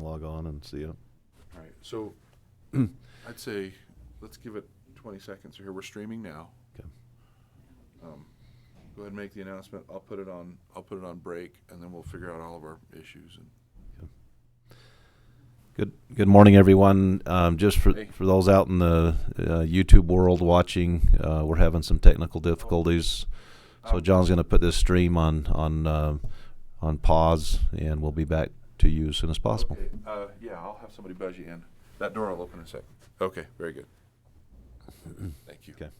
log on and see it. All right, so I'd say let's give it 20 seconds here. We're streaming now. Okay. Go ahead and make the announcement. I'll put it on break, and then we'll figure out all of our issues. Good morning, everyone. Just for Hey. those out in the YouTube world watching, we're having some technical difficulties. So John's going to put this stream on pause, and we'll be back to you as soon as possible. Okay. Yeah, I'll have somebody buzz you in. That door will open in a second. Okay, very good. Thank you. Okay.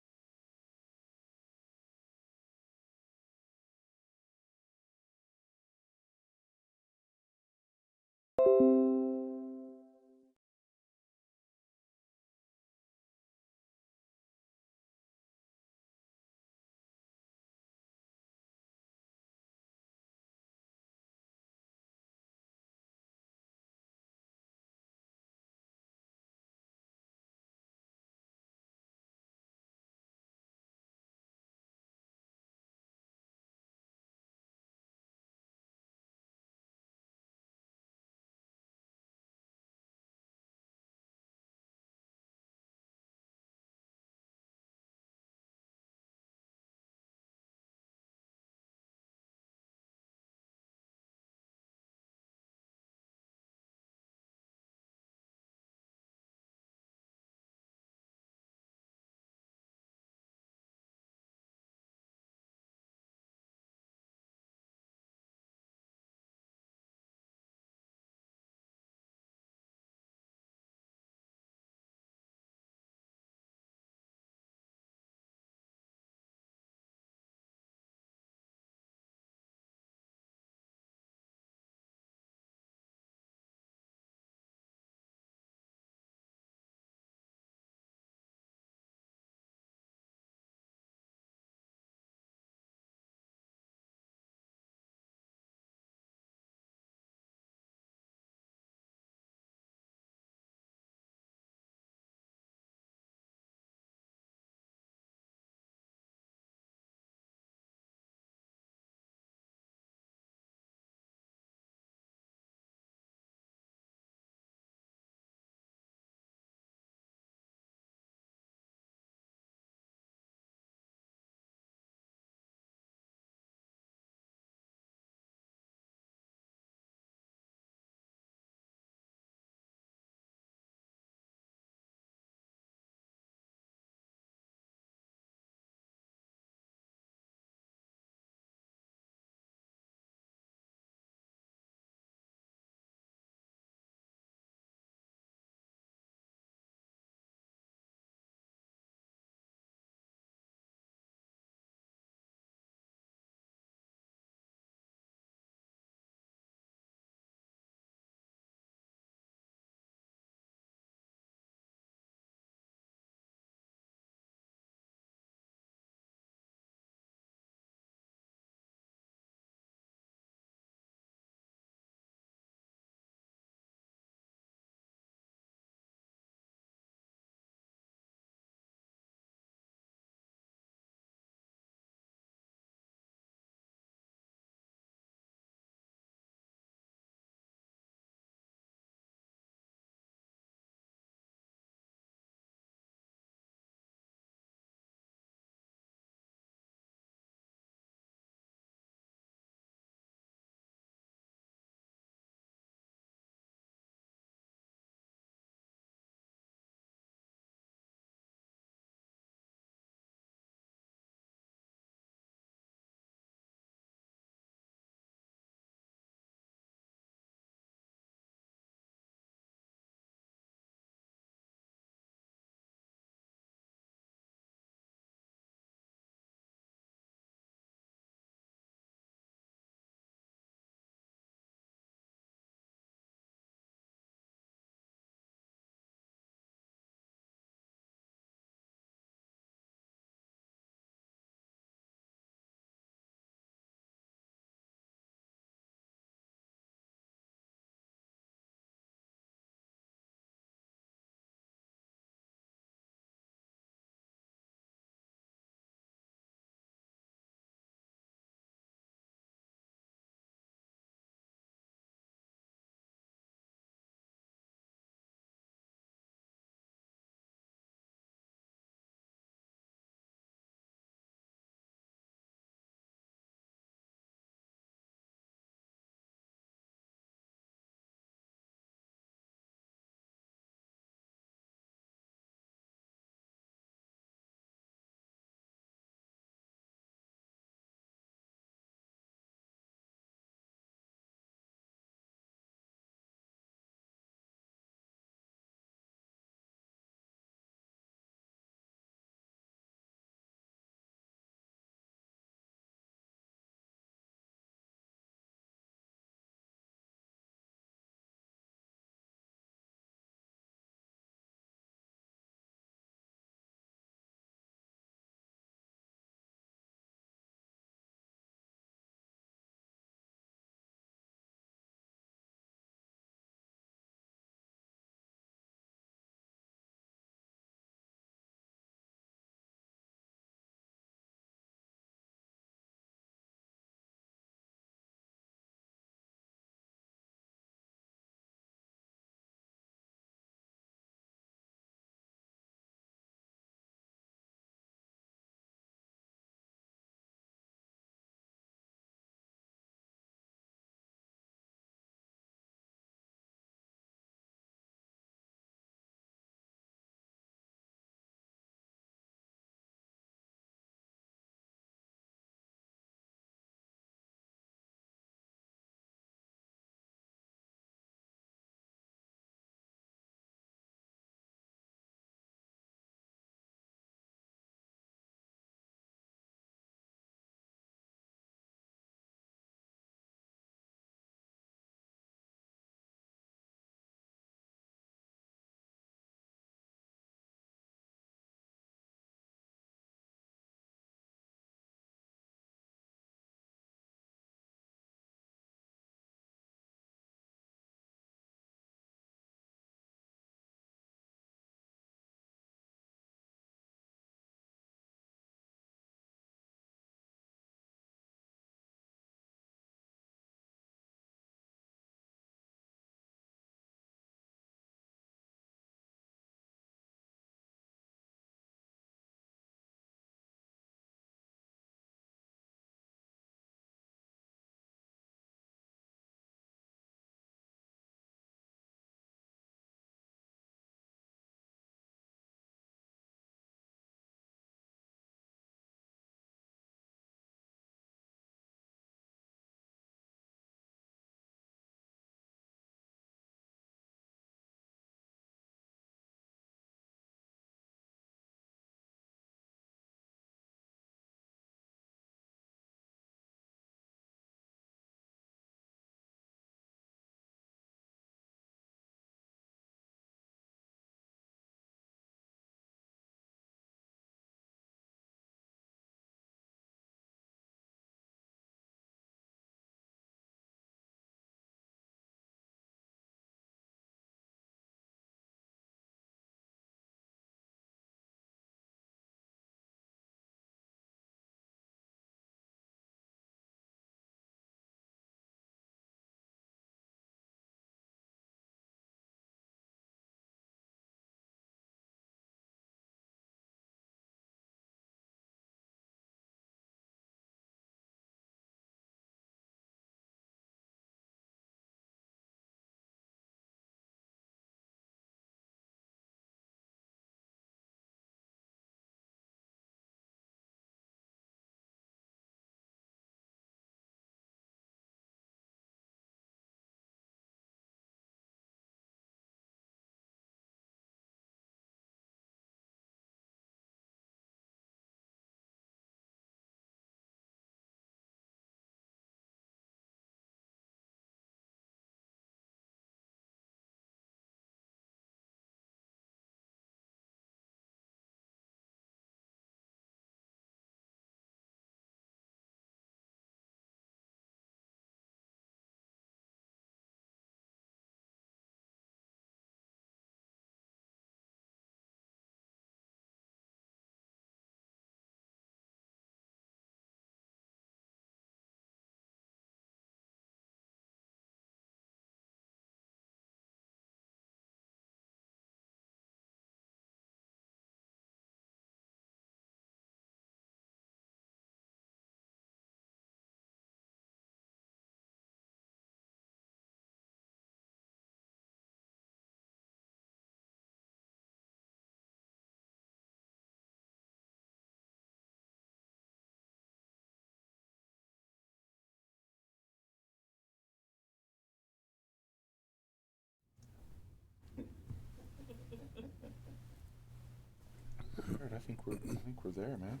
I think we're there, man.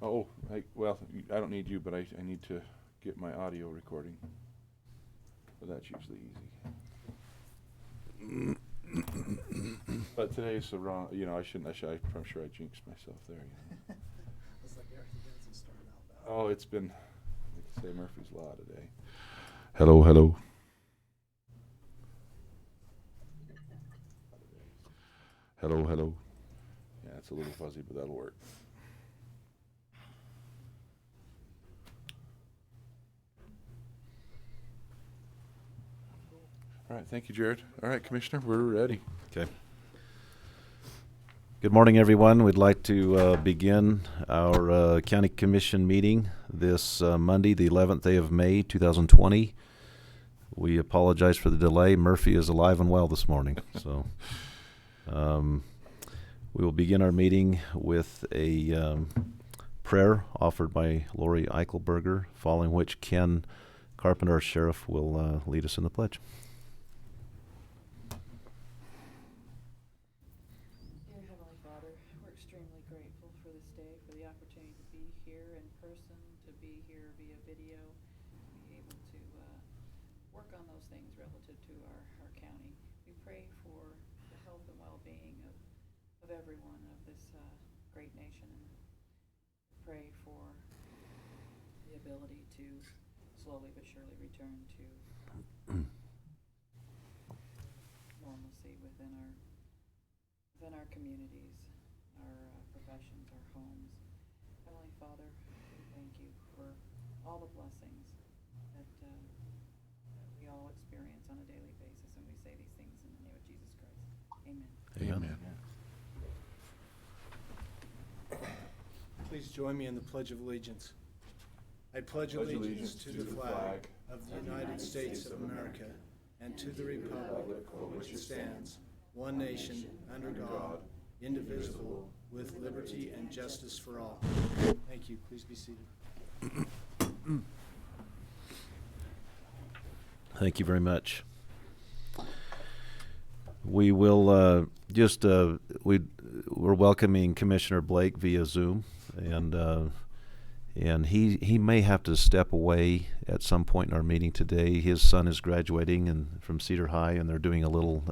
Oh, I don't need you, but I need to get my audio recording. But that's usually easy. But today's the wrong, I'm sure I jinxed myself there. It's like everything hasn't started out bad. Oh, it's been, like I say, Murphy's Law today. Hello. Hello. Yeah, it's a little fuzzy, but that'll work. All right, thank you, Jared. All right, Commissioner, we're ready. Okay. Good morning, everyone. We'd like to begin our County Commission meeting this Monday, the 11th day of May, 2020. We apologize for the delay. Murphy is alive and well this morning. So we will begin our meeting with a prayer offered by Lori Eichelberger, following which Ken Carpenter, our sheriff, will lead us in the pledge. Extremely grateful for this day, for the opportunity to be here in person, to be here via video, to be able to work on those things relative to our county. We pray for the health and well-being of everyone of this great nation, and pray for the ability to slowly but surely return to normalcy within our communities, our professions, our homes. Heavenly Father, we thank you for all the blessings that we all experience on a daily basis, and we say these things in the name of Jesus Christ. Amen. Please join me in the Pledge of Allegiance. I pledge allegiance to the flag of the United States of America and to the republic for which it stands, one nation, under God, indivisible, with liberty and justice for all. Thank you. Please be seated. Thank you very much. We will we're welcoming Commissioner Blake via Zoom, and he may have to step away at some point in our meeting today. His son is graduating from Cedar High, and they're doing a little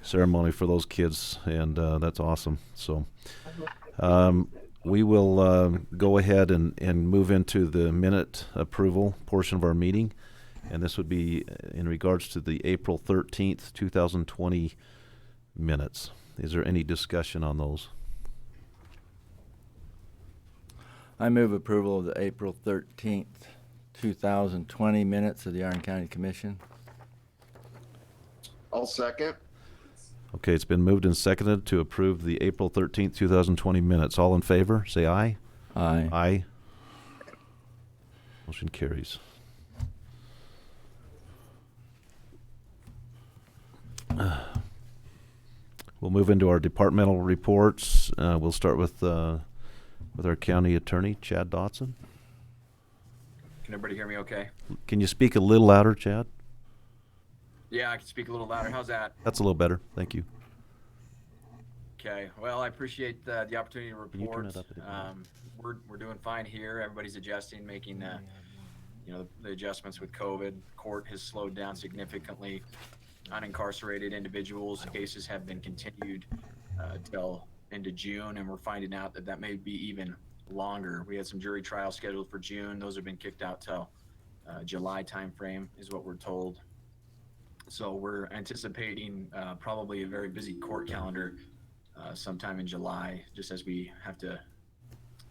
ceremony for those kids, and that's awesome. So we will go ahead and move into the minute approval portion of our meeting, and this would be in regards to the April 13th, 2020 minutes. Is there any discussion on those? I move approval of the April 13th, 2020 minutes of the Iron County Commission. I'll second. Okay, it's been moved and seconded to approve the April 13th, 2020 minutes. All in favor, say aye. Aye. Aye. Motion carries. We'll move into our departmental reports. We'll start with our county attorney, Chad Dotson. Can everybody hear me okay? Can you speak a little louder, Chad? Yeah, I can speak a little louder. How's that? That's a little better. Thank you. Okay. Well, I appreciate the opportunity to Can you turn report. it up a bit? We're doing fine here. Everybody's adjusting, making the adjustments with COVID. Court has slowed down significantly. Unincarcerated individuals cases have been continued till into June, and we're finding out that may be even longer. We had some jury trials scheduled for June. Those have been kicked out till July timeframe, is what we're told. So we're anticipating probably a very busy court calendar sometime in July, just as we have to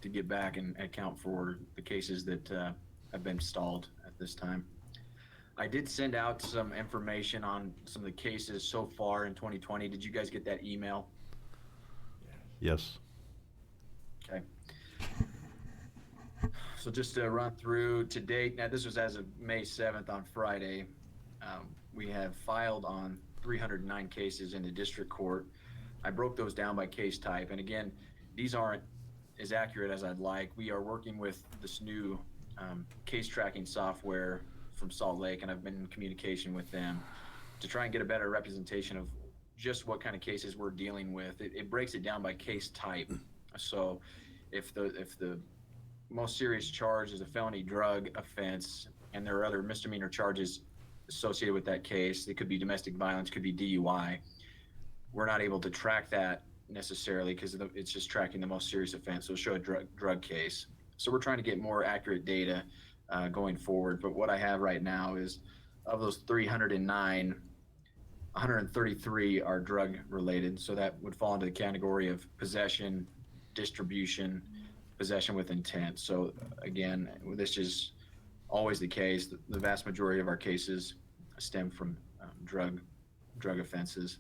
get back and account for the cases that have been stalled at this time. I did send out some information on some of the cases so far in 2020. Did you guys get that email? Yes. Okay. So just to run through to date, now this was as of May 7th on Friday. We have filed on 309 cases in the district court. I broke those down by case type. And again, these aren't as accurate as I'd like. We are working with this new case tracking software from Salt Lake, and I've been in communication with them to try and get a better representation of just what kind of cases we're dealing with. It breaks it down by case type. So if the most serious charge is a felony drug offense and there are other misdemeanor charges associated with that case, it could be domestic violence, could be DUI. We're not able to track that necessarily because it's just tracking the most serious offense. So it'll show a drug case. So we're trying to get more accurate data going forward. But what I have right now is of those 309, 133 are drug related. So that would fall into the category of possession, distribution, possession with intent. So again, this is always the case. The vast majority of our cases stem from drug offenses.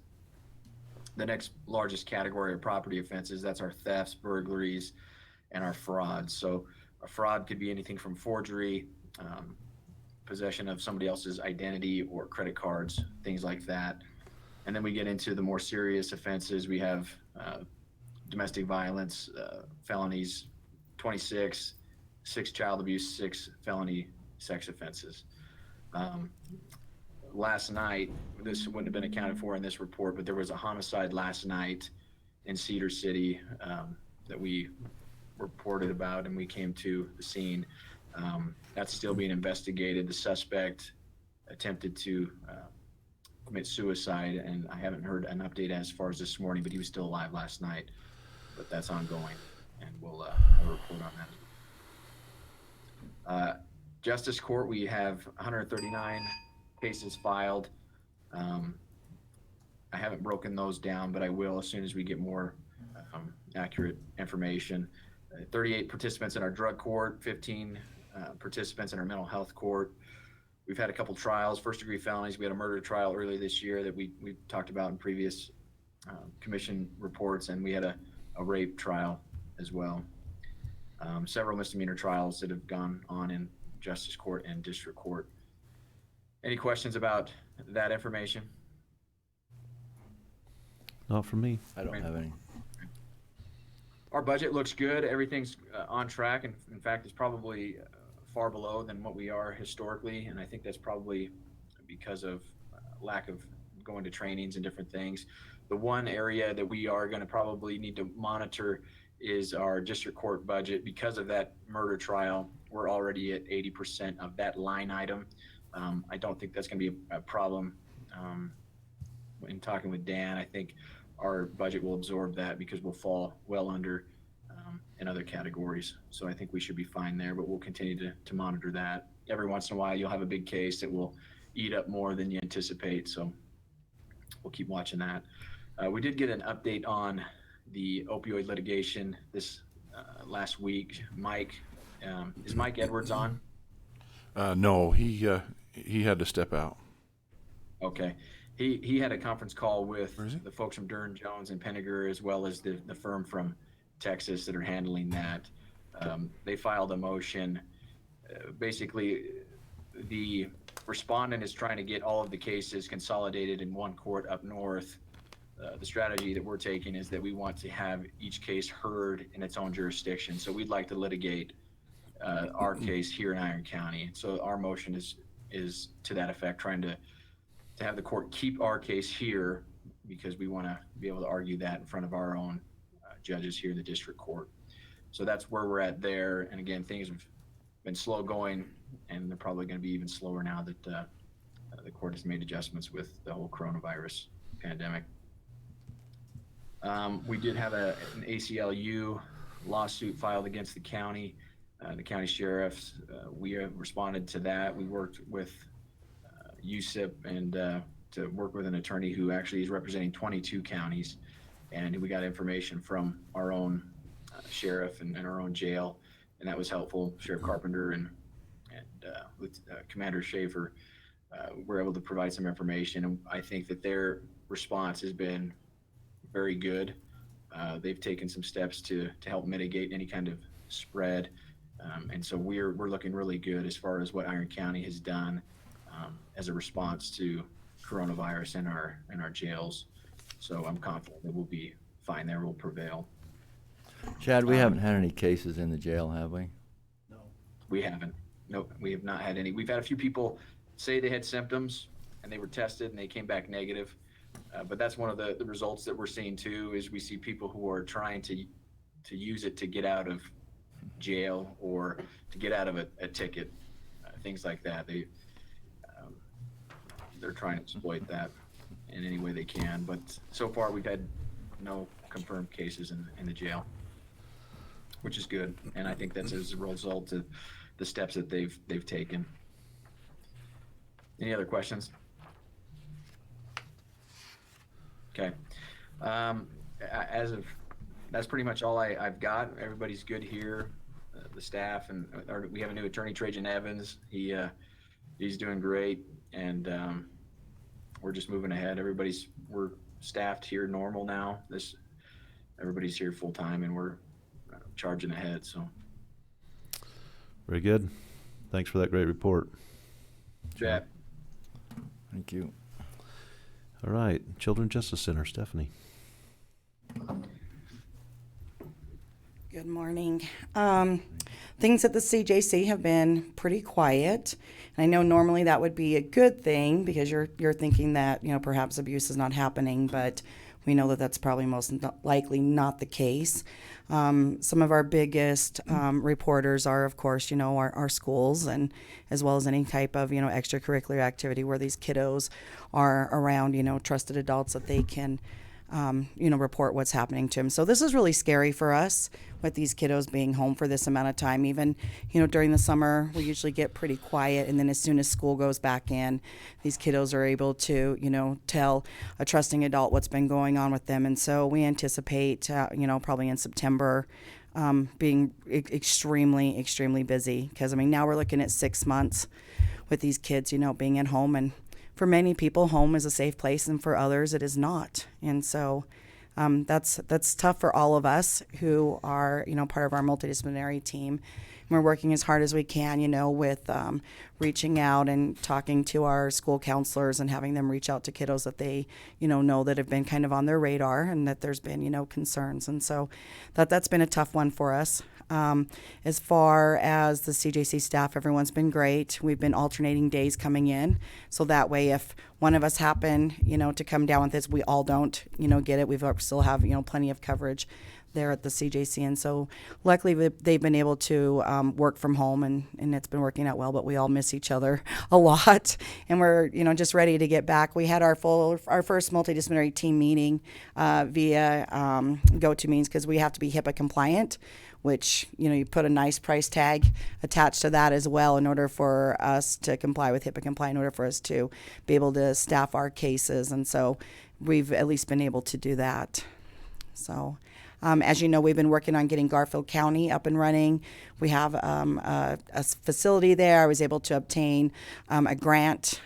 The next largest category of property offenses, that's our thefts, burglaries, and our frauds. So a fraud could be anything from forgery, possession of somebody else's identity or credit cards, things like that. And then we get into the more serious offenses. We have domestic violence, felonies, 26, 6 child abuse, 6 felony sex offenses. Last night, this wouldn't have been accounted for in this report, but there was a homicide last night in Cedar City that we reported about, and we came to the scene. That's still being investigated. The suspect attempted to commit suicide, and I haven't heard an update as far as this morning, but he was still alive last night. But that's ongoing, and we'll have a report on that. Justice Court, we have 139 cases filed. I haven't broken those down, but I will as soon as we get more accurate information. 38 participants in our drug court, 15 participants in our mental health court. We've had a couple trials, first-degree felonies. We had a murder trial earlier this year that we talked about in previous commission reports, and we had a rape trial as well. Several misdemeanor trials that have gone on in Justice Court and District Court. Any questions about that information? Not from me. I don't have any. Our budget looks good. Everything's on track, and in fact, it's probably far below than what we are historically, and I think that's probably because of lack of going to trainings and different things. The one area that we are going to probably need to monitor is our district court budget. Because of that murder trial, we're already at 80% of that line item. I don't think that's going to be a problem. In talking with Dan, I think our budget will absorb that because we'll fall well under in other categories. So I think we should be fine there, but we'll continue to monitor that. Every once in a while, you'll have a big case that will eat up more than you anticipate. So we'll keep watching that. We did get an update on the opioid litigation this last week. Mike, is Mike Edwards on? No, he had to step out. Okay. He had a conference call with Where is he? the folks from Dern Jones and Penninger, as well as the firm from Texas that are handling that. They filed a motion. Basically, the respondent is trying to get all of the cases consolidated in one court up north. The strategy that we're taking is that we want to have each case heard in its own jurisdiction. So we'd like to litigate our case here in Iron County. So our motion is to that effect, trying to have the court keep our case here because we want to be able to argue that in front of our own judges here in the district court. So that's where we're at there. And again, things have been slow going, and they're probably going to be even slower now that the court has made adjustments with the whole coronavirus pandemic. We did have an ACLU lawsuit filed against the county sheriffs. We responded to that. We worked with USIP and to work with an attorney who actually is representing 22 counties. And we got information from our own sheriff and our own jail, and that was helpful. Sheriff Carpenter and with Commander Schaefer were able to provide some information. And I think that their response has been very good. They've taken some steps to help mitigate any kind of spread. And so we're looking really good as far as what Iron County has done as a response to coronavirus in our jails. So I'm confident that we'll be fine there. We'll prevail. Chad, we haven't had any cases in the jail, have we? No. We haven't. Nope, we have not had any. We've had a few people say they had symptoms and they were tested and they came back negative. But that's one of the results that we're seeing too, is we see people who are trying to use it to get out of jail or to get out of a ticket, things like that. They're trying to exploit that in any way they can. But so far, we've had no confirmed cases in the jail, which is good. And I think that's as a result of the steps that they've taken. Any other questions? Okay. That's pretty much all I've got. Everybody's good here, the staff, and we have a new attorney, Trajan Evans. He's doing great, and we're just moving ahead. We're staffed here normal now. Everybody's here full time, and we're charging ahead. So Very good. Thanks for that great report. Jack. Thank you. All right, Children's Justice Center, Stephanie. Good morning. Things at the CJC have been pretty quiet. And I know normally that would be a good thing because you're thinking that, perhaps abuse is not happening, but we know that that's probably most likely not the case. Some of our biggest reporters are, of course, our schools, and as well as any type of, extracurricular activity where these kiddos are around, trusted adults that they can, report what's happening to them. So this is really scary for us with these kiddos being home for this amount of time. Even, during the summer, we usually get pretty quiet. And then as soon as school goes back in, these kiddos are able to, tell a trusting adult what's been going on with them. And so we anticipate, probably in September, being extremely, extremely busy. Because, now we're looking at 6 months with these kids, being at home. And for many people, home is a safe place, and for others, it is not. And so that's tough for all of us who are, part of our multidisciplinary team. And we're working as hard as we can, with reaching out and talking to our school counselors and having them reach out to kiddos that they, know that have been kind of on their radar and that there's been, concerns. And so that's been a tough one for us. As far as the CJC staff, everyone's been great. We've been alternating days coming in. So that way, if one of us happen, to come down with this, we all don't, get it. We've still have, plenty of coverage there at the CJC. And so luckily they've been able to work from home, and it's been working out well, but we all miss each other a lot. And we're, just ready to get back. We had our first multidisciplinary team meeting via GoToMeans because we have to be HIPAA compliant, which, you put a nice price tag attached to that as well in order for us to comply with HIPAA compliant, in order for us to be able to staff our cases. And so we've at least been able to do that. So as you know, we've been working on getting Garfield County up and running. We have a facility there. I was able to obtain a grant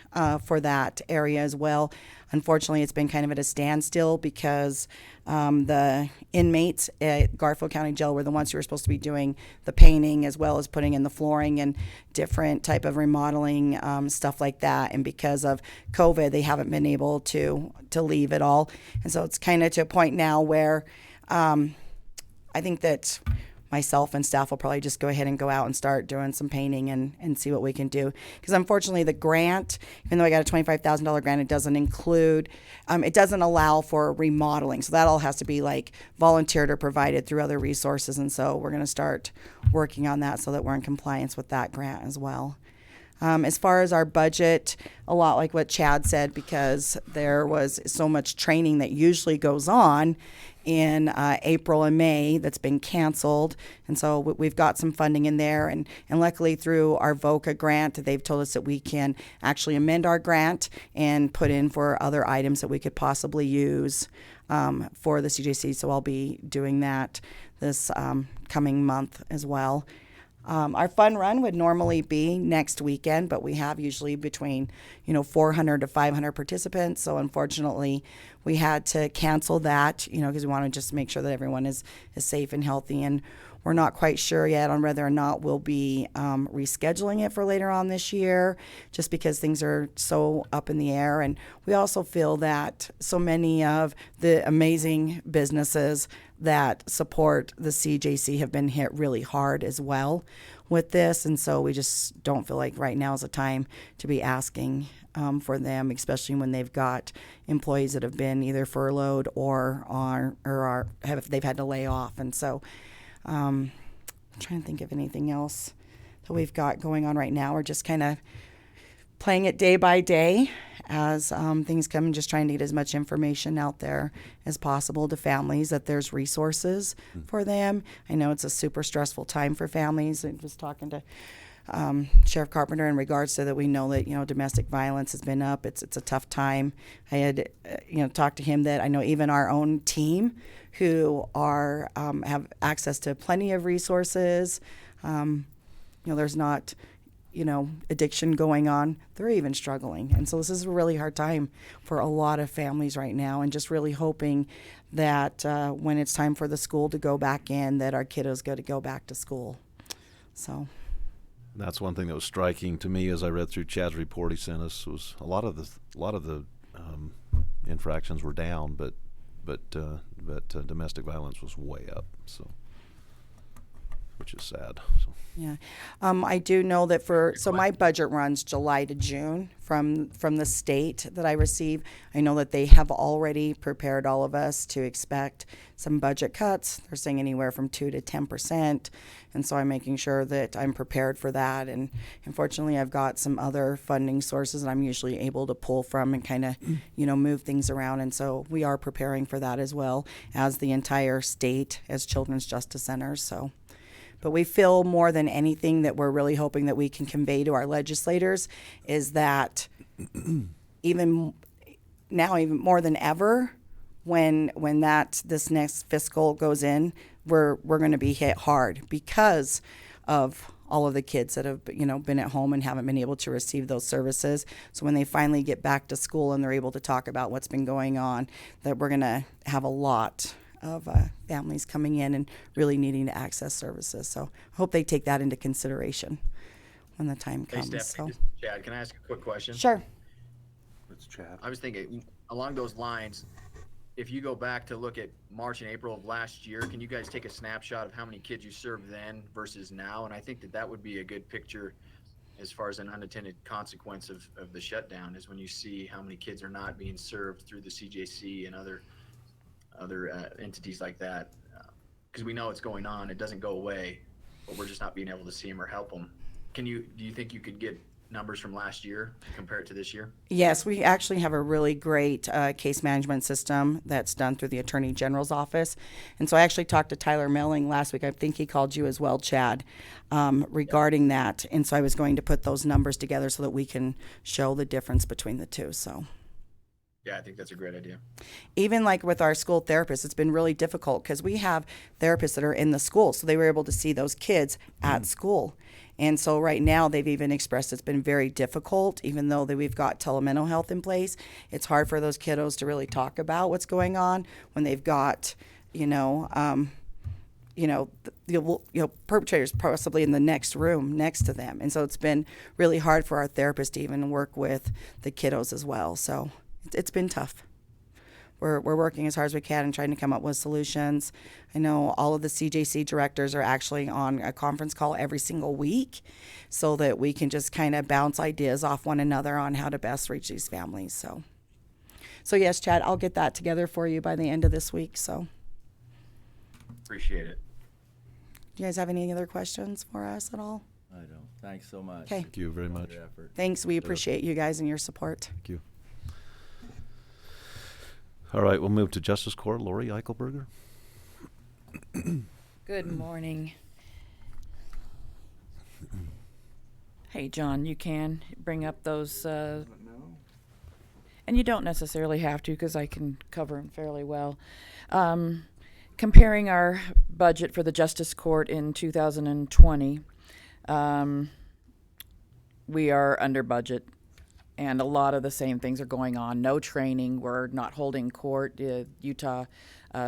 for that area as well. Unfortunately, it's been kind of at a standstill because the inmates at Garfield County Jail were the ones who were supposed to be doing the painting as well as putting in the flooring and different type of remodeling, stuff like that. And because of COVID, they haven't been able to leave at all. And so it's kind of to a point now where I think that myself and staff will probably just go ahead and go out and start doing some painting and see what we can do. Because unfortunately the grant, even though I got a $25,000 grant, it doesn't include, it doesn't allow for remodeling. So that all has to be like volunteered or provided through other resources. And so we're going to start working on that so that we're in compliance with that grant as well. As far as our budget, a lot like what Chad said, because there was so much training that usually goes on in April and May that's been canceled. And so we've got some funding in there. And luckily through our VOCA grant, they've told us that we can actually amend our grant and put in for other items that we could possibly use for the CJC. So I'll be doing that this coming month as well. Our fun run would normally be next weekend, but we have usually between 400 to 500 participants. So unfortunately, we had to cancel that, because we want to just make sure that everyone is safe and healthy. And we're not quite sure yet on whether or not we'll be rescheduling it for later on this year, just because things are so up in the air. And we also feel that so many of the amazing businesses that support the CJC have been hit really hard as well with this, and so we just don't feel like right now is a time to be asking for them, especially when they've got employees that have been either furloughed or they've had to lay off. And so I'm trying to think of anything else that we've got going on right now. We're just kind of playing it day by day as things come, and just trying to get as much information out there as possible to families, that there's resources for them. I know it's a super stressful time for families. I was talking to Sheriff Carpenter in regards to that. We know that, domestic violence has been up. It's a tough time. I had, talked to him that I know even our own team who are have access to plenty of resources. There's not, addiction going on. They're even struggling. And so this is a really hard time for a lot of families right now, and just really hoping that when it's time for the school to go back in, that our kiddos get to go back to school. So. That's one thing that was striking to me as I read through Chad's report he sent us, was a lot of the infractions were down, but domestic violence was way up. So, which is sad. So. Yeah, I do know that so my budget runs July to June from the state that I receive. I know that they have already prepared all of us to expect some budget cuts. They're saying anywhere from 2 to 10%, and so I'm making sure that I'm prepared for that. And unfortunately, I've got some other funding sources that I'm usually able to pull from and kind of, move things around. And so we are preparing for that as well as the entire state as Children's Justice Centers. So. But we feel more than anything that we're really hoping that we can convey to our legislators is that even more than ever, when this next fiscal goes in, we're going to be hit hard because of all of the kids that have been at home and haven't been able to receive those services. So when they finally get back to school and they're able to talk about what's been going on, that we're going to have a lot of families coming in and really needing to access services. So I hope they take that into consideration when the time Hey, comes. Stephanie, So. this is Chad, can I ask a quick question? Sure. Let's chat. I was thinking along those lines, if you go back to look at March and April of last year, can you guys take a snapshot of how many kids you served then versus now? And I think that would be a good picture as far as an unintended consequence of the shutdown, is when you see how many kids are not being served through the CJC and other entities like that, because we know it's going on. It doesn't go away, but we're just not being able to see them or help them. Do you think you could get numbers from last year and compare it to this year? Yes, we actually have a really great case management system that's done through the Attorney General's office. And so I actually talked to Tyler Melling last week. I think he called you as well, Chad, regarding that. And so I was going to put those numbers together so that we can show the difference between the two. So. Yeah, I think that's a great idea. Even like with our school therapists, it's been really difficult because we have therapists that are in the school, so they were able to see those kids at school. And so right now they've even expressed it's been very difficult, even though we've got telemental health in place. It's hard for those kiddos to really talk about what's going on when they've got, perpetrators possibly in the next room next to them. And so it's been really hard for our therapists to even work with the kiddos as well. So it's been tough. We're working as hard as we can and trying to come up with solutions. I know all of the CJC directors are actually on a conference call every single week so that we can just kind of bounce ideas off one another on how to best reach these families. So yes, Chad, I'll get that together for you by the end of this week. So Appreciate it. do you guys have any other questions for us at all? I don't. Thanks so much. Okay. Thank you very much. Your effort. Thanks. We appreciate you guys and your support. Thank you. All right, we'll move to Justice Court. Lori Eichelberger. Good morning. Hey, John, you can bring up those, No. and you don't necessarily have to because I can cover them fairly well. Comparing our budget for the Justice Court in 2020, we are under budget. And a lot of the same things are going on. No training. We're not holding court. Utah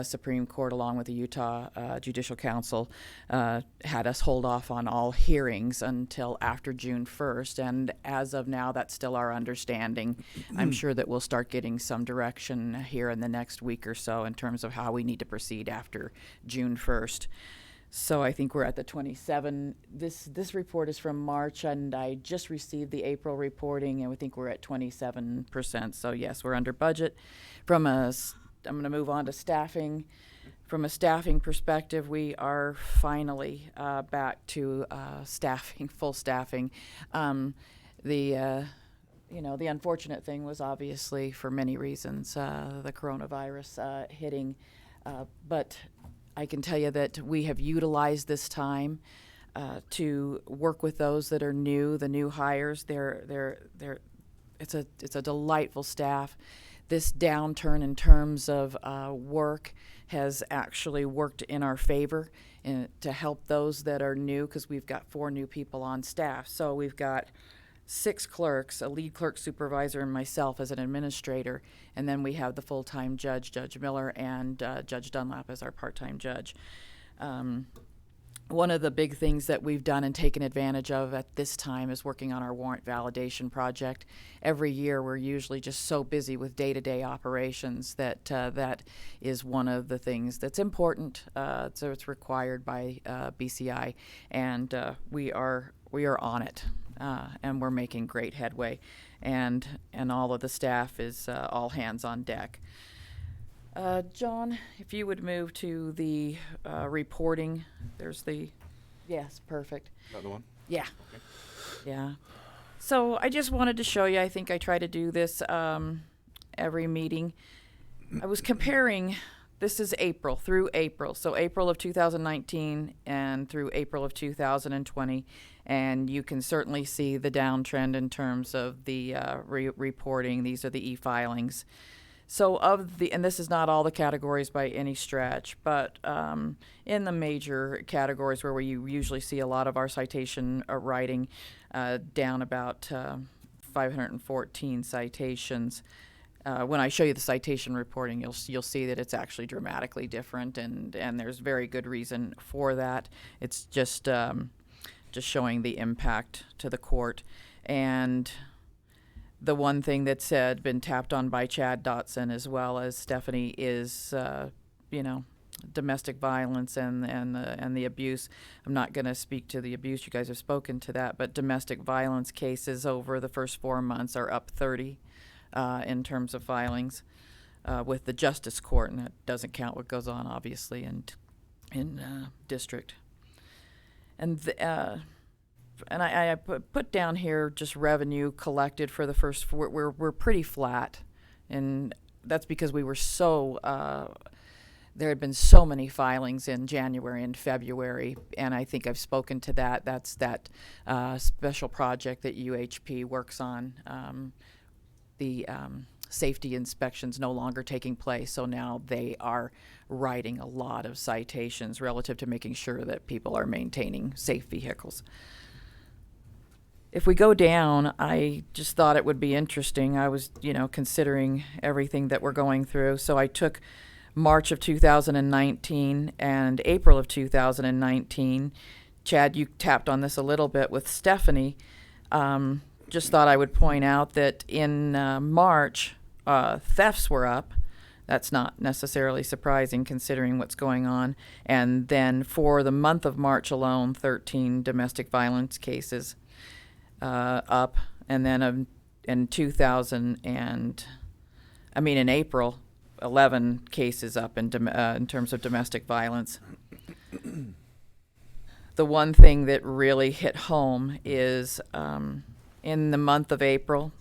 Supreme Court, along with the Utah Judicial Council, had us hold off on all hearings until after June 1st. And as of now, that's still our understanding. I'm sure that we'll start getting some direction here in the next week or so in terms of how we need to proceed after June 1st. So I think we're at the 27. This report is from March, and I just received the April reporting, and we think we're at 27%. So yes, we're under budget. I'm going to move on to staffing. From a staffing perspective, we are finally back to staffing, full staffing. The unfortunate thing was obviously, for many reasons, the coronavirus hitting, but I can tell you that we have utilized this time to work with those that are new, the new hires. It's a delightful staff. This downturn in terms of work has actually worked in our favor to help those that are new, because we've got 4 new people on staff. So we've got 6 clerks, a lead clerk supervisor, and myself as an administrator, and then we have the full-time judge, Judge Miller, and Judge Dunlap as our part-time judge. One of the big things that we've done and taken advantage of at this time is working on our warrant validation project. Every year we're usually just so busy with day-to-day operations that that is one of the things that's important. So it's required by BCI, and we are on it. And we're making great headway, and all of the staff is all hands on deck. John, if you would move to the reporting, yes, perfect. Another one? Yeah, Okay. yeah. So I just wanted to show you, I think I try to do this every meeting. I was comparing, this is April, through April, so April of 2019 and through April of 2020. And you can certainly see the downtrend in terms of the reporting. These are the e-filings. So and this is not all the categories by any stretch, but in the major categories where we usually see a lot of our citation writing, down about 514 citations. When I show you the citation reporting, you'll see that it's actually dramatically different, and there's very good reason for that. It's just showing the impact to the court. And the one thing that's been tapped on by Chad Dotson as well as Stephanie is, domestic violence and the abuse. I'm not going to speak to the abuse. You guys have spoken to that, but domestic violence cases over the first 4 months are up 30 in terms of filings with the Justice Court, and that doesn't count what goes on, obviously, in district. And I put down here just revenue collected for the first. We're pretty flat, and that's because we were so. There had been so many filings in January and February, and I think I've spoken to that. That's that special project that UHP works on. The safety inspections no longer taking place, so now they are writing a lot of citations relative to making sure that people are maintaining safe vehicles. If we go down, I just thought it would be interesting. I was, considering everything that we're going through, so I took March of 2019 and April of 2019. Chad, you tapped on this a little bit with Stephanie. Just thought I would point out that in March, thefts were up. That's not necessarily surprising considering what's going on. And then for the month of March alone, 13 domestic violence cases up. And then in April, 11 cases up in terms of domestic violence. The one thing that really hit home is in the month of April,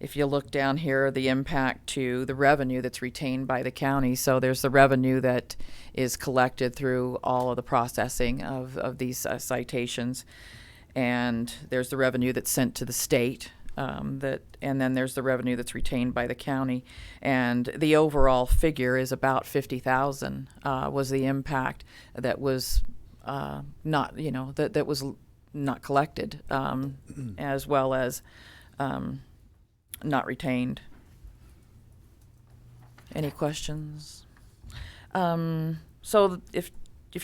if you look down here, the impact to the revenue that's retained by the county. So there's the revenue that is collected through all of the processing of these citations. And there's the revenue that's sent to the state. And then there's the revenue that's retained by the county, and the overall figure is about $50,000 was the impact that was not that was not collected, as well as not retained. Any questions? So if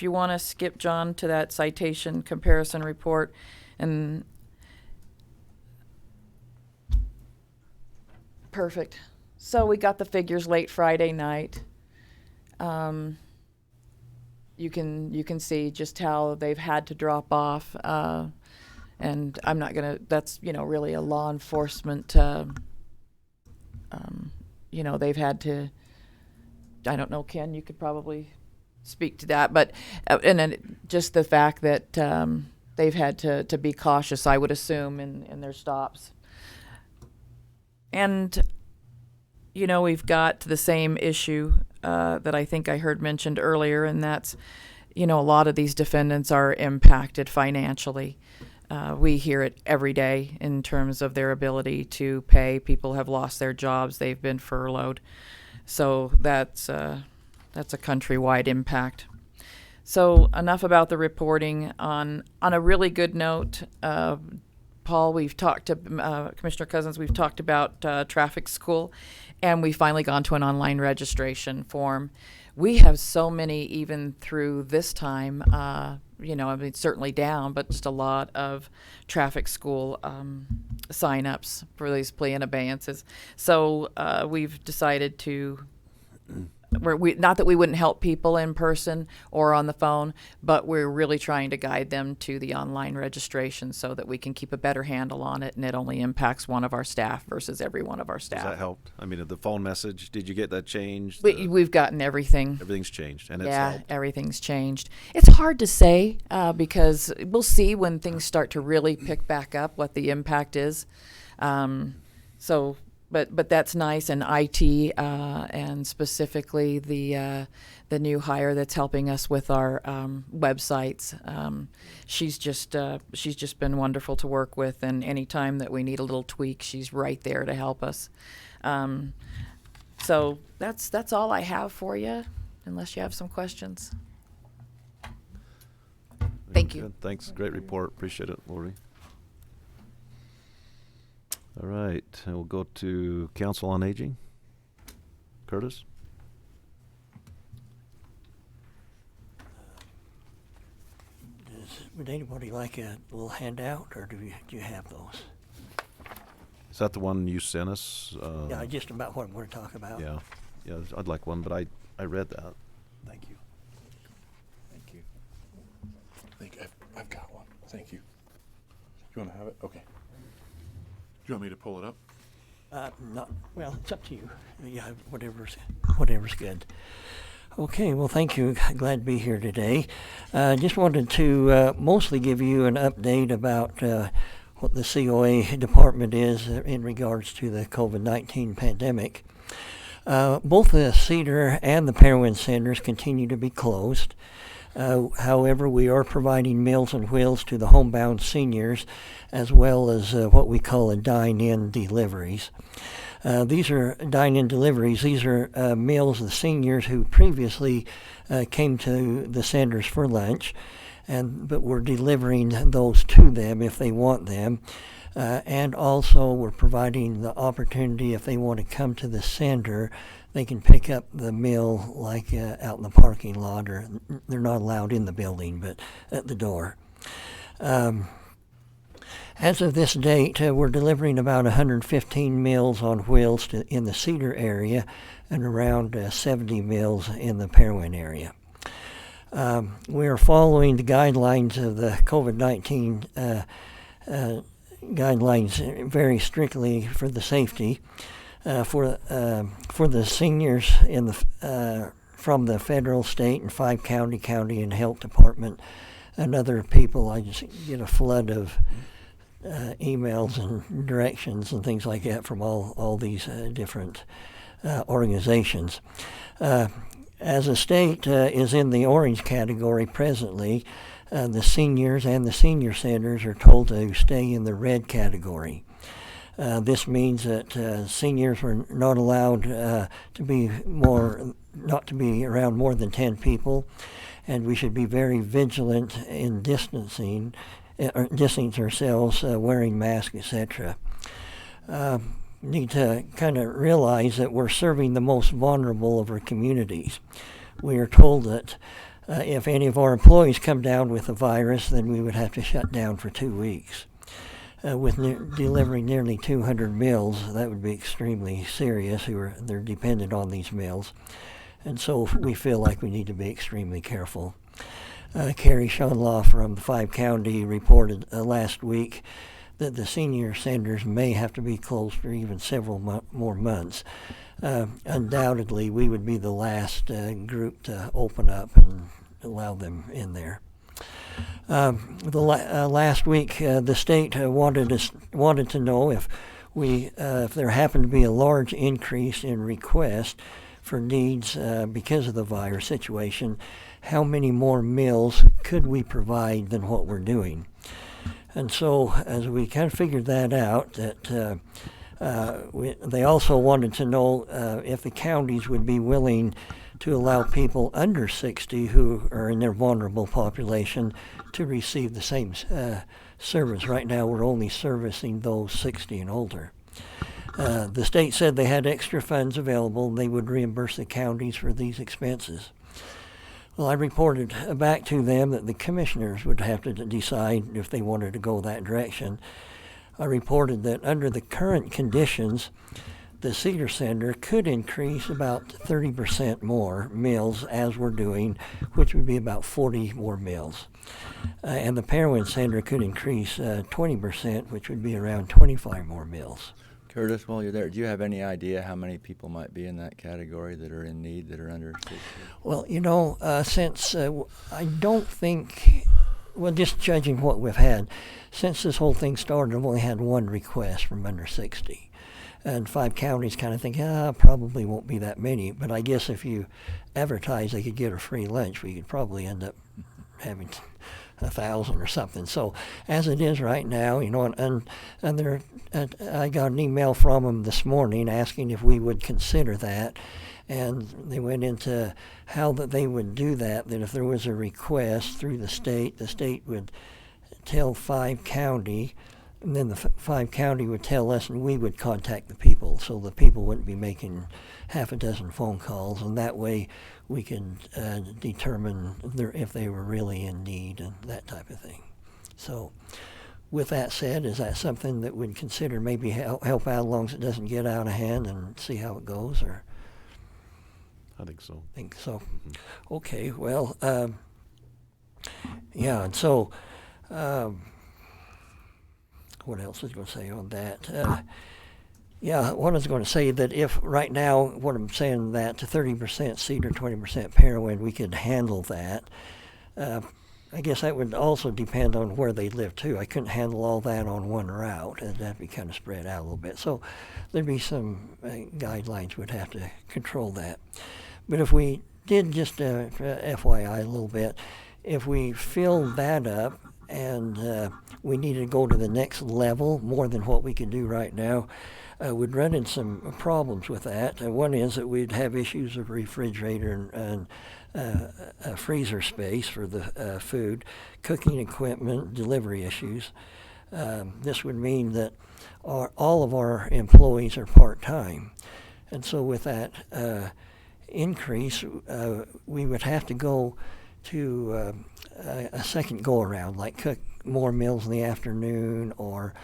you want to skip, John, to that citation comparison report, and perfect. So we got the figures late Friday night. you can see just how they've had to drop off. And I'm not gonna. That's really a law enforcement. They've had to. I don't know, Ken. You could probably speak to that, but and then just the fact that they've had to be cautious, I would assume, in their stops. And we've got the same issue that I think I heard mentioned earlier, and that's a lot of these defendants are impacted financially. We hear it every day in terms of their ability to pay. People have lost their jobs; they've been furloughed, so that's a countrywide impact. So enough about the reporting. On a really good note, Paul, we've talked to Commissioner Cousins. We've talked about traffic school, and we've finally gone to an online registration form. We have so many, even through this time. Certainly down, but just a lot of traffic school sign-ups for these plea and abeyances. So we've decided to. Not that we wouldn't help people in person or on the phone, but we're really trying to guide them to the online registration so that we can keep a better handle on it, and it only impacts one of our staff versus every one of our staff. Has that helped? I mean, the phone message, did you get that changed? We've gotten everything. Everything's changed, and it's Yeah, helped. everything's changed. It's hard to say because we'll see when things start to really pick back up what the impact is. But that's nice, and IT and specifically the new hire that's helping us with our websites. She's just been wonderful to work with, and any time that we need a little tweak, she's right there to help us. So that's all I have for you, unless you have some questions. Thank you. Good. Thanks. Great report. Appreciate it, Lori. All right, and we'll go to Council on Aging. Curtis? Would anybody like a little handout, or do you have those? Is that the one you sent us? Yeah, just about what we're talking about. Yeah, I'd like one, but I read that. Thank you. Thank you. I think I've got one. Thank you. You want to have it? Okay. Do you want me to pull it up? Well, it's up to you. Yeah, whatever's good. Okay, well, thank you. Glad to be here today. Just wanted to mostly give you an update about what the COA department is in regards to the COVID-19 pandemic. Both the Cedar and the Parowan centers continue to be closed. However, we are providing Meals on Wheels to the homebound seniors, as well as what we call dine-in deliveries. These are dine-in deliveries. These are meals the seniors who previously came to the centers for lunch, but we're delivering those to them if they want them. And also we're providing the opportunity if they want to come to the center, they can pick up the meal like out in the parking lot, or they're not allowed in the building, but at the door. As of this date, we're delivering about 115 Meals on Wheels in the Cedar area and around 70 meals in the Parowan area. We are following the guidelines of the COVID-19 guidelines very strictly for the safety. For the seniors from the federal, state, and 5-county and health department and other people, I just get a flood of emails and directions and things like that from all these different organizations. As a state is in the orange category presently, the seniors and the senior centers are told to stay in the red category. This means that seniors were not allowed to be around more than 10 people, and we should be very vigilant in distancing ourselves, wearing masks, etc. Need to kind of realize that we're serving the most vulnerable of our communities. We are told that if any of our employees come down with the virus, then we would have to shut down for 2 weeks. With delivering nearly 200 meals, that would be extremely serious. They're dependent on these meals. And so we feel like we need to be extremely careful. Carrie Schonlaw from the 5-County reported last week that the senior centers may have to be closed for even several more months. Undoubtedly, we would be the last group to open up and allow them in there. Last week, the state wanted to know if there happened to be a large increase in requests for needs because of the virus situation, how many more meals could we provide than what we're doing? And so, as we kind of figured that out, that they also wanted to know if the counties would be willing to allow people under 60 who are in their vulnerable population to receive the same service. Right now, we're only servicing those 60 and older. The state said they had extra funds available and they would reimburse the counties for these expenses. Well, I reported back to them that the commissioners would have to decide if they wanted to go that direction. I reported that under the current conditions, the Cedar Center could increase about 30% more meals as we're doing, which would be about 40 more meals. And the Parowan Center could increase 20%, which would be around 25 more meals. Curtis, while you're there, do you have any idea how many people might be in that category that are in need, that are under 60? Well, since I don't think, well, just judging what we've had, since this whole thing started, I've only had one request from under 60. And 5 counties kind of think, probably won't be that many. But I guess if you advertise they could get a free lunch, we could probably end up having 1,000 or something. So as it is right now, and there, I got an email from them this morning asking if we would consider that, and they went into how that they would do that. That if there was a request through the state would tell 5 county, and then the 5 county would tell us, and we would contact the people, so the people wouldn't be making half a dozen phone calls, and that way we can determine if they were really in need and that type of thing. So with that said, is that something that we'd consider maybe help out as long as it doesn't get out of hand and see how it goes? Or I think so. Think so. Okay, well, yeah, and so what else was I going to say on that? Yeah, what I was going to say that if right now, what I'm saying that to 30% Cedar, 20% Parowan, we could handle that. I guess that would also depend on where they live too. I couldn't handle all that on one route, and that'd be kind of spread out a little bit. So there'd be some guidelines would have to control that. But if we did just FYI a little bit, if we filled that up and we needed to go to the next level more than what we can do right now, we'd run into some problems with that. One is that we'd have issues of refrigerator and freezer space for the food, cooking equipment, delivery issues. This would mean that all of our employees are part-time. And so with that increase, we would have to go to a second go-around, like cook more meals in the afternoon, or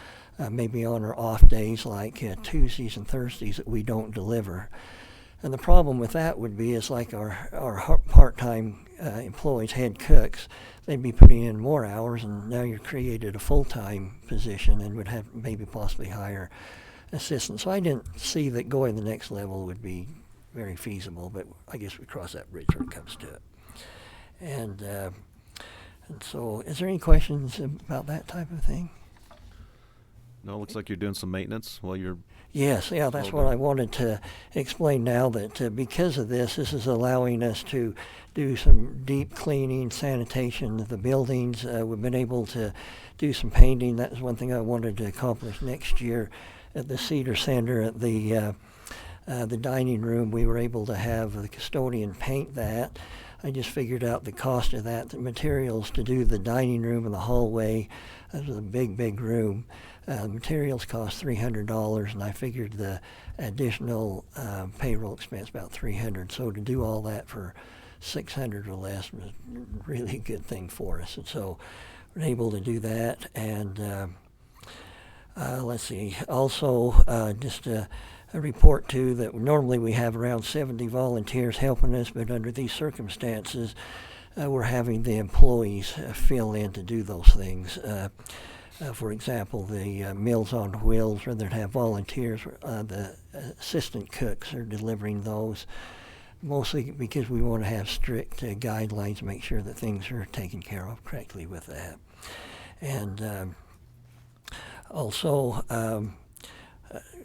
maybe on our off days like Tuesdays and Thursdays that we don't deliver. And the problem with that would be is like our part-time employees, head cooks, they'd be putting in more hours, and now you've created a full-time position and would have maybe possibly hire assistants. So I didn't see that going the next level would be very feasible, but I guess we cross that bridge when it comes to it. And so is there any questions about that type of thing? No, it looks like you're doing some maintenance while you're... Yes, yeah, that's what I wanted to explain now, that because of this is allowing us to do some deep cleaning, sanitation of the buildings. We've been able to do some painting. That was one thing I wanted to accomplish next year at the Cedar Center. At the dining room, we were able to have the custodian paint that. I just figured out the cost of that, the materials to do the dining room and the hallway. That was a big, big room. Materials cost $300, and I figured the additional payroll expense about $300. So to do all that for $600 or less was a really good thing for us. And so we're able to do that. And let's see, also just a report too that normally we have around 70 volunteers helping us, but under these circumstances, we're having the employees fill in to do those things. For example, the Meals on Wheels, rather than have volunteers, the assistant cooks are delivering those, mostly because we want to have strict guidelines to make sure that things are taken care of correctly with that. And also, I'm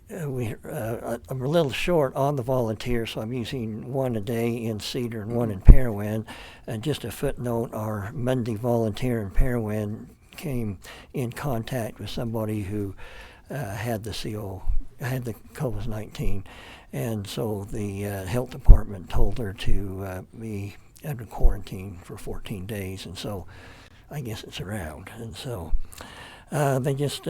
a little short on the volunteers, so I'm using one a day in Cedar and one in Parowan. And just a footnote, our Monday volunteer in Parowan came in contact with somebody who had the COVID-19, and so the health department told her to be under quarantine for 14 days, and so I guess it's around. And so they just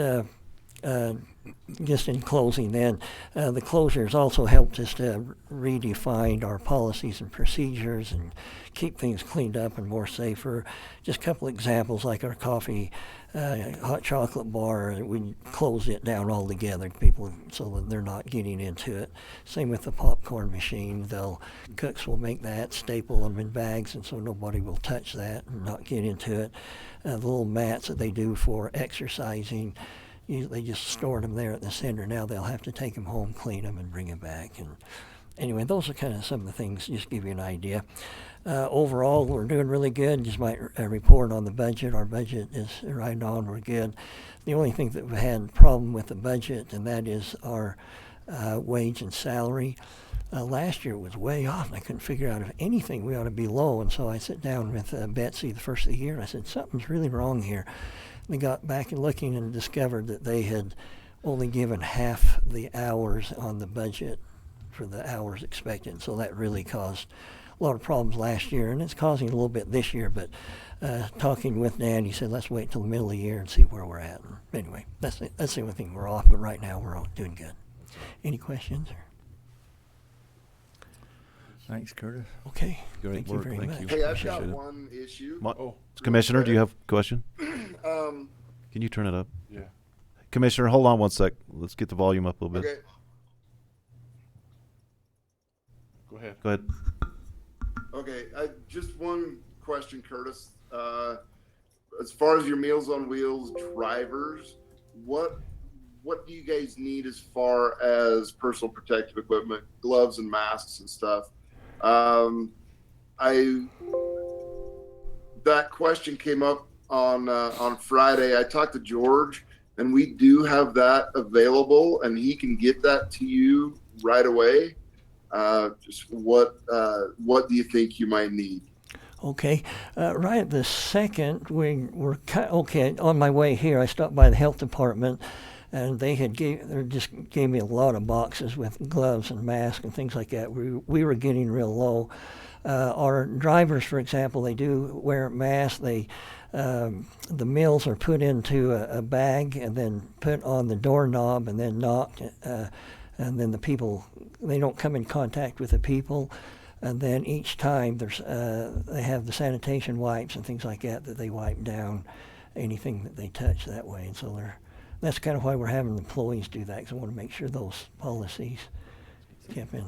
in closing then, the closures also helped us to redefine our policies and procedures and keep things cleaned up and more safer. Just a couple examples, like our coffee, hot chocolate bar, we closed it down altogether, people, so that they're not getting into it. Same with the popcorn machine. Cooks will make that, staple them in bags, and so nobody will touch that and not get into it. The little mats that they do for exercising, they just stored them there at the center. Now they'll have to take them home, clean them, and bring them back. And anyway, those are kind of some of the things, just to give you an idea. Overall, we're doing really good. Just might report on the budget. Our budget is right on. We're good. The only thing that we had a problem with the budget, and that is our wage and salary. Last year was way off, and I couldn't figure out if anything we ought to be low. And so I sat down with Betsy the first of the year, and I said, something's really wrong here. We got back and looking and discovered that they had only given half the hours on the budget for the hours expected. So that really caused a lot of problems last year, and it's causing a little bit this year. But talking with Dan, he said, let's wait till the middle of the year and see where we're at. And anyway, that's the only thing we're off, but right now we're all doing good. Any questions? Thanks, Curtis. Okay. Great Thank you work. very Thank much. you. Hey, I've Appreciate got it. one issue. Commissioner, do you have a question? Can you turn it up? Yeah. Commissioner, hold on one sec. Let's get the volume up a little bit. Okay. Go ahead. Go ahead. Okay. Just one question, Curtis. As far as your Meals on Wheels drivers, what do you guys need as far as personal protective equipment, gloves and masks and stuff? That question came up on Friday. I talked to George, and we do have that available, and he can get that to you right away. Just what do you think you might need? Okay, right at the second, we're okay. On my way here, I stopped by the health department, and they just gave me a lot of boxes with gloves and masks and things like that. We were getting real low. Our drivers, for example, they do wear masks. The meals are put into a bag and then put on the doorknob and then knocked, and then the people, they don't come in contact with the people. And then each time they have the sanitation wipes and things like that they wipe down anything that they touch that way. And so that's kind of why we're having the employees do that, because I want to make sure those policies kept in.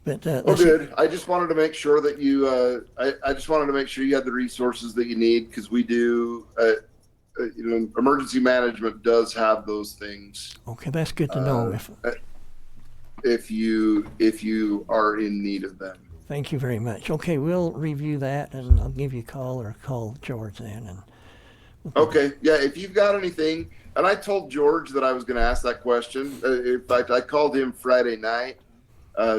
But good. I just wanted to make sure that you. I just wanted to make sure you had the resources that you need, because we do. Emergency management does have those things. Okay, that's good to know. If you are in need of them. Thank you very much. Okay, we'll review that, and I'll give you a call or call George then. And okay, yeah. If you've got anything, and I told George that I was going to ask that question. In fact, I called him Friday night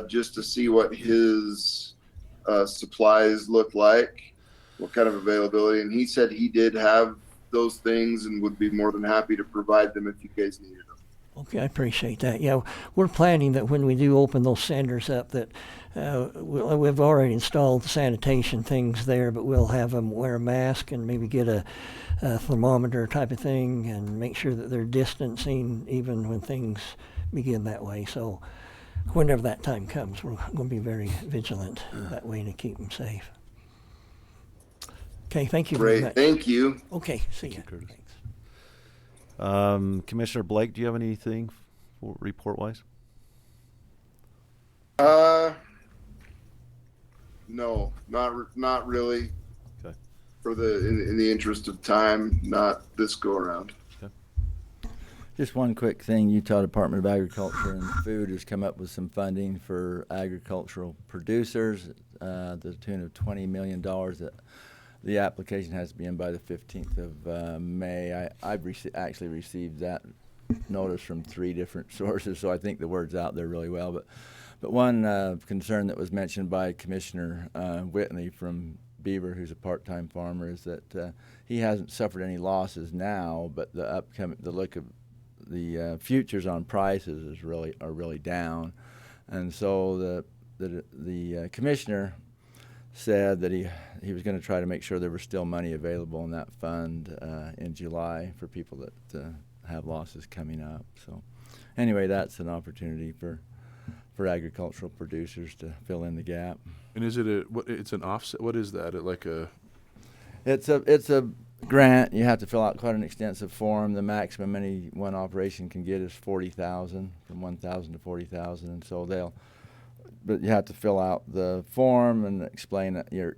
just to see what his supplies looked like, what kind of availability, and he said he did have those things and would be more than happy to provide them if you guys needed them. Okay, I appreciate that. Yeah, we're planning that when we do open those centers up, that we've already installed the sanitation things there, but we'll have them wear a mask and maybe get a thermometer type of thing and make sure that they're distancing even when things begin that way. So whenever that time comes, we're going to be very vigilant that way to keep them safe. Okay, thank you very much. Great, thank you. Okay, see you. Curtis. Commissioner Blake, do you have anything report-wise? No, not really. for in the interest of time, not this go around. Just one quick thing, Utah Department of Agriculture and Food has come up with some funding for agricultural producers, to the tune of $20 million. That the application has to be in by the 15th of May. I've actually received that notice from 3 different sources, so I think the word's out there really well. But one concern that was mentioned by Commissioner Whitney from Beaver, who's a part-time farmer, is that he hasn't suffered any losses now, but the look of the futures on prices are really down, and so the commissioner said that he was going to try to make sure there was still money available in that fund in July for people that have losses coming up. So anyway, that's an opportunity for agricultural producers to fill in the gap. And is it it's an offset? What is that? It's a grant. You have to fill out quite an extensive form. The maximum any one operation can get is $40,000, from $1,000 to $40,000, and so but you have to fill out the form and explain that your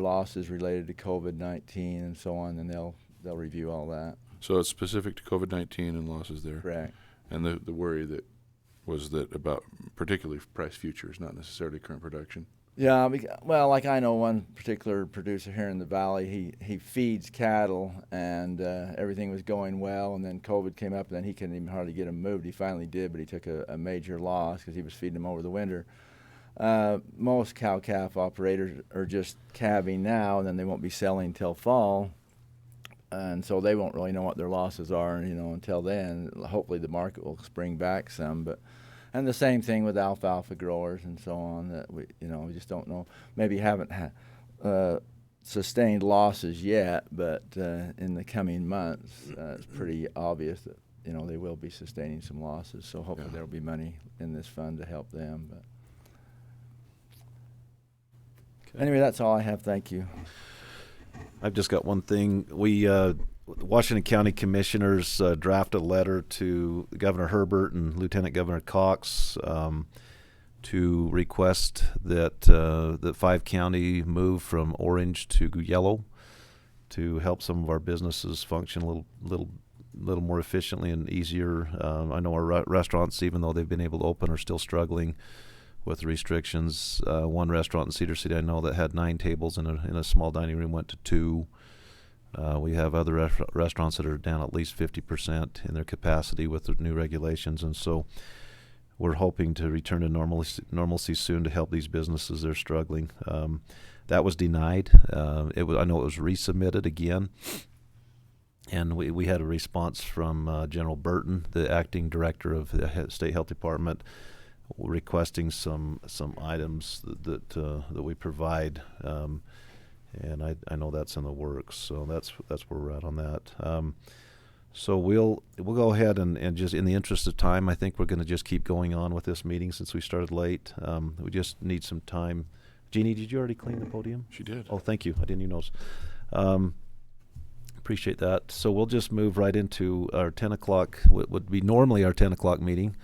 losses related to COVID-19 and so on, and they'll review all that. So it's specific to COVID-19 and losses there. Correct. And the worry was that about particularly price futures, not necessarily current production. Yeah, well, like I know one particular producer here in the valley, he feeds cattle, and everything was going well, and then COVID came up, and then he couldn't even hardly get them moved. He finally did, but he took a major loss because he was feeding them over the winter. Most cow-calf operators are just calving now, and then they won't be selling till fall, and so they won't really know what their losses are, until then. Hopefully the market will spring back some, and the same thing with alfalfa growers and so on, that we just don't know. Maybe haven't sustained losses yet, but in the coming months, it's pretty obvious that they will be sustaining some losses. So hopefully there will be money in this fund to help them. But anyway, that's all I have. Thank you. I've just got one thing. We Washington County Commissioners drafted a letter to Governor Herbert and Lieutenant Governor Cox to request that the 5-county move from orange to yellow to help some of our businesses function a little more efficiently and easier. I know our restaurants, even though they've been able to open, are still struggling with restrictions. One restaurant in Cedar City I know that had 9 tables in a small dining room went to 2. We have other restaurants that are down at least 50% in their capacity with the new regulations, and so we're hoping to return to normalcy soon to help these businesses that are struggling. That was denied. I know it was resubmitted again, and we had a response from General Burton, the acting director of the State Health Department, requesting some items that we provide. And I know that's in the works, so that's where we're at on that. So we'll go ahead and just, in the interest of time, I think we're going to just keep going on with this meeting since we started late. We just need some time. Jeannie, did you already clean the podium? She did. Oh, thank you. I didn't even notice. Appreciate that. So we'll just move right into our 10 o'clock, what would be normally our 10 o'clock meeting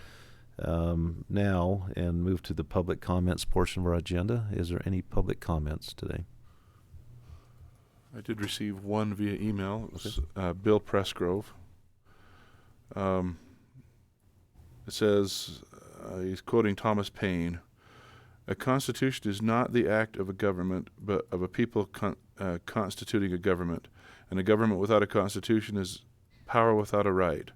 now, and move to the public comments portion of our agenda. Is there any public comments today? I did receive one via email. It was Bill Pressgrove. It says, he's quoting Thomas Paine, "A constitution is not the act of a government, but of a people constituting a government. And a government without a constitution is power without a right.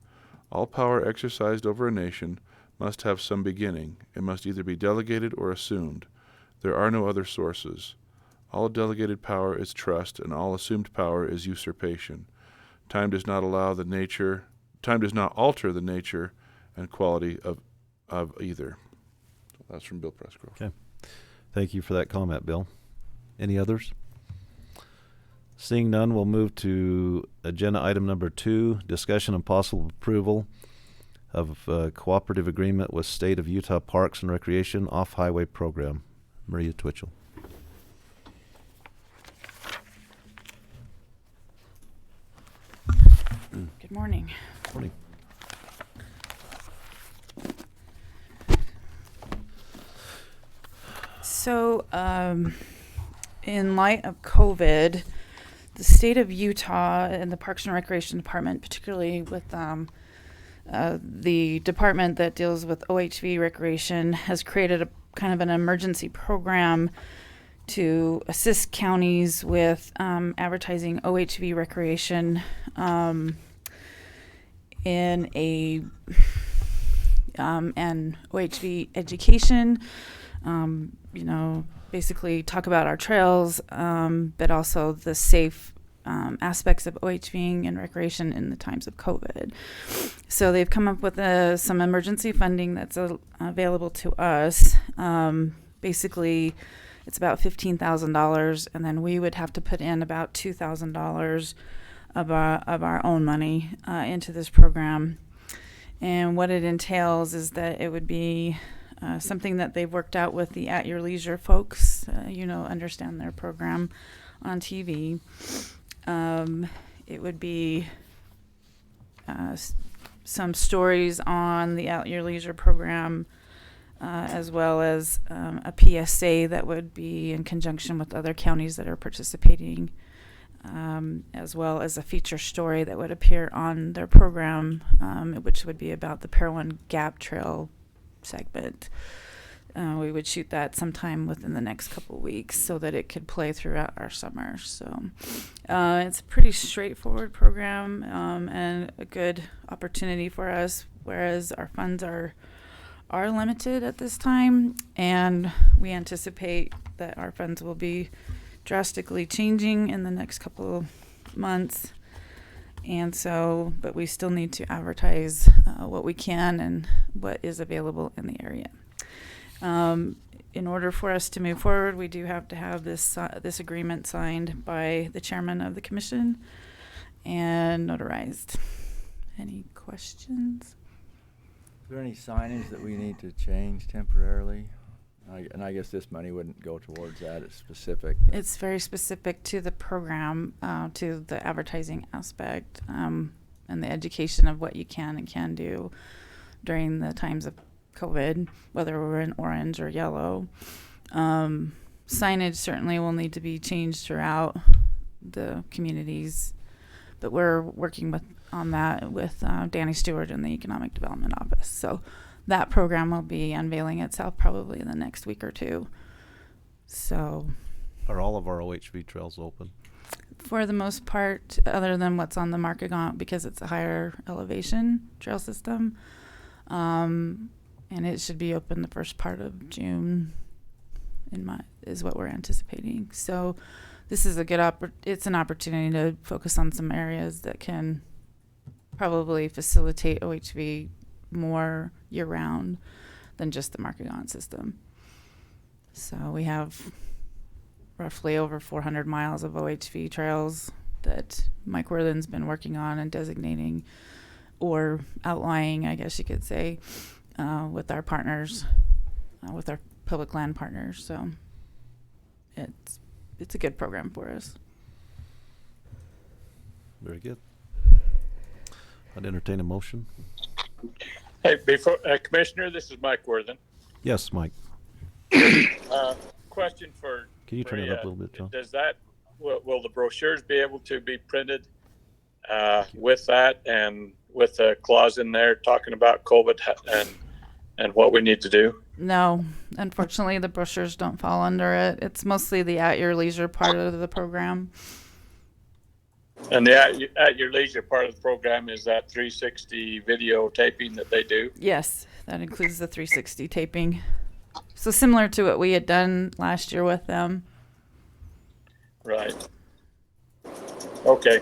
All power exercised over a nation must have some beginning. It must either be delegated or assumed. There are no other sources. All delegated power is trust, and all assumed power is usurpation. Time does not alter the nature and quality of either." So that's from Bill Pressgrove. Okay. Thank you for that comment, Bill. Any others? Seeing none, we'll move to agenda item number 2, discussion and possible approval of a cooperative agreement with State of Utah Parks and Recreation off-highway program. Maria Twitchell. Good morning. Morning. So, in light of COVID, the state of Utah and the Parks and Recreation Department, particularly with the department that deals with OHV recreation, has created a kind of an emergency program to assist counties with advertising OHV recreation in a and OHV education. Basically talk about our trails, but also the safe aspects of OHVing and recreation in the times of COVID. So they've come up with some emergency funding that's available to us. Basically, it's about $15,000, and then we would have to put in about $2,000 of our own money into this program. And what it entails is that it would be something that they've worked out with the At Your Leisure folks, understand their program on TV. It would be some stories on the At Your Leisure program, as well as a PSA that would be in conjunction with other counties that are participating, as well as a feature story that would appear on their program, which would be about the Parowan Gap Trail segment. We would shoot that sometime within the next couple of weeks so that it could play throughout our summer. So it's a pretty straightforward program and a good opportunity for us, whereas our funds are limited at this time, and we anticipate that our funds will be drastically changing in the next couple of months. And so, but we still need to advertise what we can and what is available in the area. In order for us to move forward, we do have to have this agreement signed by the chairman of the commission and notarized. Any questions? Is there any signage that we need to change temporarily? And I guess this money wouldn't go towards that. It's specific. It's very specific to the program, to the advertising aspect, and the education of what you can and can do during the times of COVID, whether we're in orange or yellow. Signage certainly will need to be changed throughout the communities, but we're working on that with Danny Stewart in the Economic Development Office. So that program will be unveiling itself probably in the next week or two. So, Are all of our OHV trails open? for the most part, other than what's on the Markagaunt, because it's a higher elevation trail system, and it should be open the first part of June, is what we're anticipating. So, this is a good it's an opportunity to focus on some areas that can probably facilitate OHV more year-round than just the Markagaunt system. So we have roughly over 400 miles of OHV trails that Mike Worthen's been working on and designating, or outlining, I guess you could say, with our partners, with our public land partners. So it's a good program for us. Very good. I'd entertain a motion. Hey, Commissioner, this is Mike Worthen. Yes, Mike. Question for. Can you turn it up a little bit, John? Does will the brochures be able to be printed with that and with a clause in there talking about COVID and what we need to do? No, unfortunately, the brochures don't fall under it. It's mostly the At Your Leisure part of the program. And the At Your Leisure part of the program is that 360 video taping that they do? Yes, that includes the 360 taping. So similar to what we had done last year with them. Right. Okay.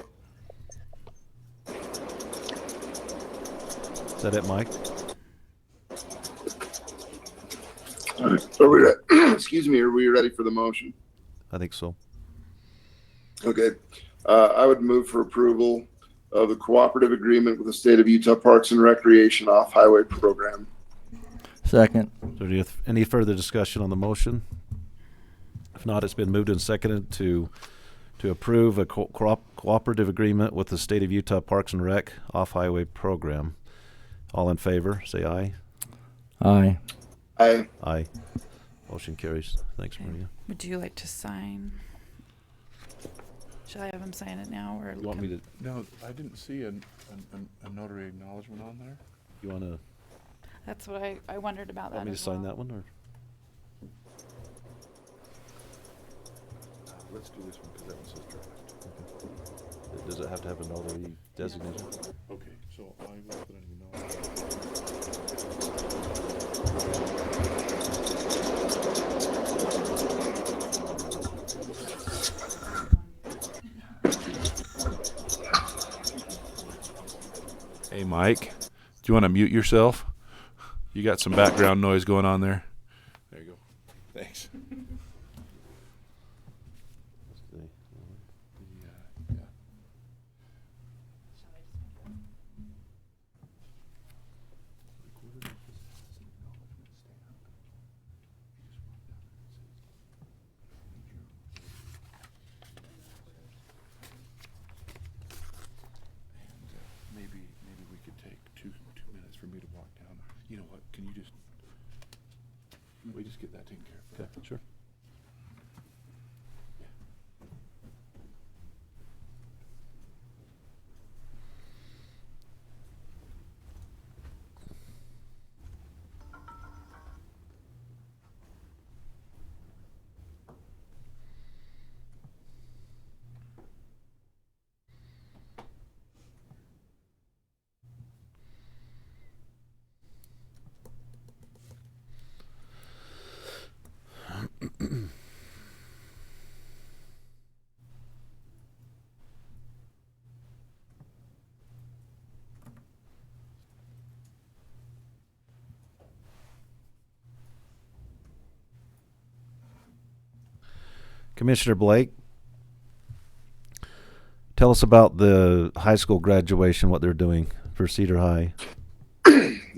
Is that it, Mike? All right. Are we ready? Excuse me. Are we ready for the motion? I think so. Okay. I would move for approval of the cooperative agreement with the State of Utah Parks and Recreation off-highway program. Second. Is there any further discussion on the motion? If not, it's been moved and seconded to approve a cooperative agreement with the State of Utah Parks and Rec off-highway program. All in favor, say aye. Aye. Aye. Aye. Motion carries. Thanks, Maria. Would you like to sign? Should I have him sign it now or? You want me to? No, I didn't see a notary acknowledgement on there. You want to? That's what I wondered about that. Want me to as sign well. that one, or? Let's do this one because that one says draft. Does it have to have a notary designation? Okay, so I will put an Hey, Mike, do you want to mute yourself? You got some background noise going on there. There you go. Thanks. Maybe we could take two minutes for me to walk down. You know what? Can we just get that taken care of? Okay, sure. Commissioner Blake, tell us about the high school graduation, what they're doing for Cedar High.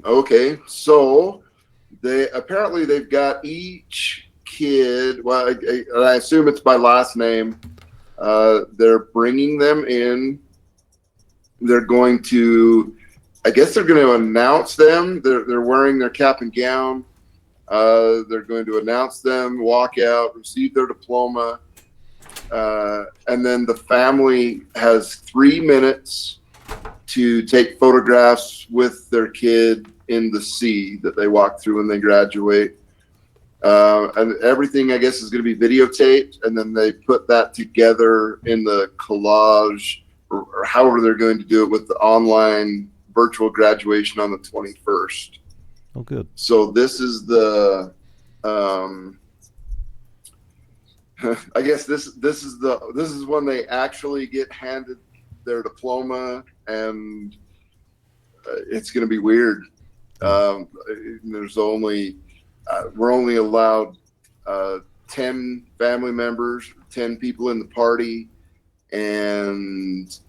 Okay, so they've got each kid. Well, I assume it's by last name. They're bringing them in. They're going to, I guess they're going to announce them. They're wearing their cap and gown. They're going to announce them, walk out, receive their diploma, and then the family has 3 minutes to take photographs with their kid in the sea that they walk through when they graduate. And everything, I guess, is going to be videotaped, and then they put that together in the collage, or however they're going to do it with the online virtual graduation on the 21st. Oh, good. So this is the, I guess this is when they actually get handed their diploma, and it's going to be weird. There's only we're only allowed 10 family members, 10 people in the party, and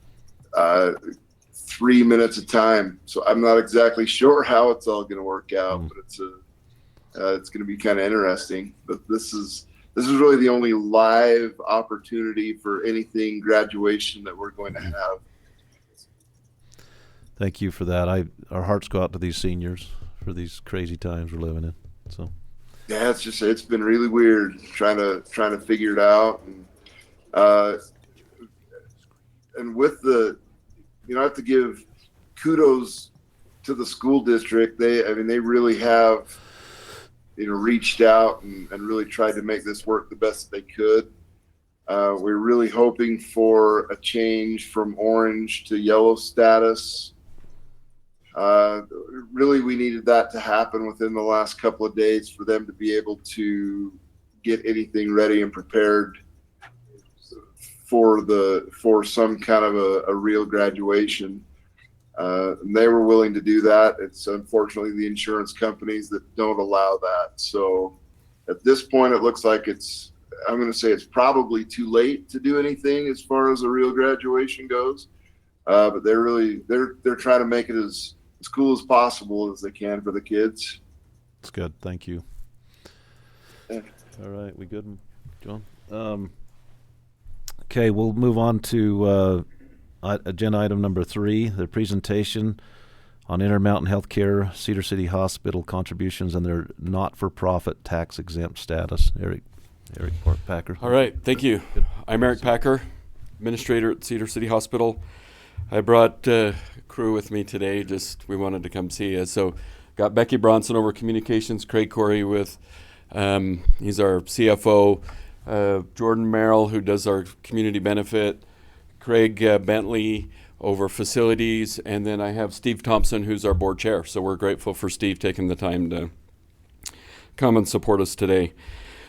3 minutes of time. So I'm not exactly sure how it's all going to work out, but it's going to be kind of interesting. But this is really the only live opportunity for anything graduation that we're going to have. Thank you for that. Our hearts go out to these seniors for these crazy times we're living in. So yeah, it's been really weird trying to figure it out, and with the, I have to give kudos to the school district. They really have, reached out and really tried to make this work the best they could. We're really hoping for a change from orange to yellow status. Really, we needed that to happen within the last couple of days for them to be able to get anything ready and prepared for some kind of a real graduation. And they were willing to do that. It's unfortunately the insurance companies that don't allow that. So at this point, it looks like I'm going to say it's probably too late to do anything as far as a real graduation goes. But they're trying to make it as cool as possible as they can for the kids. that's good. Thank you. Yeah. All right, we good, John? Okay, we'll move on to agenda item number 3, the presentation on Intermountain Healthcare Cedar City Hospital contributions and their not-for-profit tax-exempt status. Eric Packer. All right, thank you. I'm Eric Packer. administrator at Cedar City Hospital. I brought crew with me today, we wanted to come see you. So got Becky Bronson over communications, Craig Corey he's our CFO, Jordan Merrill, who does our community benefit, Craig Bentley over facilities, and then I have Steve Thompson, who's our board chair. So we're grateful for Steve taking the time to come and support us today.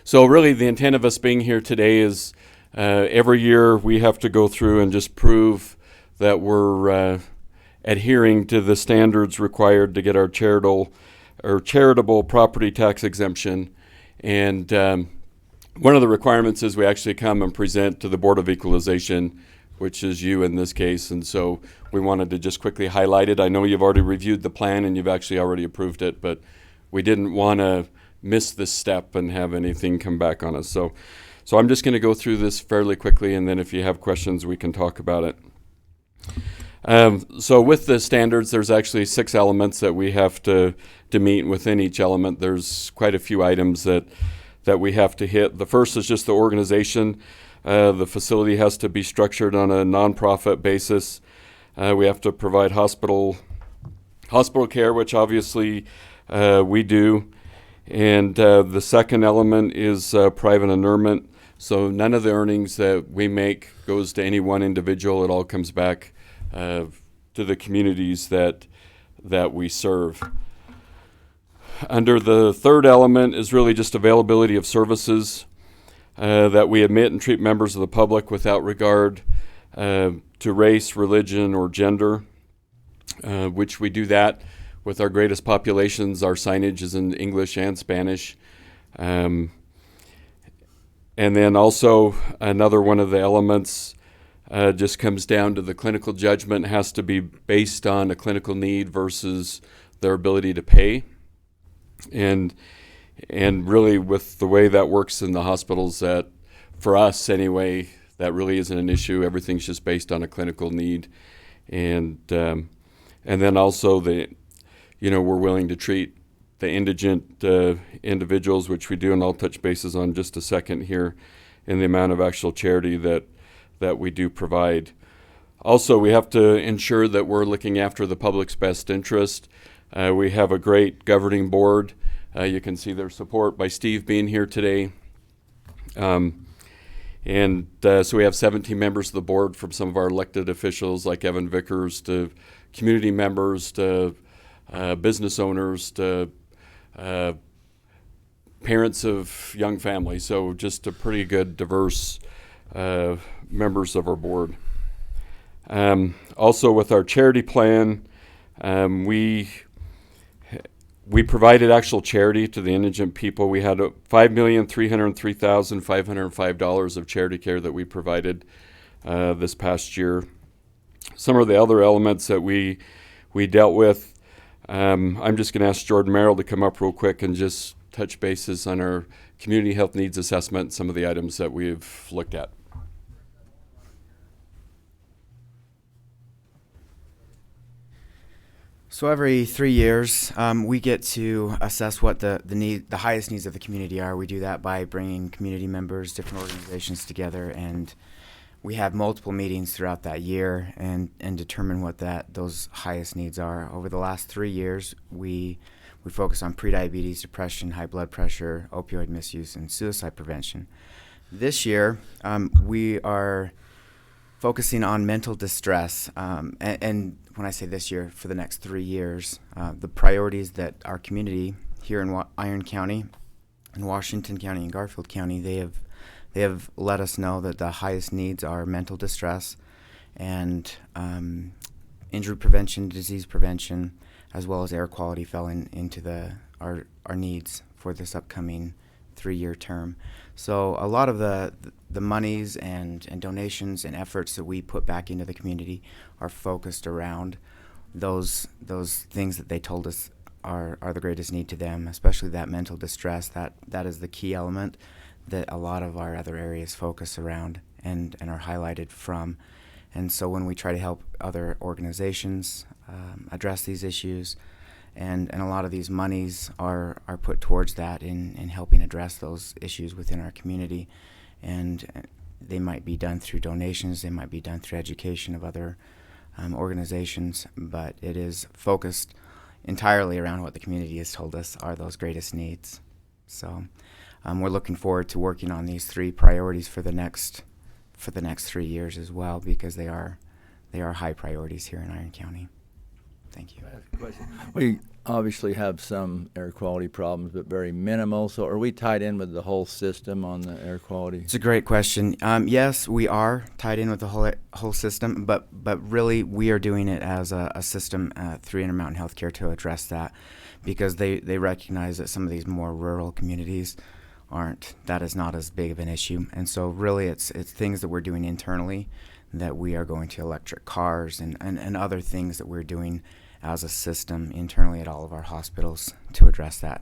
So really the intent of us being here today is every year we have to go through and just prove that we're adhering to the standards required to get our charitable property tax exemption. And one of the requirements is we actually come and present to the Board of Equalization, which is you in this case. And so we wanted to just quickly highlight it. I know you've already reviewed the plan and you've actually already approved it, but we didn't want to miss this step and have anything come back on us. So I'm just going to go through this fairly quickly, and then if you have questions, we can talk about it. So with the standards, there's actually 6 elements that we have to meet. Within each element, there's quite a few items that we have to hit. The first is just the organization. The facility has to be structured on a nonprofit basis. We have to provide hospital care, which obviously we do. And the second element is private inurement. So none of the earnings that we make goes to any one individual. It all comes back to the communities that we serve. Under the third element is really just availability of services that we admit and treat members of the public without regard to race, religion, or gender, which we do that with our greatest populations. Our signage is in English and Spanish. And then also another one of the elements just comes down to the clinical judgment has to be based on a clinical need versus their ability to pay. And really with the way that works in the hospitals, that for us anyway, that really isn't an issue. Everything's just based on a clinical need. And then also we're willing to treat the indigent individuals, which we do, and I'll touch bases on just a second here, in the amount of actual charity that we do provide. Also, we have to ensure that we're looking after the public's best interest. We have a great governing board. You can see their support by Steve being here today. So we have 17 members of the board, from some of our elected officials like Evan Vickers to community members to business owners to parents of young families. So just a pretty good, diverse members of our board. Also with our charity plan, we provided actual charity to the indigent people. We had $5,303,505 of charity care that we provided this past year. Some of the other elements that we dealt with, I'm just going to ask Jordan Merrill to come up real quick and just touch bases on our community health needs assessment, some of the items that we've looked at. So every 3 years, we get to assess what the highest needs of the community are. We do that by bringing community members, different organizations together, and we have multiple meetings throughout that year and determine what those highest needs are. Over the last 3 years, we focus on prediabetes, depression, high blood pressure, opioid misuse, and suicide prevention. This year, we are focusing on mental distress, and when I say this year, for the next 3 years, the priorities that our community here in Iron County, in Washington County, and Garfield County, they have let us know that the highest needs are mental distress and injury prevention, disease prevention, as well as air quality fell into our needs for this upcoming 3-year term. So a lot of the monies and donations and efforts that we put back into the community are focused around those things that they told us are the greatest need to them, especially that mental distress. That is the key element that a lot of our other areas focus around and are highlighted from. And so when we try to help other organizations address these issues, and a lot of these monies are put towards that in helping address those issues within our community. And they might be done through donations, they might be done through education of other organizations, but it is focused entirely around what the community has told us are those greatest needs. So we're looking forward to working on these 3 priorities for the next 3 years as well, because they are high priorities here in Iron County. Thank you. We obviously have some air quality problems, but very minimal. So are we tied in with the whole system on the air quality? It's a great question. Yes, we are tied in with the whole system, but really we are doing it as a system through Intermountain Healthcare to address that, because they recognize that some of these more rural communities that is not as big of an issue. And so really it's things that we're doing internally, that we are going to electric cars and other things that we're doing as a system internally at all of our hospitals to address that.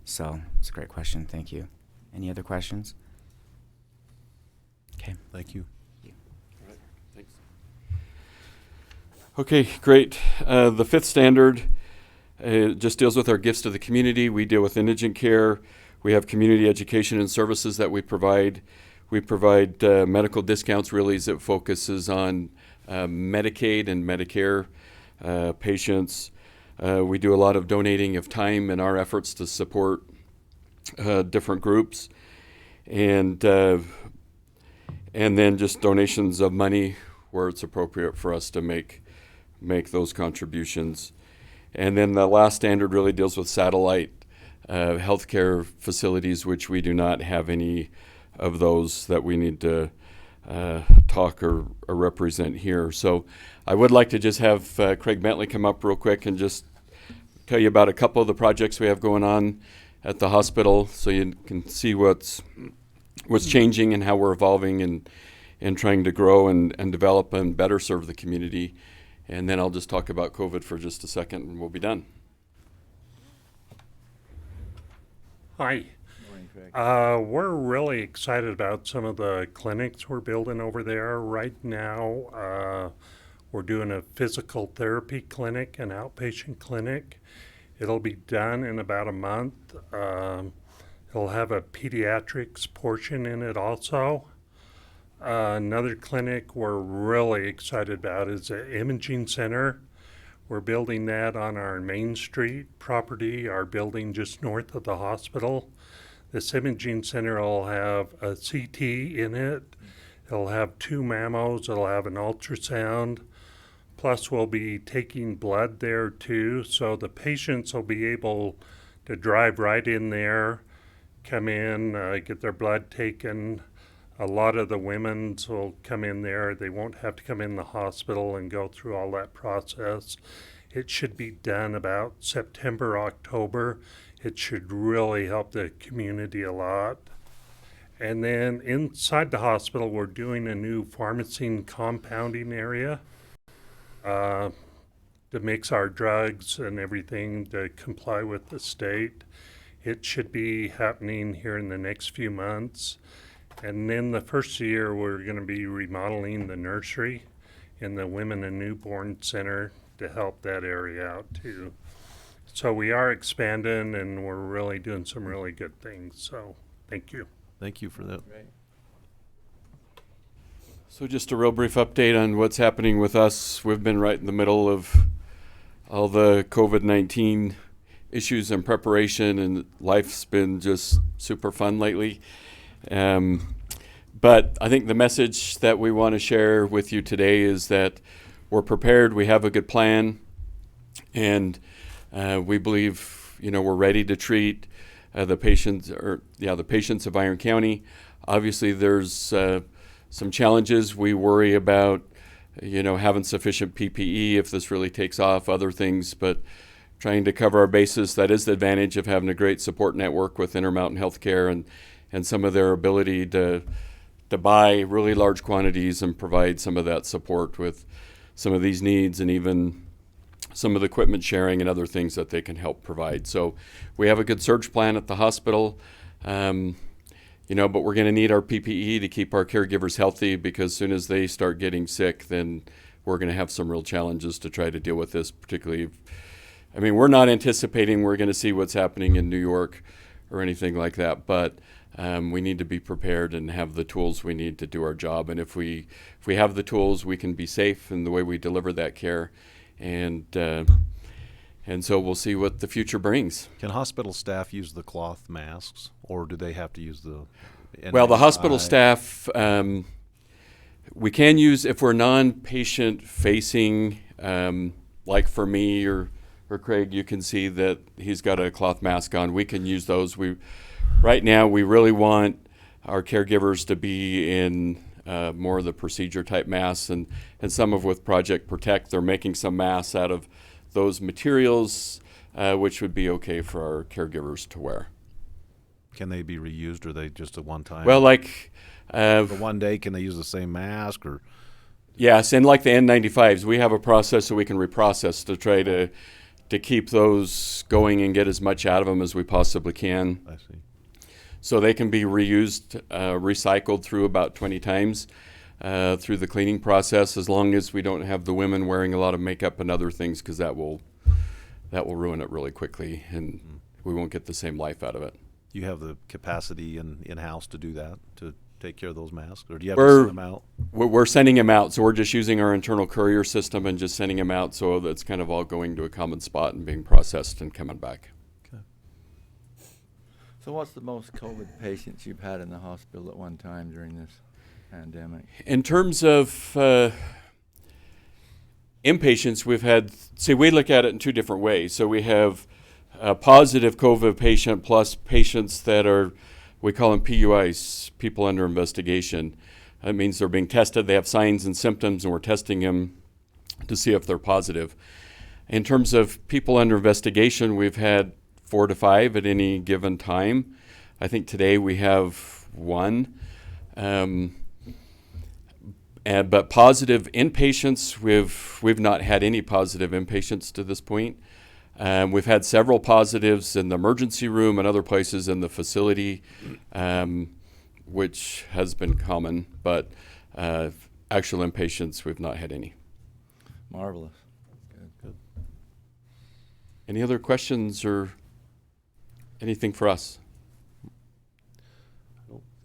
So it's a great question. Thank you. Any other questions? Okay. Thank you. All right. Thanks. Okay, great. The 5th standard just deals with our gifts to the community. We deal with indigent care. We have community education and services that we provide. We provide medical discounts, really, as it focuses on Medicaid and Medicare patients. We do a lot of donating of time in our efforts to support different groups, and then just donations of money where it's appropriate for us to make those contributions. And then the last standard really deals with satellite healthcare facilities, which we do not have any of those that we need to talk or represent here. So I would like to just have Craig Bentley come up real quick and just tell you about a couple of the projects we have going on at the hospital, so you can see what's changing and how we're evolving and trying to grow and develop and better serve the community. And then I'll just talk about COVID for just a second and we'll be done. Hi. We're really excited about some of the clinics we're building over there. Right now, we're doing a physical therapy clinic, an outpatient clinic. It'll be done in about a month. It'll have a pediatrics portion in it also. Another clinic we're really excited about is an imaging center. We're building that on our Main Street property, our building just north of the hospital. This imaging center will have a CT in it. It'll have 2 mammos. It'll have an ultrasound. Plus, we'll be taking blood there too. So the patients will be able to drive right in there, come in, get their blood taken. A lot of the women will come in there. They won't have to come in the hospital and go through all that process. It should be done about September, October. It should really help the community a lot. And then inside the hospital, we're doing a new pharmacy and compounding area to mix our drugs and everything to comply with the state. It should be happening here in the next few months. And then the first year, we're going to be remodeling the nursery in the Women and Newborn Center to help that area out too. So we are expanding and we're really doing some really good things. So thank you. Thank you for that. So just a real brief update on what's happening with us. We've been right in the middle of all the COVID-19 issues and preparation, and life's been just super fun lately. But I think the message that we want to share with you today is that we're prepared, we have a good plan, and we believe, we're ready to treat the patients of Iron County. Obviously, there's some challenges. We worry about, having sufficient PPE if this really takes off, other things, but trying to cover our bases. That is the advantage of having a great support network with Intermountain Healthcare and some of their ability to buy really large quantities and provide some of that support with some of these needs, and even some of the equipment sharing and other things that they can help provide. So we have a good surge plan at the hospital, but we're going to need our PPE to keep our caregivers healthy, because as soon as they start getting sick, then we're going to have some real challenges to try to deal with this, particularly we're not anticipating we're going to see what's happening in New York or anything like that, but we need to be prepared and have the tools we need to do our job. And if we have the tools, we can be safe in the way we deliver that care. And so we'll see what the future brings. Can hospital staff use the cloth masks, or do they have to use the Well, the hospital N95? staff, we can use, if we're non-patient facing, like for me or Craig, you can see that he's got a cloth mask on. We can use those. Right now, we really want our caregivers to be in more of the procedure type masks, and some of with Project Protect, they're making some masks out of those materials, which would be okay for our caregivers to wear. Can they be reused, or are they just a one-time? Well, like for one day, can they use the same mask, or? Yes, and like the N95s, we have a process so we can reprocess to try to keep those going and get as much out of them as we possibly can. I see. So they can be reused, recycled through about 20 times through the cleaning process, as long as we don't have the women wearing a lot of makeup and other things, because that will ruin it really quickly, and we won't get the same life out of it. Do you have the capacity in-house to do that, to take care of those masks, or do you have to send them out? We're sending them out, so we're just using our internal courier system and just sending them out, so that's kind of all going to a common spot and being processed and coming back. Okay. So what's the most COVID patients you've had in the hospital at one time during this pandemic? In terms of inpatients, we've had, we look at it in two different ways. So we have a positive COVID patient plus patients that are, we call them PUIs, people under investigation. That means they're being tested, they have signs and symptoms, and we're testing them to see if they're positive. In terms of people under investigation, we've had 4 to 5 at any given time. I think today we have 1. But positive inpatients, we've not had any positive inpatients to this point. We've had several positives in the emergency room and other places in the facility, which has been common, but actual inpatients, we've not had any. Marvelous. Good. Any other questions or anything for us?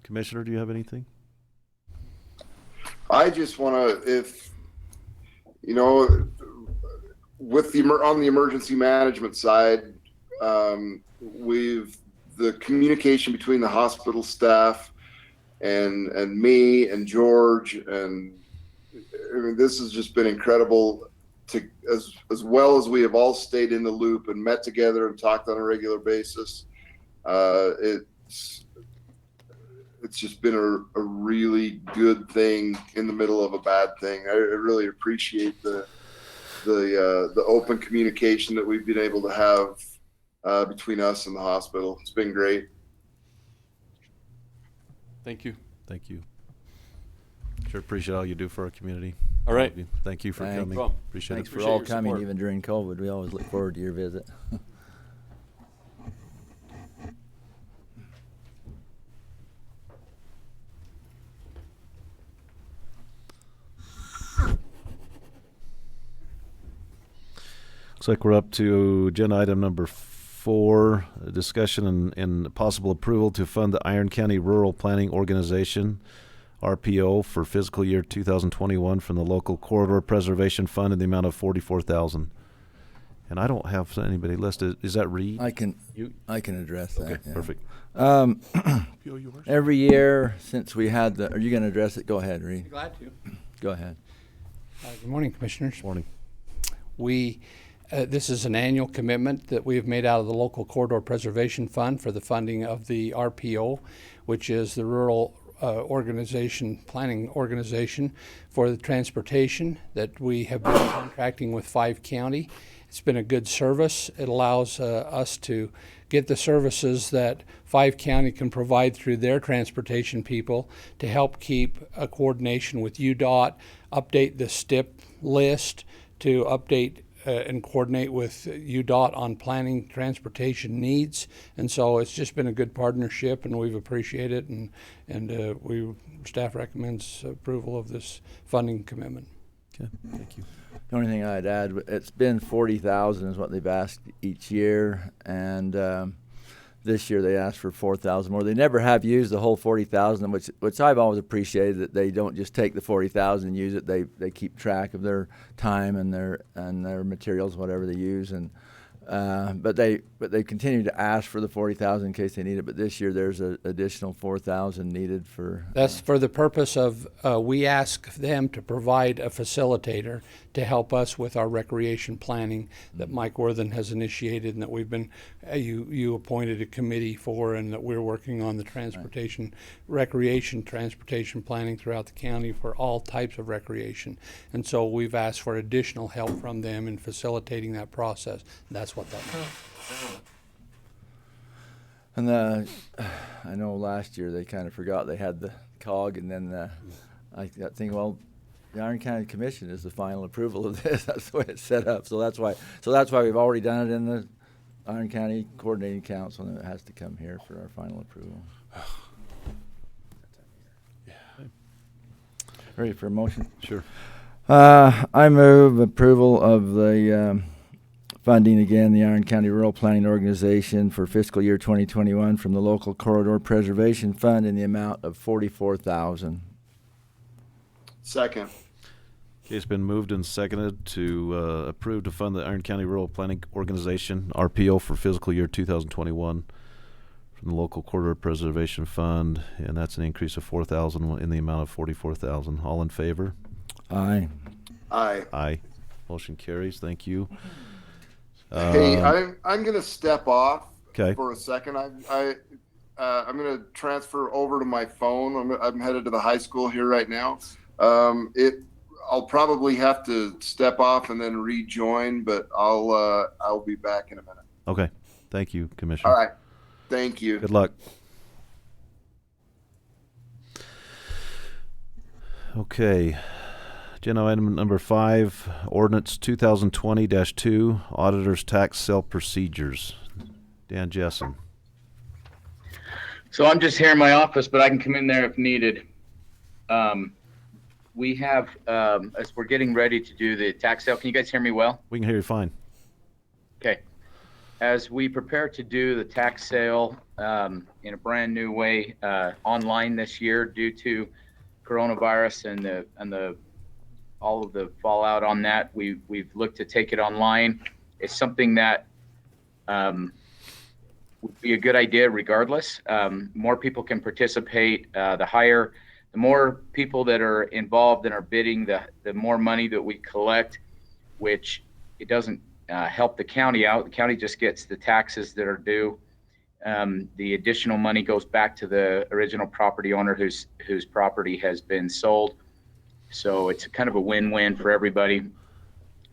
Commissioner, do you have anything? I just want to, if, you know, with on the emergency management side, the communication between the hospital staff and me and George, and I mean, this has just been incredible. As well as we have all stayed in the loop and met together and talked on a regular basis, it's just been a really good thing in the middle of a bad thing. I really appreciate the open communication that we've been able to have between us and the hospital. It's been great. Thank you. Thank you. Sure appreciate all you do for our community. All right. Thank you for coming. Well, appreciate Thanks it. for all coming, even during COVID. We always look forward to your visit. Looks like we're up to agenda item number 4, a discussion and possible approval to fund the Iron County Rural Planning Organization, RPO, for fiscal year 2021 from the Local Corridor Preservation Fund in the amount of $44,000. And I don't have anybody listed. Is that Reed? I can address that. Okay, yeah. perfect. Every year since we had are you going to address it? Go ahead, Reed. Glad to. Go ahead. Good morning, Commissioners. Morning. This is an annual commitment that we have made out of the Local Corridor Preservation Fund for the funding of the RPO, which is the Rural Planning Organization for the transportation that we have been contracting with 5 county. It's been a good service. It allows us to get the services that 5 county can provide through their transportation people to help keep a coordination with UDOT, update the STIP list, to update and coordinate with UDOT on planning transportation needs. And so it's just been a good partnership, and we've appreciated it, and staff recommends approval of this funding commitment. Okay, thank you. The only thing I'd add, it's been $40,000 is what they've asked each year, and This year they asked for 4,000 more. They never have used the whole 40,000, which I've always appreciated, that they don't just take the 40,000 and use it. They keep track of their time and their materials, whatever they use, and but they continue to ask for the 40,000 in case they need it. But this year there's an additional 4,000 needed for. That's for the purpose of, we ask them to provide a facilitator to help us with our recreation planning that Mike Worthen has initiated and that we've been, you appointed a committee for, and that we're working on the transportation, recreation transportation planning throughout the county for all types of recreation. And so we've asked for additional help from them in facilitating that process. That's what that means. And I know last year they kind of forgot they had the COG, and then I got thinking, well, the Iron County Commission is the final approval of this. That's the way it's set up. So that's why we've already done it in the Iron County Coordinating Council, and it has to come here for our final approval. Ready for a motion? Sure. I move approval of the funding again, the Iron County Rural Planning Organization for fiscal year 2021 from the Local Corridor Preservation Fund in the amount of $44,000. Second. Okay, it's been moved and seconded to approve to fund the Iron County Rural Planning Organization, RPO, for fiscal year 2021 from the Local Corridor Preservation Fund, and that's an increase of $4,000 in the amount of $44,000. All in favor? Aye. Aye. Aye. Motion carries. Thank you. Hey, I'm going to step off Okay. for a second. I'm going to transfer over to my phone. I'm headed to the high school here right now. I'll probably have to step off and then rejoin, but I'll be back in a minute. Okay. Thank you, Commissioner. All right. Thank you. Good luck. Okay. Agenda item number 5, ordinance 2020-2, auditor's tax sale procedures. Dan Jessen. So I'm just here in my office, but I can come in there if needed. We have, as we're getting ready to do the tax sale, can you guys hear me well? We can hear you fine. Okay. As we prepare to do the tax sale in a brand new way online this year due to coronavirus and the all of the fallout on that, we've looked to take it online. It's something that would be a good idea regardless. More people can participate. The more people that are involved and are bidding, the more money that we collect, which it doesn't help the county out. The county just gets the taxes that are due. The additional money goes back to the original property owner whose property has been sold. So it's kind of a win-win for everybody.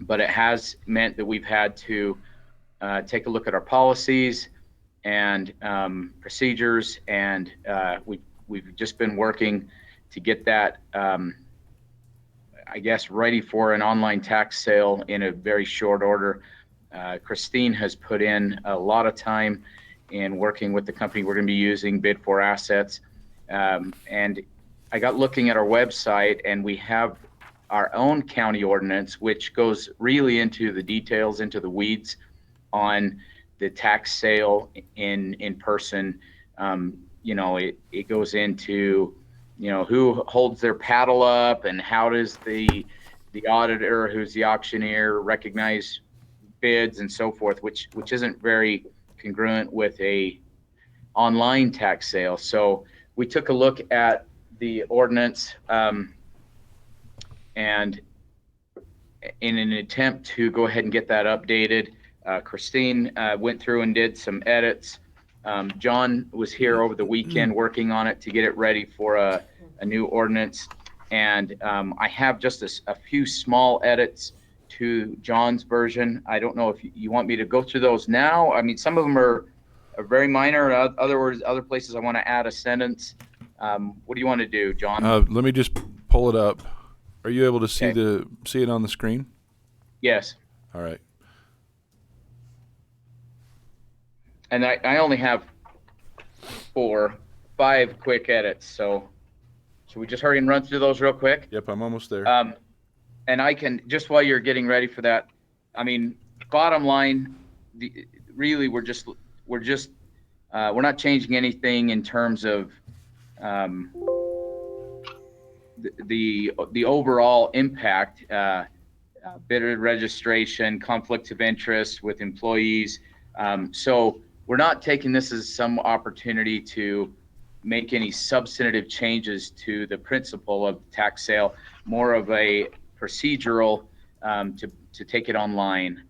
But it has meant that we've had to take a look at our policies and procedures, and we've just been working to get that, I guess, ready for an online tax sale in a very short order. Christine has put in a lot of time in working with the company we're going to be using, Bid4Assets, and I got looking at our website, and we have our own county ordinance, which goes really into the details, into the weeds on the tax sale in person. It goes into, who holds their paddle up, and how does the auditor, who's the auctioneer, recognize bids and so forth, which isn't very congruent with a online tax sale. So we took a look at the ordinance, and in an attempt to go ahead and get that updated, Christine went through and did some edits. John was here over the weekend working on it to get it ready for a new ordinance. And I have just a few small edits to John's version. I don't know if you want me to go through those now. I mean, some of them are very minor. Other places I want to add a sentence. What do you want to do, John? Let me just pull it up. Are you able to see it on the screen? Yes. All right. And I only have 5 quick edits, so should we just hurry and run through those real quick? Yep, I'm almost there. And I can, just while you're getting ready for that, I mean, bottom line, really we're just we're not changing anything in terms of the overall impact, bidder registration, conflicts of interest with employees. So we're not taking this as some opportunity to make any substantive changes to the principle of tax sale, more of a procedural to take it online.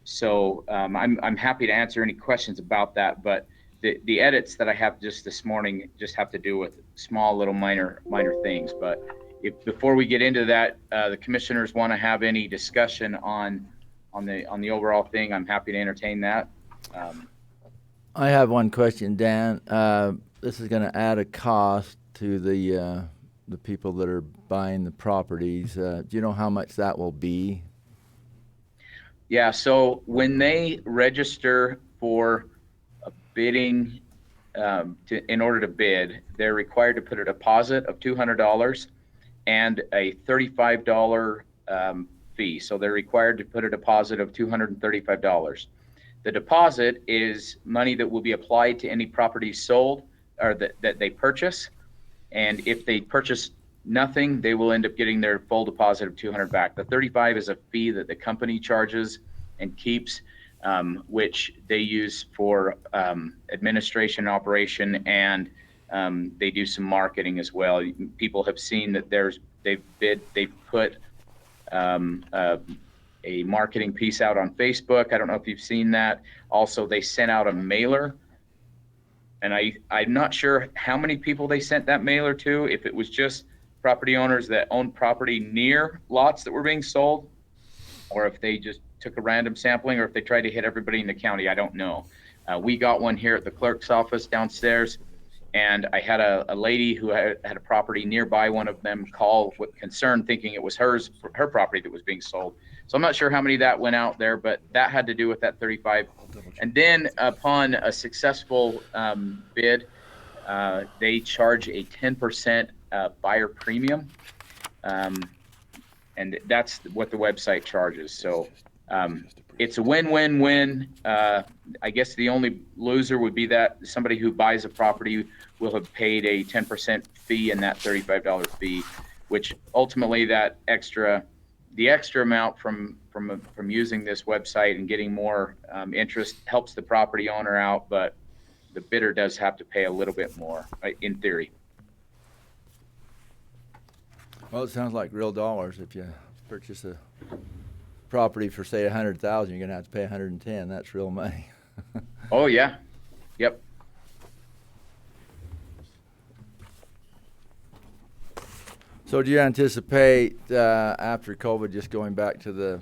So I'm happy to answer any questions about that, but the edits that I have just this morning just have to do with small little minor things. But if before we get into that, the commissioners want to have any discussion on the overall thing, I'm happy to entertain that. I have one question, Dan. This is going to add a cost to the people that are buying the properties. Do you know how much that will be? Yeah, so when they register for a bidding, in order to bid, they're required to put a deposit of $200 and a $35 fee. So they're required to put a deposit of $235. The deposit is money that will be applied to any property sold or that they purchase. And if they purchase nothing, they will end up getting their full deposit of $200 back. The $35 is a fee that the company charges and keeps, which they use for administration, operation, and they do some marketing as well. People have seen that they've put a marketing piece out on Facebook. I don't know if you've seen that. Also, they sent out a mailer, and I'm not sure how many people they sent that mailer to, if it was just property owners that own property near lots that were being sold, or if they just took a random sampling, or if they tried to hit everybody in the county. I don't know. We got one here at the clerk's office downstairs, and I had a lady who had a property nearby one of them call with concern, thinking it was her property that was being sold. So I'm not sure how many that went out there, but that had to do with that 35. And then upon a successful bid, they charge a 10% buyer premium, and that's what the website charges. So it's a win-win-win. I guess the only loser would be that somebody who buys a property will have paid a 10% fee and that $35 fee, which ultimately the extra amount from using this website and getting more interest helps the property owner out, but the bidder does have to pay a little bit more, in theory. Well, it sounds like real dollars. If you purchase a property for, say, $100,000, you're going to have to pay $110,000. That's real money. Oh yeah, yep. So do you anticipate after COVID just going back to the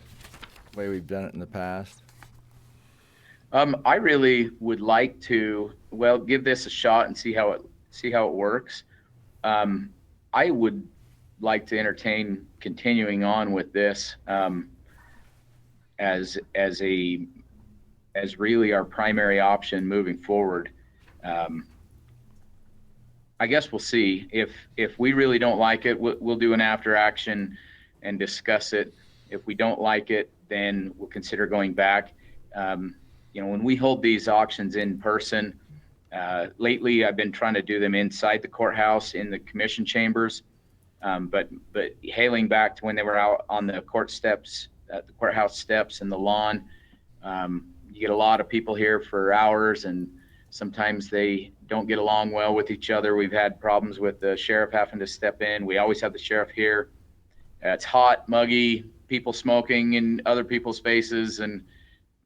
way we've done it in the past? I really would like to, give this a shot and see how it works. I would like to entertain continuing on with this as really our primary option moving forward. I guess we'll see. If we really don't like it, we'll do an after action and discuss it. If we don't like it, then we'll consider going back. When we hold these auctions in person, lately I've been trying to do them inside the courthouse in the commission chambers. But hailing back to when they were out on the courthouse steps and the lawn, you get a lot of people here for hours, and sometimes they don't get along well with each other. We've had problems with the sheriff having to step in. We always have the sheriff here. It's hot, muggy, people smoking in other people's faces, and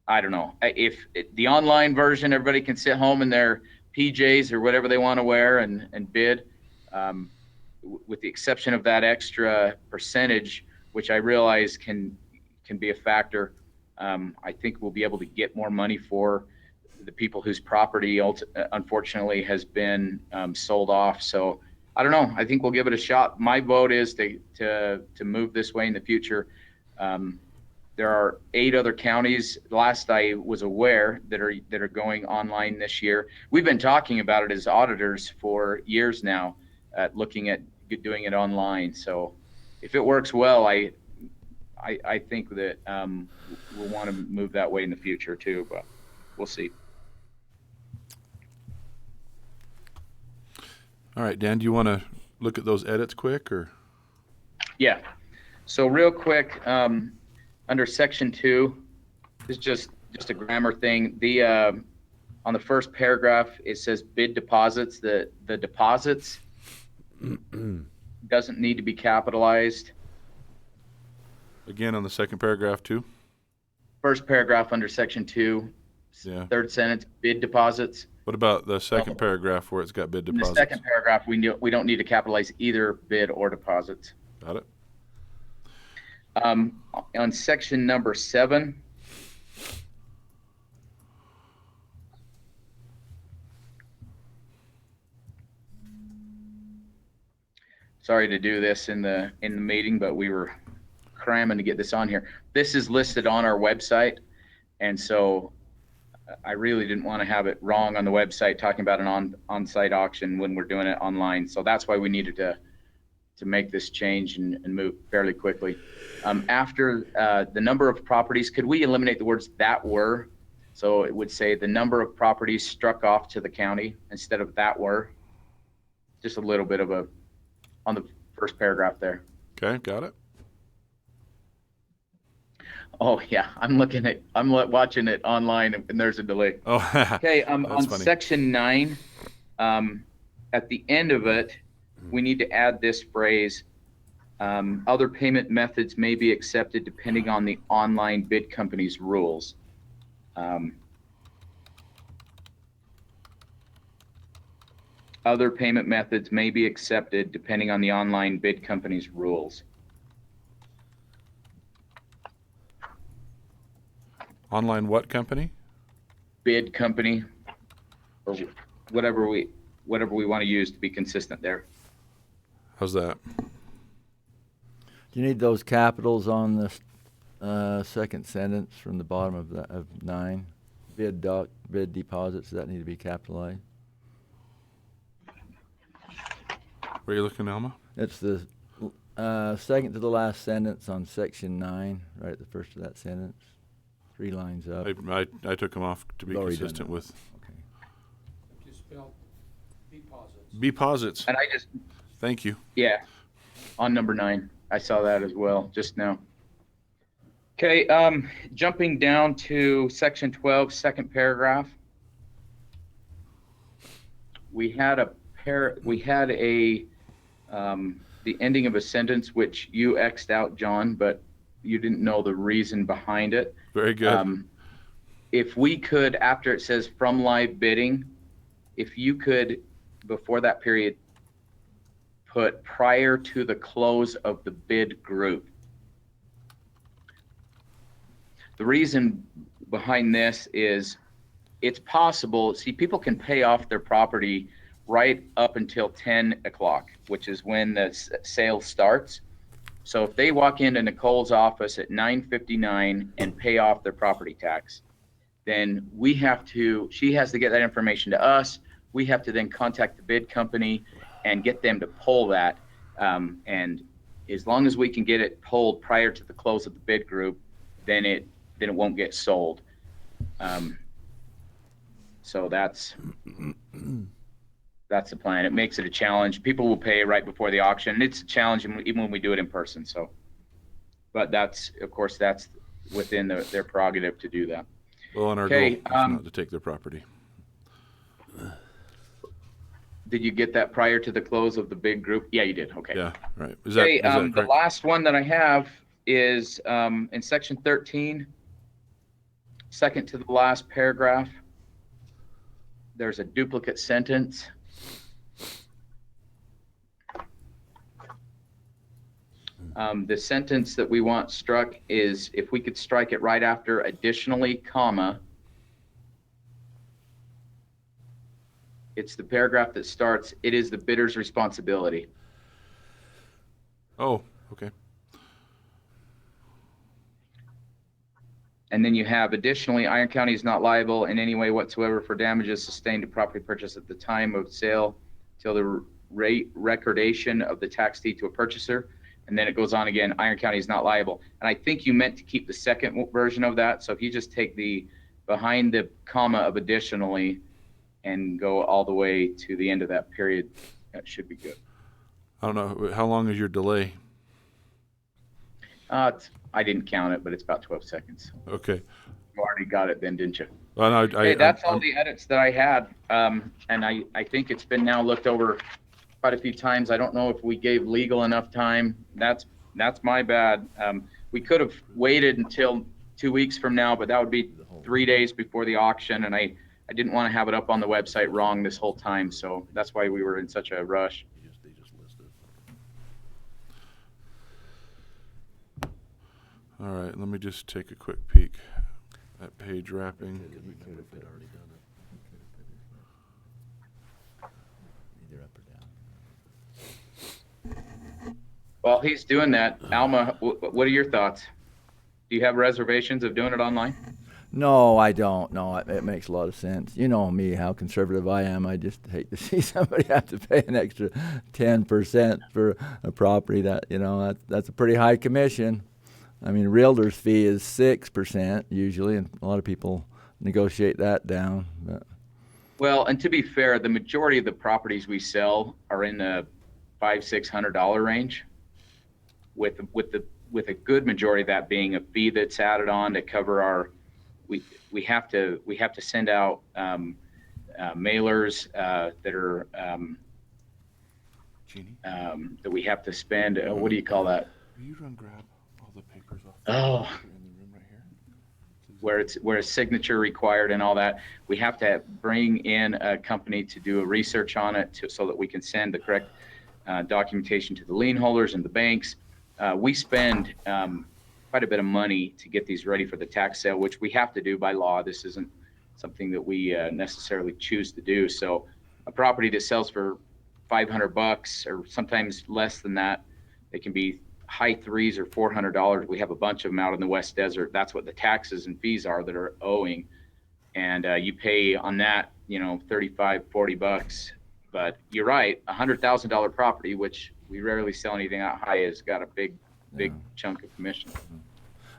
I don't know. If the online version, everybody can sit home in their PJs or whatever they want to wear and bid. With the exception of that extra percentage, which I realize can be a factor, I think we'll be able to get more money for the people whose property unfortunately has been sold off. So I don't know. I think we'll give it a shot. My vote is to move this way in the future. There are 8 other counties, last I was aware, that are going online this year. We've been talking about it as auditors for years now, looking at doing it online. So if it works well, I think that we'll want to move that way in the future too, but we'll see. All right, Dan, do you want to look at those edits quick, or? Yeah. So real quick, under section 2, this is just a grammar thing. The on the first paragraph, it says bid deposits. The deposits doesn't need to be capitalized. Again, on the second paragraph too? First paragraph under section 2, Yeah. third sentence, bid deposits. What about the second paragraph where it's got bid In the deposits? second paragraph, we don't need to capitalize either bid or deposits. Got it. On section number 7, sorry to do this in the meeting, but we were cramming to get this on here. This is listed on our website, and so I really didn't want to have it wrong on the website talking about an on-site auction when we're doing it online. So that's why we needed to make this change and move fairly quickly. After the number of properties, could we eliminate the words that were? So it would say the number of properties struck off to the county instead of that were. Just a little bit of on the first paragraph there. Okay, got it. Oh yeah, I'm watching it online and there's a delay. Oh, okay. On funny. section 9, at the end of it, we need to add this phrase: other payment methods may be accepted depending on the online bid company's rules. Other payment methods may be accepted depending on the online bid company's rules. Online what company? Bid company, or whatever we want to use to be consistent there. How's that? Do you need those capitals on the second sentence from the bottom of 9? Bid deposits, does that need to be capitalized? Where are you looking, Alma? It's the second to the last sentence on section 9, right at the first of that sentence. 3 lines up. I took them off to be consistent with. Okay. You spelled deposits. Deposits. And I just. Thank you. Yeah, on number 9, I saw that as well just now. Okay, jumping down to section 12, second paragraph. We had the ending of a sentence which you X'd out, John, but you didn't know the reason behind it. Very good. If we could, after it says from live bidding, if you could, before that period, put prior to the close of the bid group. The reason behind this is it's possible, see, people can pay off their property right up until 10 o'clock, which is when the sale starts. So if they walk into Nicole's office at 9:59 and pay off their property tax, then she has to get that information to us. We have to then contact the bid company and get them to pull that. And as long as we can get it pulled prior to the close of the bid group, then it won't get sold. So that's the plan. It makes it a challenge. People will pay right before the auction, and it's a challenge even when we do it in person. So, but that's within their prerogative to do that. Well, and our goal is not to take their property. Did you get that prior to the close of the big group? Yeah, you did. Okay. Yeah, right. Is Okay, that the correct? last one that I have is in section 13, second to the last paragraph. There's a duplicate sentence. The sentence that we want struck is, if we could strike it right after additionally, comma, it's the paragraph that starts, it is the bidder's responsibility. Oh, okay. And then you have, additionally, Iron County is not liable in any way whatsoever for damages sustained to property purchase at the time of sale till the recordation of the tax deed to a purchaser. And then it goes on again, Iron County is not liable. And I think you meant to keep the second version of that. So if you just take the behind the comma of additionally and go all the way to the end of that period, that should be good. I don't know, how long is your delay? I didn't count it, but it's about 12 seconds. Okay. You already got it then, didn't you? Well, no, Hey, that's all the edits that I had. And I think it's been now looked over quite a few times. I don't know if we gave legal enough time. That's my bad. We could have waited until 2 weeks from now, but that would be 3 days before the auction. And I didn't want to have it up on the website wrong this whole time. So that's why we were in such a rush. All right, let me just take a quick peek at page wrapping. While he's doing that, Alma, what are your thoughts? Do you have reservations of doing it online? No, I don't. No, it makes a lot of sense. You know me, how conservative I am. I just hate to see somebody have to pay an extra 10% for a property that's a pretty high commission. I mean, realtor's fee is 6% usually, and a lot of people negotiate that down. But. Well, and to be fair, the majority of the properties we sell are in the $500-600 range, with a good majority of that being a fee that's added on to cover our. We have to send out mailers that are that we have to spend. What do you call that? Will you run grab all the papers off? Oh. In the room right here? Where it's signature required and all that. We have to bring in a company to do a research on it so that we can send the correct documentation to the lien holders and the banks. We spend quite a bit of money to get these ready for the tax sale, which we have to do by law. This isn't something that we necessarily choose to do. So a property that sells for $500 or sometimes less than that, it can be high $300s or $400. We have a bunch of them out in the West Desert. That's what the taxes and fees are that are owing. And you pay on that, $35-40. But you're right, $100,000 property, which we rarely sell anything that high, has got a big chunk of commission.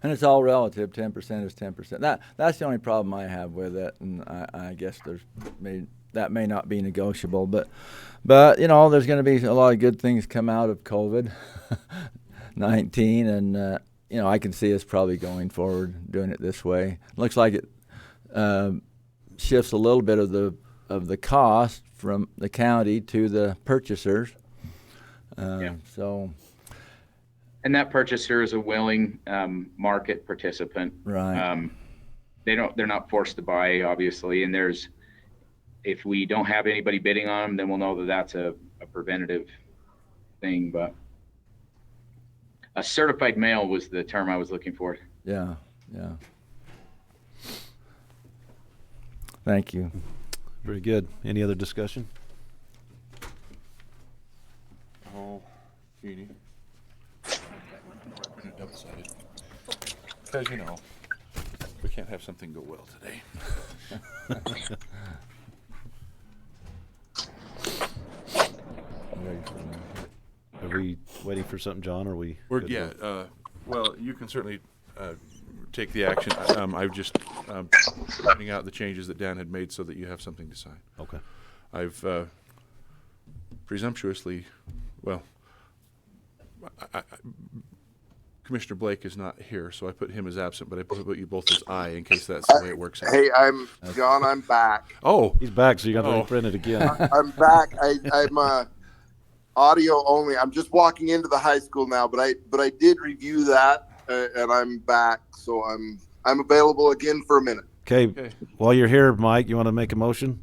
And it's all relative. 10% is 10%. That's the only problem I have with it, and I guess that may not be negotiable. But there's going to be a lot of good things come out of COVID-19, and I can see us probably going forward doing it this way. Looks like it shifts a little bit of the cost from the county to the purchasers. So. And that purchaser is a willing market participant. Right. They're not forced to buy, obviously. And if we don't have anybody bidding on them, then we'll know that that's a preventative thing. But a certified mail was the term I was looking for. Yeah. Thank you. Very good. Any other discussion? Oh, Jeannie. Double-sided. Because, we can't have something go well today. Are we waiting for something, John, or are we? Well, you can certainly take the action. I'm just pointing out the changes that Dan had made so that you have something to sign. Okay. I've presumptuously, Commissioner Blake is not here, so I put him as absent, but I put you both as I in case that's the way it works out. Hey, John, I'm back. Oh, he's back, so you got to reprint it again. I'm back. I'm audio only. I'm just walking into the high school now, but I did review that, and I'm back, so I'm available again for a minute. Okay. While you're here, Mike, you want to make a motion?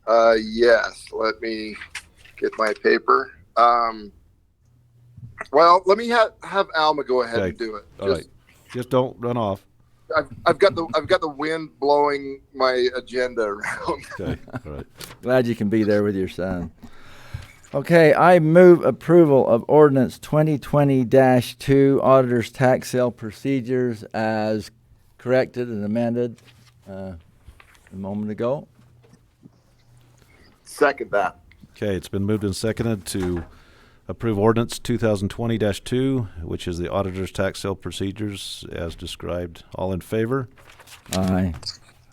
Yes. Let me get my paper. Well, let me have Alma go ahead and do it. All right. Just don't run off. I've got the wind blowing my agenda around. Okay. All right. Glad you can be there with your son. Okay, I move approval of ordinance 2020-2 auditor's tax sale procedures as corrected and amended a moment ago. Second that. Okay, it's been moved and seconded to approve ordinance 2020-2, which is the auditor's tax sale procedures as described. All in favor? Aye.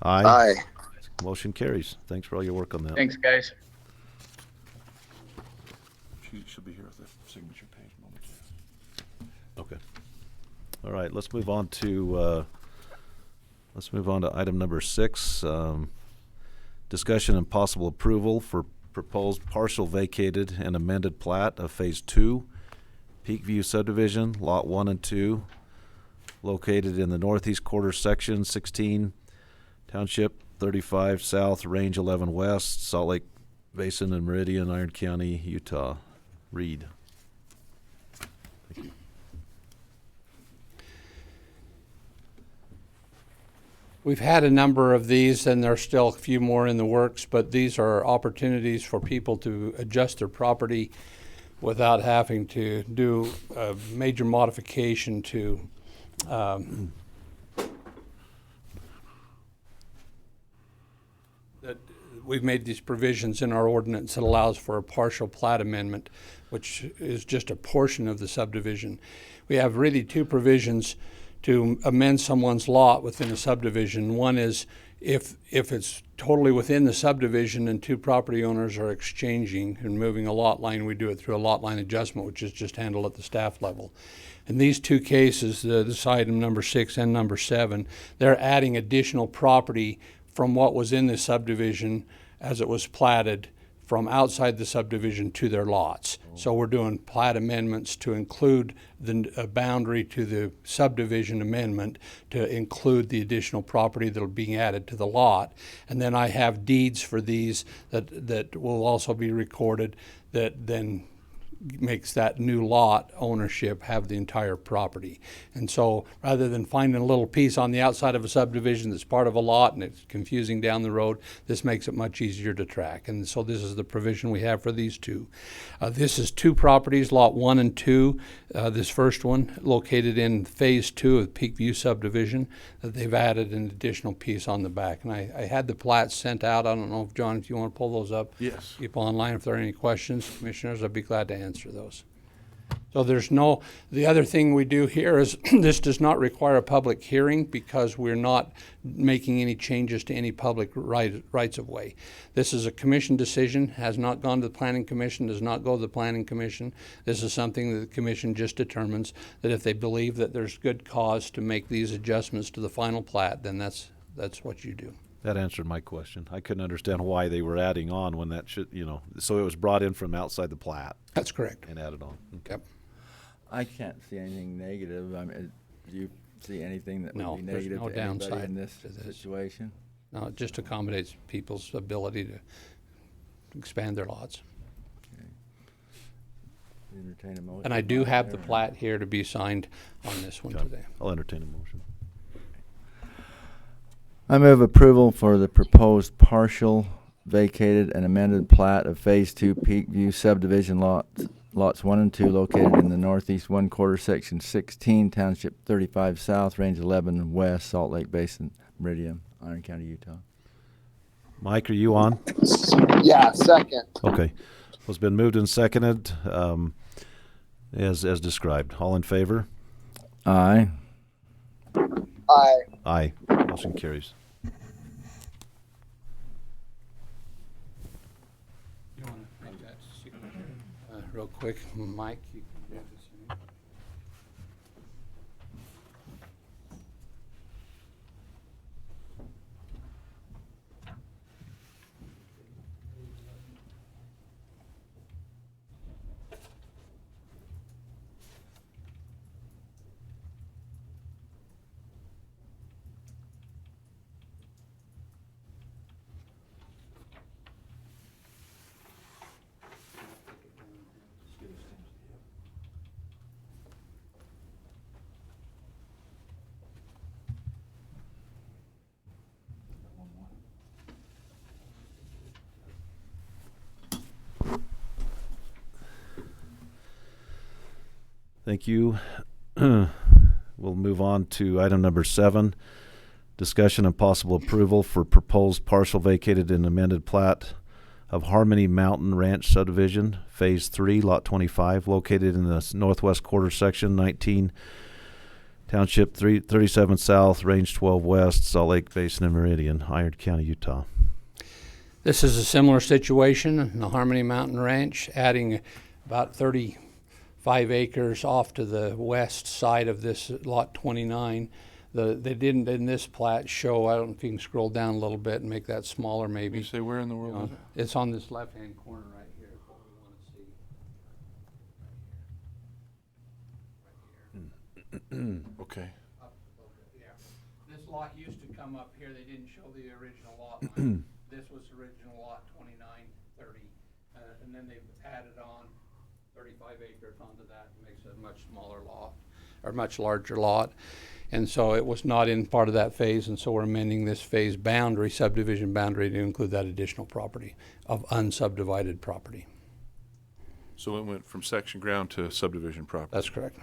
Aye. Aye. Motion carries. Thanks for all your work on that. Thanks, guys. She'll be here with the signature page momentarily. Okay. All right, let's move on to item number 6. Discussion and possible approval for proposed partial vacated and amended plat of Phase 2, Peakview subdivision, Lot 1 and 2, located in the northeast quarter section, 16, Township 35 South, Range 11 West, Salt Lake Basin and Meridian, Iron County, Utah. Reed. Thank you. We've had a number of these, and there's still a few more in the works, but these are opportunities for people to adjust their property without having to do a major modification to that we've made these provisions in our ordinance that allows for a partial plat amendment, which is just a portion of the subdivision. We have really two provisions to amend someone's lot within a subdivision. One is if it's totally within the subdivision and two property owners are exchanging and moving a lot line, we do it through a lot line adjustment, which is just handled at the staff level. In these two cases, this item number 6 and number 7, they're adding additional property from what was in the subdivision as it was platted from outside the subdivision to their lots. So we're doing plat amendments to include the boundary to the subdivision amendment to include the additional property that will be added to the lot. And then I have deeds for these that will also be recorded that then makes that new lot ownership have the entire property. And so rather than finding a little piece on the outside of a subdivision that's part of a lot and it's confusing down the road, this makes it much easier to track. And so this is the provision we have for these two. This is two properties, lot 1 and 2. This first one located in Phase 2 of Peakview subdivision that they've added an additional piece on the back. And I had the plats sent out. I don't know if, John, if you want to pull those up. Yes. People online, if there are any questions, commissioners, I'd be glad to answer those. So the other thing we do here is this does not require a public hearing because we're not making any changes to any public rights of way. This is a commission decision, has not gone to the planning commission, does not go to the planning commission. This is something that the commission just determines that if they believe that there's good cause to make these adjustments to the final plat, then that's what you do. That answered my question. I couldn't understand why they were adding on when that should, so it was brought in from outside the plat. That's correct. And added on. Okay. Yep. I can't see anything negative. I mean, do you see anything that would be there's negative no to anybody downside in this to this. situation? No, it just accommodates people's ability to expand their lots. Entertain a motion. And I do have the plat here to be signed on this one today. I'll entertain a motion. I move approval for the proposed partial vacated and amended plat of Phase 2 Peakview subdivision lots 1 and 2 located in the northeast 1/4 section 16, Township 35 South, Range 11 West, Salt Lake Basin, Meridian, Iron County, Utah. Mike, are you on? Yeah, second. Okay. Well, it's been moved and seconded as described. All in favor? Aye. Aye. Aye. Motion carries. You want to make that signature real quick, Mike? You can do this. Thank you. We'll move on to item number 7, discussion and possible approval for proposed partial vacated and amended plat of Harmony Mountain Ranch subdivision, Phase 3, Lot 25, located in the northwest quarter section, 19, Township 37 South, Range 12 West, Salt Lake Basin and Meridian, Iron County, Utah. This is a similar situation in the Harmony Mountain Ranch, adding about 35 acres off to the west side of this lot 29. They didn't in this plat show, I don't know if you can scroll down a little bit and make that smaller maybe. You say where in the world is it? It's on this left-hand corner right here is what we want to see. Okay. Yeah. This lot used to come up here. They didn't show the original lot line. This was original lot 2930. And then they've added on 35 acres onto that. It makes it a much smaller lot, or much larger lot. And so it was not in part of that phase, and so we're amending this phase boundary, subdivision boundary, to include that additional property of unsubdivided property. So it went from section ground to subdivision property. That's correct.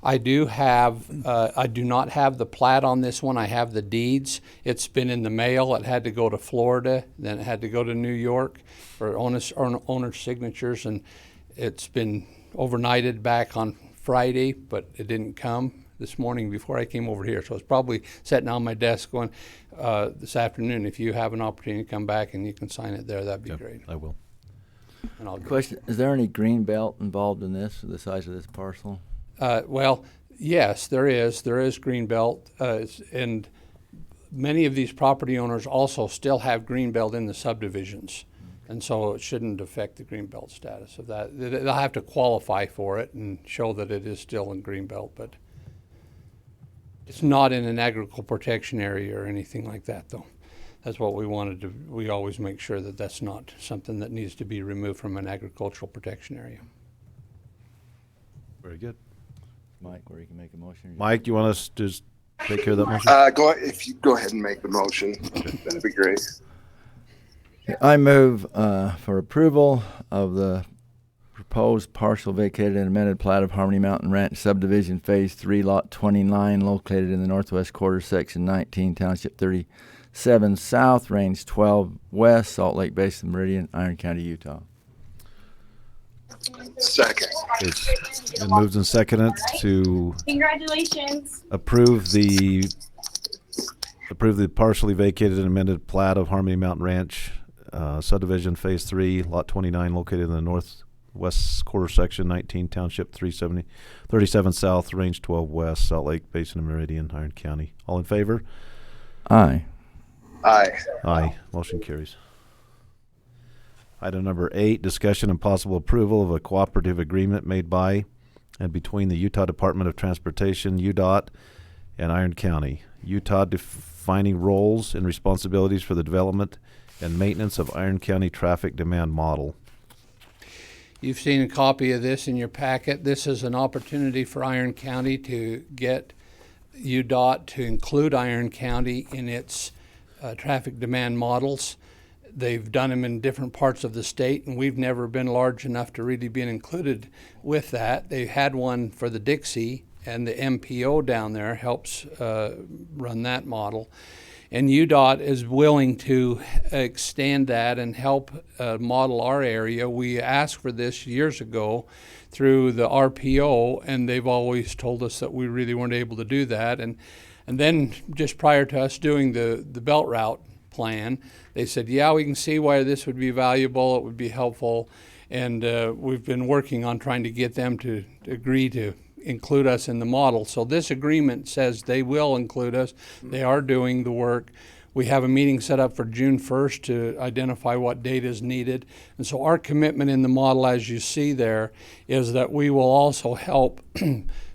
I do not have the plat on this one. I have the deeds. It's been in the mail. It had to go to Florida, then it had to go to New York for owner signatures, and it's been overnighted back on Friday, but it didn't come this morning before I came over here. So it's probably sitting on my desk going, this afternoon, if you have an opportunity to come back and you can sign it there, that'd be great. I will. And I'll Question, is there any green belt involved in this, the size of this parcel? Well, yes, there is. There is green belt, and many of these property owners also still have green belt in the subdivisions. And so it shouldn't affect the green belt status of that. They'll have to qualify for it and show that it is still in green belt, but it's not in an agricultural protection area or anything like that, though. That's what we wanted to, we always make sure that that's not something that needs to be removed from an agricultural protection area. Very good. Mike, where you can make a motion? Mike, you want us to just take care of that motion? If you go ahead and make the motion, that'd be great. I move for approval of the proposed partial vacated and amended plat of Harmony Mountain Ranch subdivision phase 3 lot 29 located in the northwest quarter section 19 township 37 south range 12 west Salt Lake Basin Meridian Iron County, Utah. Second. It's been moved and seconded to Congratulations. approve the partially vacated and amended plat of Harmony Mountain Ranch subdivision phase 3 lot 29 located in the northwest quarter section 19 township 37 south range 12 west Salt Lake Basin and Meridian Iron County. All in favor? Aye. Aye. Motion carries. Item number 8, discussion and possible approval of a cooperative agreement made by and between the Utah Department of Transportation, UDOT, and Iron County. Utah defining roles and responsibilities for the development and maintenance of Iron County traffic demand model. You've seen a copy of this in your packet. This is an opportunity for Iron County to get UDOT to include Iron County in its traffic demand models. They've done them in different parts of the state, and we've never been large enough to really be included with that. They had one for the Dixie, and the MPO down there helps run that model. And UDOT is willing to extend that and help model our area. We asked for this years ago through the RPO, and they've always told us that we really weren't able to do that. And then just prior to us doing the belt route plan, they said, yeah, we can see why this would be valuable, it would be helpful, and we've been working on trying to get them to agree to include us in the model. So this agreement says they will include us. They are doing the work. We have a meeting set up for June 1st to identify what data is needed. And so our commitment in the model, as you see there, is that we will also help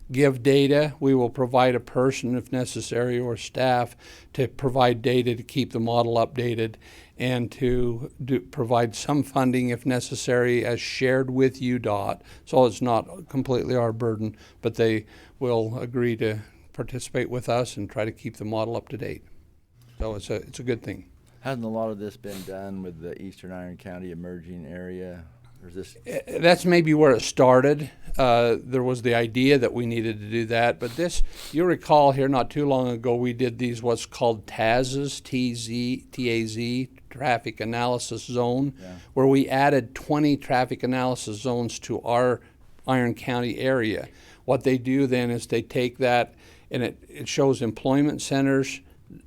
give data. We will provide a person, if necessary, or staff to provide data to keep the model updated and to provide some funding, if necessary, as shared with UDOT. So it's not completely our burden, but they will agree to participate with us and try to keep the model up to date. So it's a good thing. Hasn't a lot of this been done with the Eastern Iron County emerging area? Or is this? That's maybe where it started. There was the idea that we needed to do that, but this, you'll recall here not too long ago, we did these what's called TAZs, T-A-Z, traffic analysis zone, where we added 20 traffic analysis zones to our Iron County area. What they do then is they take that and it shows employment centers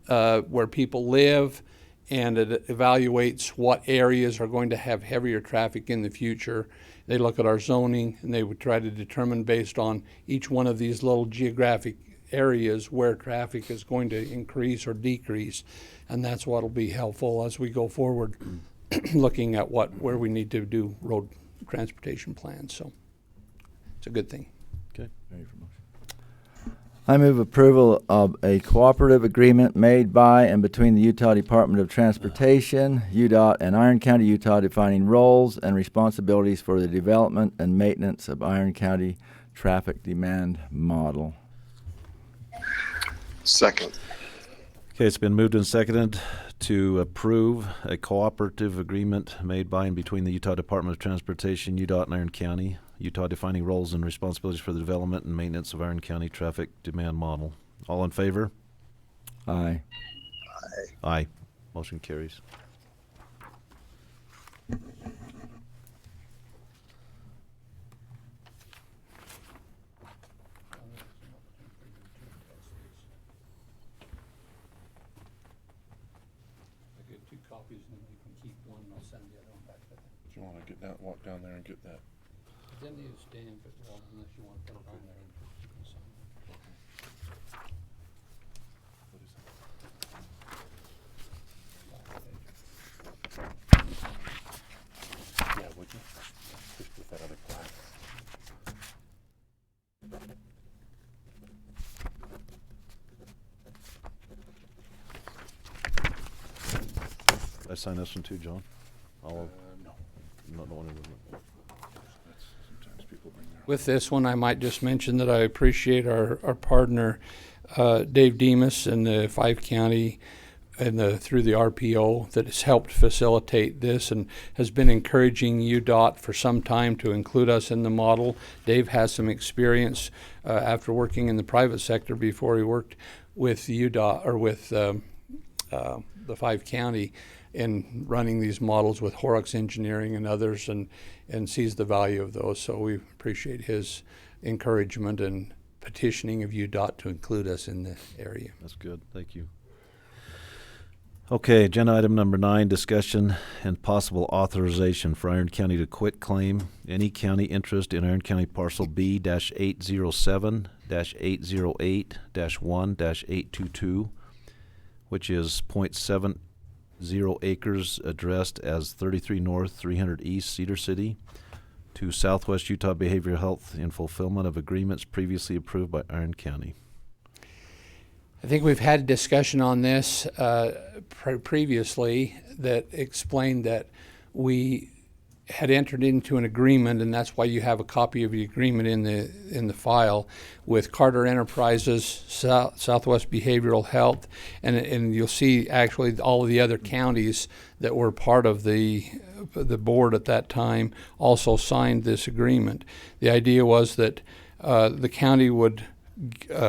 where people live and it evaluates what areas are going to have heavier traffic in the future. They look at our zoning, and they would try to determine based on each one of these little geographic areas where traffic is going to increase or decrease, and that's what will be helpful as we go forward, looking at where we need to do road transportation plans. So it's a good thing. Okay. I move approval of a cooperative agreement made by and between the Utah Department of Transportation, UDOT, and Iron County, Utah, defining roles and responsibilities for the development and maintenance of Iron County traffic demand model. Second. Okay, it's been moved and seconded to approve a cooperative agreement made by and between the Utah Department of Transportation, UDOT, and Iron County, Utah, defining roles and responsibilities for the development and maintenance of Iron County traffic demand model. All in favor? Aye. Aye. Motion carries. Copies, and you can keep one, and I'll send the other one back to them. Do you want to walk down there and get that? Then you stamp it, well, unless you want to put it on there. You can sign it. Yeah, would you? Just with that other class. I sign this one too, John? No. No one in the Sometimes people bring their. With this one, I might just mention that I appreciate our partner, Dave Demas, and the 5 County and through the RPO that has helped facilitate this and has been encouraging UDOT for some time to include us in the model. Dave has some experience after working in the private sector before he worked with UDOT or with the 5 County in running these models with Horrocks Engineering and others, and sees the value of those. So we appreciate his encouragement and petitioning of UDOT to include us in the area. That's good. Thank you. Okay, agenda item number 9, discussion and possible authorization for Iron County to quit claim any county interest in Iron County parcel B-807-808-1-822, which is 0.70 acres addressed as 33 North, 300 East, Cedar City, to Southwest Utah Behavioral Health in fulfillment of agreements previously approved by Iron County. I think we've had a discussion on this previously that explained that we had entered into an agreement, and that's why you have a copy of the agreement in the file, with Carter Enterprises, Southwest Behavioral Health, and you'll see actually all of the other counties that were part of the board at that time also signed this agreement. The idea was that the county would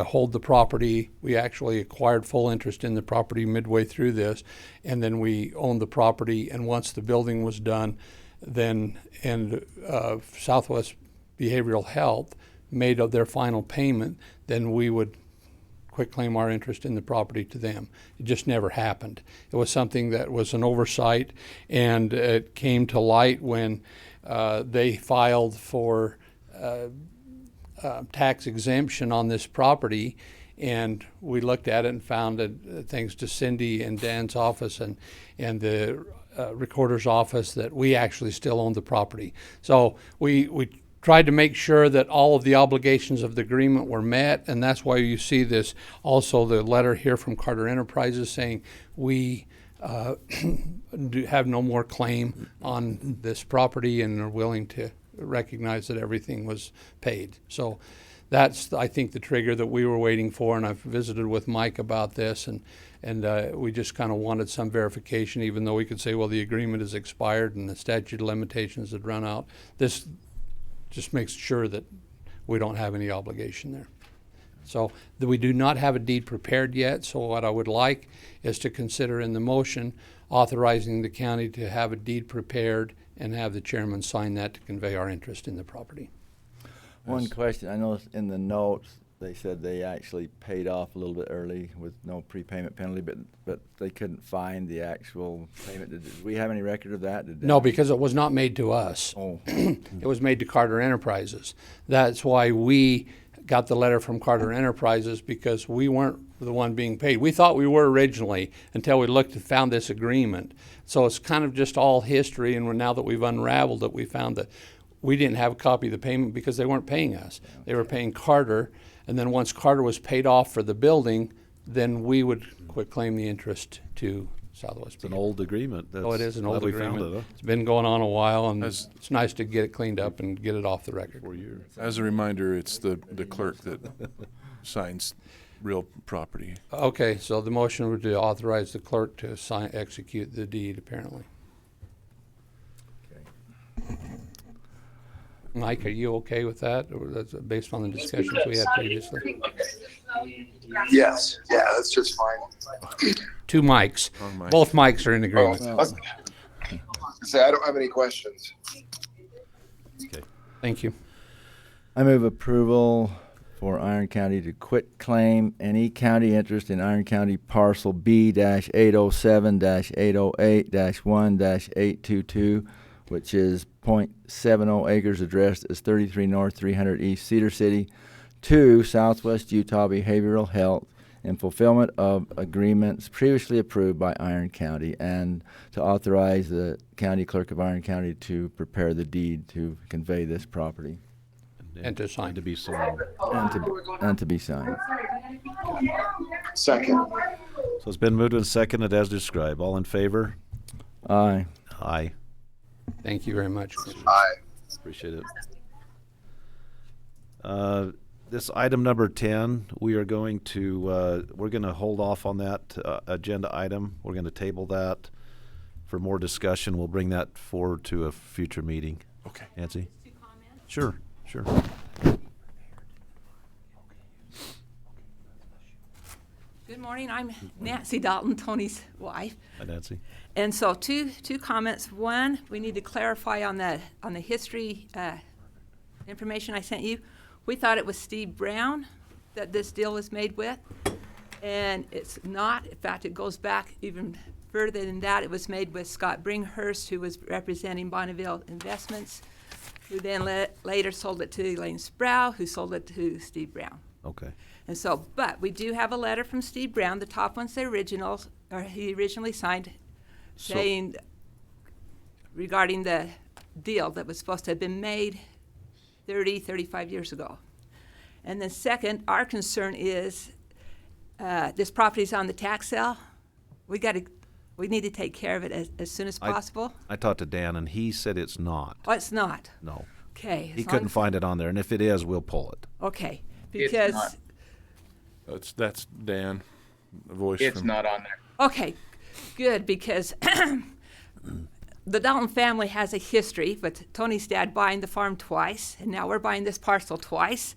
hold the property. We actually acquired full interest in the property midway through this, and then we owned the property, and once the building was done, then Southwest Behavioral Health made of their final payment, then we would quitclaim our interest in the property to them. It just never happened. It was something that was an oversight, and it came to light when they filed for tax exemption on this property, and we looked at it and found that thanks to Cindy and Dan's office and the recorder's office that we actually still own the property. So we tried to make sure that all of the obligations of the agreement were met, and that's why you see this also the letter here from Carter Enterprises saying we have no more claim on this property and are willing to recognize that everything was paid. So that's, I think, the trigger that we were waiting for, and I've visited with Mike about this, and we just kind of wanted some verification, even though we could say, well, the agreement is expired and the statute of limitations had run out. This just makes sure that we don't have any obligation there. So we do not have a deed prepared yet, so what I would like is to consider in the motion authorizing the county to have a deed prepared and have the chairman sign that to convey our interest in the property. One question, I noticed in the notes, they said they actually paid off a little bit early with no prepayment penalty, but they couldn't find the actual payment. Did we have any record of that? No, because it was not made to us. Oh. It was made to Carter Enterprises. That's why we got the letter from Carter Enterprises, because we weren't the one being paid. We thought we were originally until we looked and found this agreement. So it's kind of just all history, and now that we've unraveled it, we found that we didn't have a copy of the payment because they weren't paying us. They were paying Carter, and then once Carter was paid off for the building, then we would quit claim the interest to Southwest. It's an old agreement. Oh, it is an old Glad we found agreement. it, huh? It's been going on a while, and it's nice to get it cleaned up and get it off the record. 4 years. As a reminder, it's the clerk that signs real property. Okay, so the motion would to authorize the clerk to execute the deed, apparently. Mike, are you okay with that, or that's based on the discussions we had previously? Yes. Yeah, that's just fine. 2 mics. Wrong mic. Both mics are in agreement. Say I don't have any questions. Thank you. I move approval for Iron County to quit claim any county interest in Iron County parcel B-807-808-1-822, which is .70 acres addressed as 33 North 300 East Cedar City, to Southwest Utah Behavioral Health in fulfillment of agreements previously approved by Iron County, and to authorize the county clerk of Iron County to prepare the deed to convey this property. And to sign. To be signed. And to be signed. Second. So it's been moved and seconded as described. All in favor? Aye. Aye. Thank you very much. Aye. Appreciate it. This item number 10, we are going to we're going to hold off on that agenda item. We're going to table that for more discussion. We'll bring that forward to a future meeting. Okay. Nancy? Sure. Good morning. I'm Nancy Dalton, Tony's wife. Hi, Nancy. And so two comments. One, we need to clarify on the history information I sent you. We thought it was Steve Brown that this deal was made with, and it's not. In fact, it goes back even further than that. It was made with Scott Bringhurst, who was representing Bonneville Investments, who then later sold it to Elaine Sproul, who sold it to Steve Brown. Okay. And so, but we do have a letter from Steve Brown. The top one's the originals, or he originally signed, saying regarding the deal that was supposed to have been made 35 years ago. And then second, our concern is this property's on the tax sale. We need to take care of it as soon as possible. I talked to Dan, and he said it's not. Oh, it's not. No. Okay. He couldn't find it on there, and if it is, we'll pull it. Okay, It's because not. That's Dan, the voice. It's from, not on there. okay, good, because the Dalton family has a history with Tony's dad buying the farm twice, and now we're buying this parcel twice.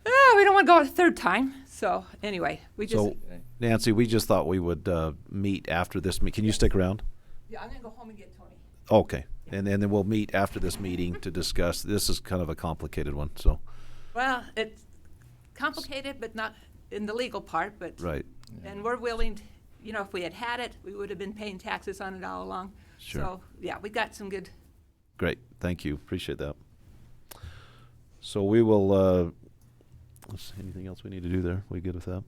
We don't want to go a third time. So anyway, we just. So, Nancy, we just thought we would meet after this. Can you stick around? Yeah, I'm gonna go home and get Tony. Okay, and then we'll meet after this meeting to discuss. This is kind of a complicated one, so. Well, it's complicated, but not in the legal part. But Right. And we're willing. If we had it, we would have been paying taxes on it all along. Sure. So yeah, we got some good. Great, thank you, appreciate that. So we will, let's see, anything else we need to do there? We good with that?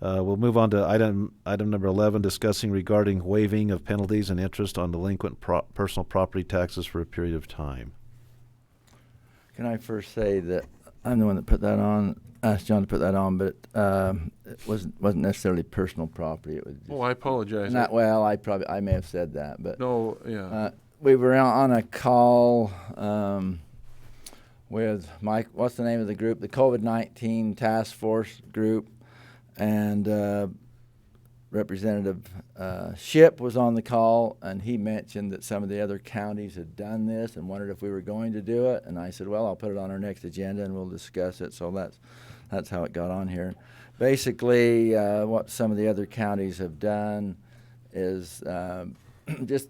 We'll move on to item number 11, discussing regarding waiving of penalties and interest on delinquent personal property taxes for a period of time. Can I first say that I'm the one that put that on, asked John to put that on, but it wasn't necessarily personal property. It was just, I apologize. Well, I may have said that, but No, yeah. we were on a call with Mike. What's the name of the group? The COVID-19 Task Force Group, and Representative Shipp was on the call, and he mentioned that some of the other counties had done this and wondered if we were going to do it. And I said, well, I'll put it on our next agenda and we'll discuss it. So that's how it got on here. Basically, what some of the other counties have done is just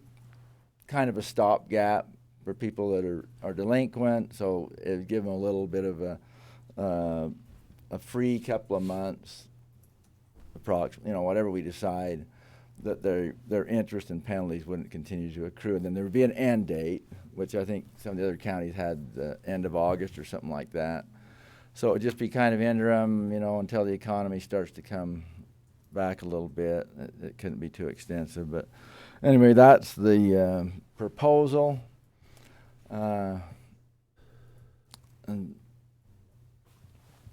kind of a stopgap for people that are delinquent. So it give them a little bit of a free couple of months, approximately, whatever we decide, that their interest and penalties wouldn't continue to accrue. And then there would be an end date, which I think some of the other counties had the end of August or something like that. So it would just be kind of interim, until the economy starts to come back a little bit. It couldn't be too extensive. But anyway, that's the proposal. And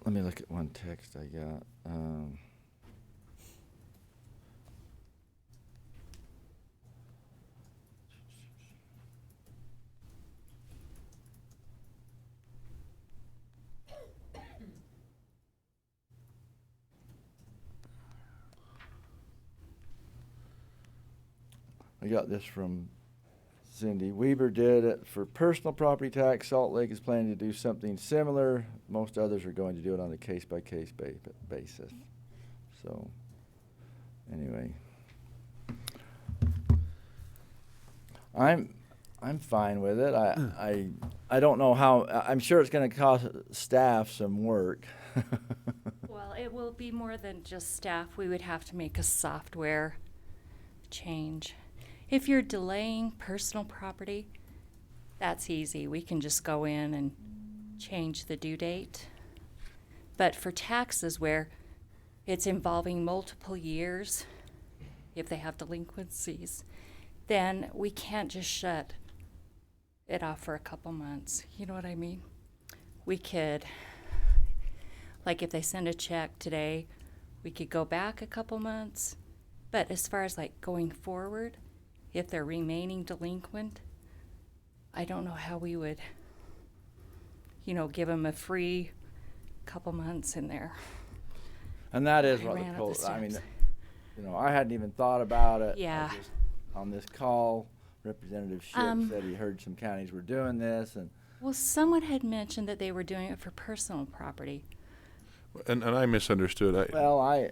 let me look at one text I got. I got this from Cindy. Weber did it for personal property tax. Salt Lake is planning to do something similar. Most others are going to do it on a case-by-case basis. So, anyway, I'm fine with it. I don't know how. I'm sure it's going to cost staff some work. Well, it will be more than just staff. We would have to make a software change. If you're delaying personal property, that's easy. We can just go in and change the due date. But for taxes where it's involving multiple years, if they have delinquencies, then we can't just shut it off for a couple months. You know what I mean? We could, like if they send a check today, we could go back a couple months. But as far as like going forward, if they're remaining delinquent, I don't know how we would, give them a free couple months in there. And that is I what ran the up the I mean, steps. I hadn't even thought about it. Yeah. On this call, Representative Schiff said he heard some counties were doing this, and Well, someone had mentioned that they were doing it for personal property. And I misunderstood. I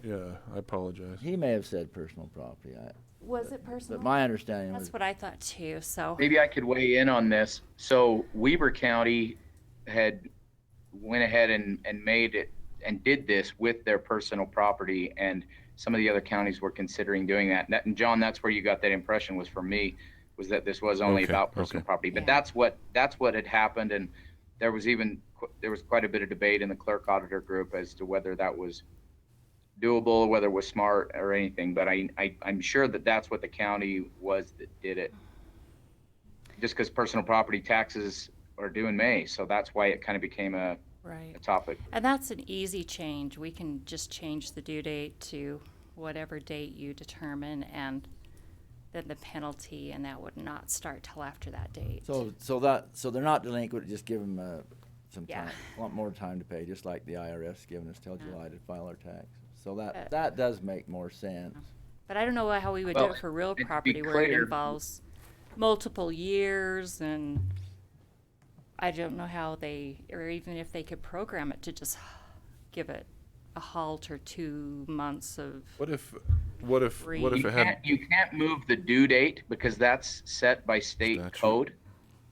apologize. He may have said personal property. Was it personal? But my understanding That's was what I thought too. So Maybe I could weigh in on this. So Weber County had went ahead and made it and did this with their personal property, and some of the other counties were considering doing that. And John, that's where you got that impression was from me, was that this was only about personal property. But that's what had happened, and there was quite a bit of debate in the clerk auditor group as to whether that was doable, whether it was smart or anything. But I'm sure that that's what the county was that did it. Just because personal property taxes are due in May, so that's why it kind of became a topic. And that's an easy change. We can just change the due date to whatever date you determine, and then the penalty, and that would not start till after that date. so they're not delinquent. Just give them some time, a lot more time to pay, just like the IRS giving us till July to file our tax. So that does make more sense. But I don't know how we would do it for real property where it involves multiple years, and I don't know how or even if they could program it to just give it a halt or 2 months of. What if it had? You can't move the due date because that's set by state code.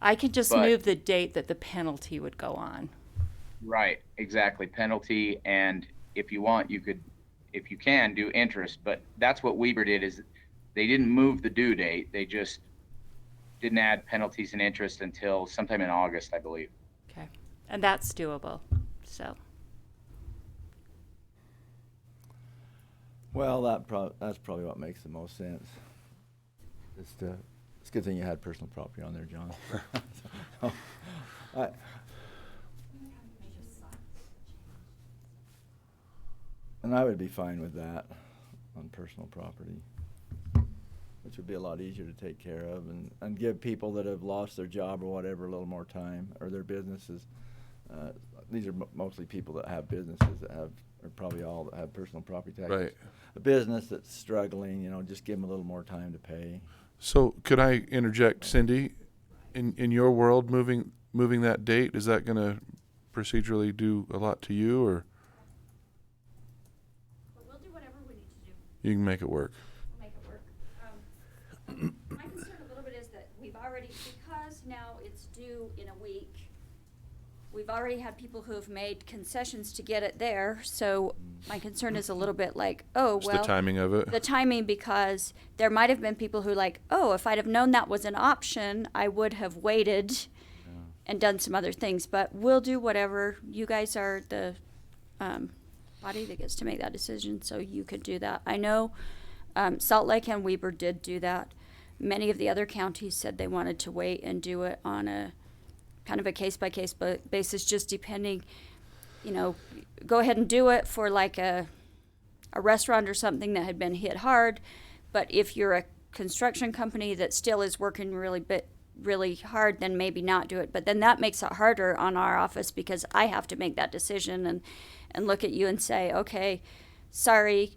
I could just move the date that the penalty would go on. Right, exactly. Penalty, and if you want, if you can, do interest. But that's what Weber did, is they didn't move the due date. They just didn't add penalties and interest until sometime in August, I believe. Okay, and that's doable, so. Well, that's probably what makes the most sense. It's a good thing you had personal property on there, John. And I would be fine with that on personal property, which would be a lot easier to take care of and give people that have lost their job or whatever a little more time, or their businesses. These are mostly people that have businesses or probably all that have personal property taxes. Right. A business that's struggling, just give them a little more time to pay. So could I interject, Cindy? In your world, moving that date, is that going to procedurally do a lot to you, or? We'll do whatever we need to do. You can make it work. Make it work. My concern a little bit is that we've already, because now it's due in a week, we've already had people who have made concessions to get it there, so my concern is a little bit like, oh, It's well. the timing of it. The timing, because there might have been people who like, oh, if I'd have known that was an option, I would have waited and done some other things, but we'll do whatever. You guys are the body that gets to make that decision, so you could do that. I know Salt Lake and Weber did do that. Many of the other counties said they wanted to wait and do it on a kind of a case-by-case basis, just depending, you know, go ahead and do it for like a restaurant or something that had been hit hard. But if you're a construction company that still is working really hard, then maybe not do it. But then that makes it harder on our office, because I have to make that decision and look at you and say, okay, sorry,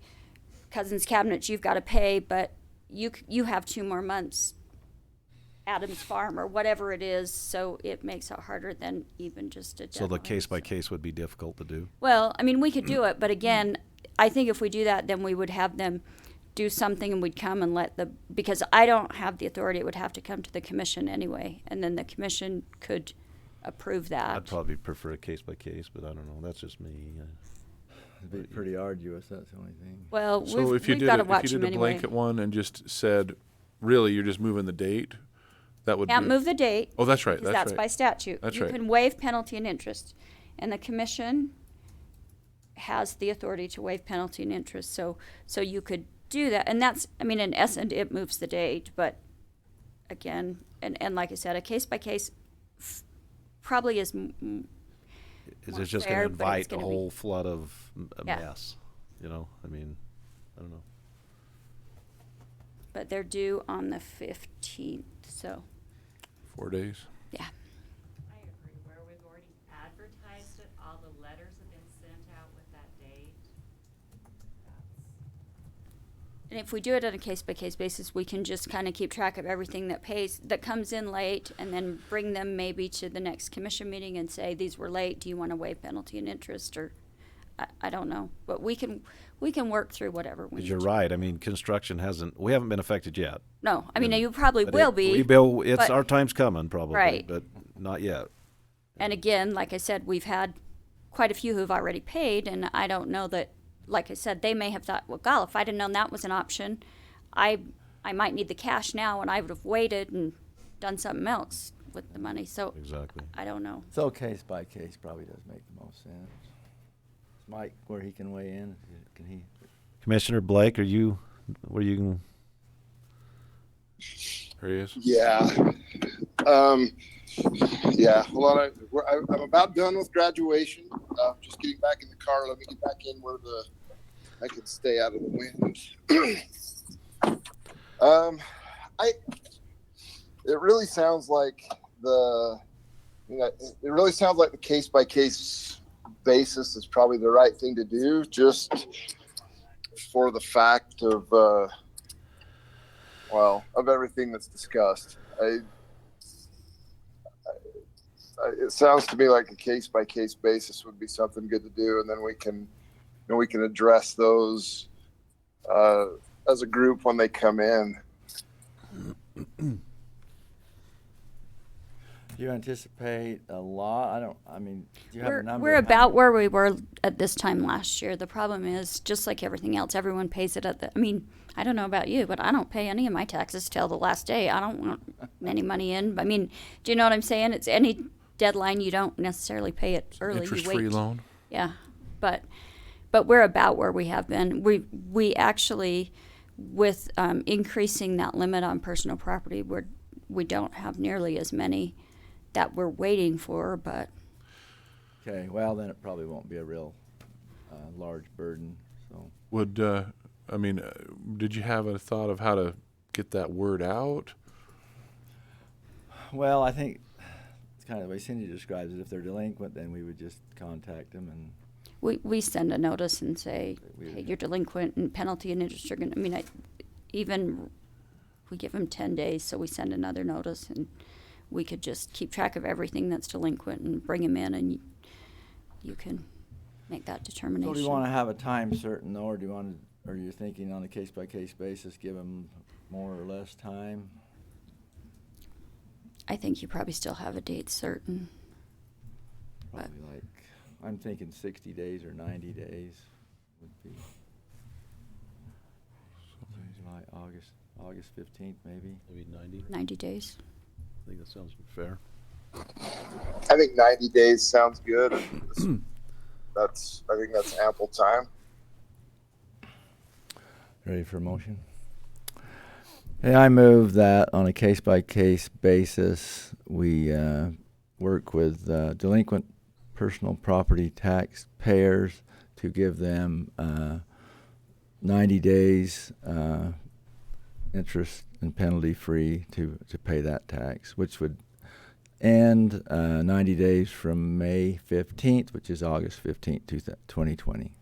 Cousins Cabinets, you've got to pay, but you have 2 more months, Adams Farm or whatever it is, so it makes it harder than even just a deadline. So the case by case would be difficult to do. Well, I mean, we could do it, but again, I think if we do that, then we would have them do something, and we'd come and because I don't have the authority, it would have to come to the commission anyway, and then the commission could approve that. I'd probably prefer a case by case, but I don't know. That's just me. It'd be pretty arduous, that's the only thing. Well, So if you did a blanket one and just said, really, you're just moving the date, that would Can't move the date. Oh, that's right. Because That's that's right. by statute. That's You right. can waive penalty and interest, and the commission has the authority to waive penalty and interest. So you could do that, and that's, I mean, in essence, it moves the date. But again, and like I said, a case by case probably is. Is more it just fair, going to but it's invite a gonna be- whole flood of a Yeah. mess? You know, I mean, I don't know. But they're due on the 15th, so 4 days. yeah. I agree. Where we've already advertised it, all the letters have been sent out with that date. And if we do it on a case-by-case basis, we can just kind of keep track of everything that comes in late, and then bring them maybe to the next commission meeting and say, these were late, do you want to waive penalty and interest, or, I don't know. But we can work through whatever we need. Because you're right. I mean, construction we haven't been affected yet. No, I mean, you probably But will be. it's but- our time's coming probably, Right. but not yet. And again, like I said, we've had quite a few who've already paid, and I don't know that, like I said, they may have thought, well, golly, if I'd have known that was an option, I might need the cash now, and I would have waited and done something else with the money. So exactly. I don't know. So case by case probably does make the most sense. Is Mike where he can weigh in? Can he? Commissioner Blake, where you? There he is. Yeah. Yeah. Hold on. I'm about done with graduation. Just getting back in the car. Let me get back in where I can stay out of the wind. It really sounds like the case by case basis is probably the right thing to do, just for the fact of everything that's discussed. It sounds to me like a case by case basis would be something good to do, and then we can address those as a group when they come in. Do you anticipate a lot? Do you have a number? We're about where we were at this time last year. The problem is, just like everything else, everyone pays it I don't know about you, but I don't pay any of my taxes till the last day. I don't want any money in. I mean, do you know what I'm saying? It's any deadline, you don't necessarily pay it early. Interest-free you wait. loan. Yeah, but we're about where we have been. We actually, with increasing that limit on personal property, we don't have nearly as many that we're waiting for, but. Okay, well, then it probably won't be a real large burden, so. Did you have a thought of how to get that word out? Well, I think it's kind of the way Cindy describes it. If they're delinquent, then we would just contact them and. We send a notice and say, hey, you're delinquent, and penalty and interest are going to, we give them 10 days, so we send another notice, and we could just keep track of everything that's delinquent and bring them in, and you can make that determination. So do you want to have a time certain, though, or are you thinking on a case by case basis, give them more or less time? I think you probably still have a date certain. Probably like, I'm thinking 60 days or 90 days would be. July, August 15th, maybe. Maybe 90. 90 days. I think that sounds fair. I think 90 days sounds good. I think that's ample time. Ready for a motion? Hey, I move that on a case-by-case basis, we work with delinquent personal property tax payers to give them 90 days interest and penalty free to pay that tax, which would end 90 days from May 15th, which is August 15th, 2020.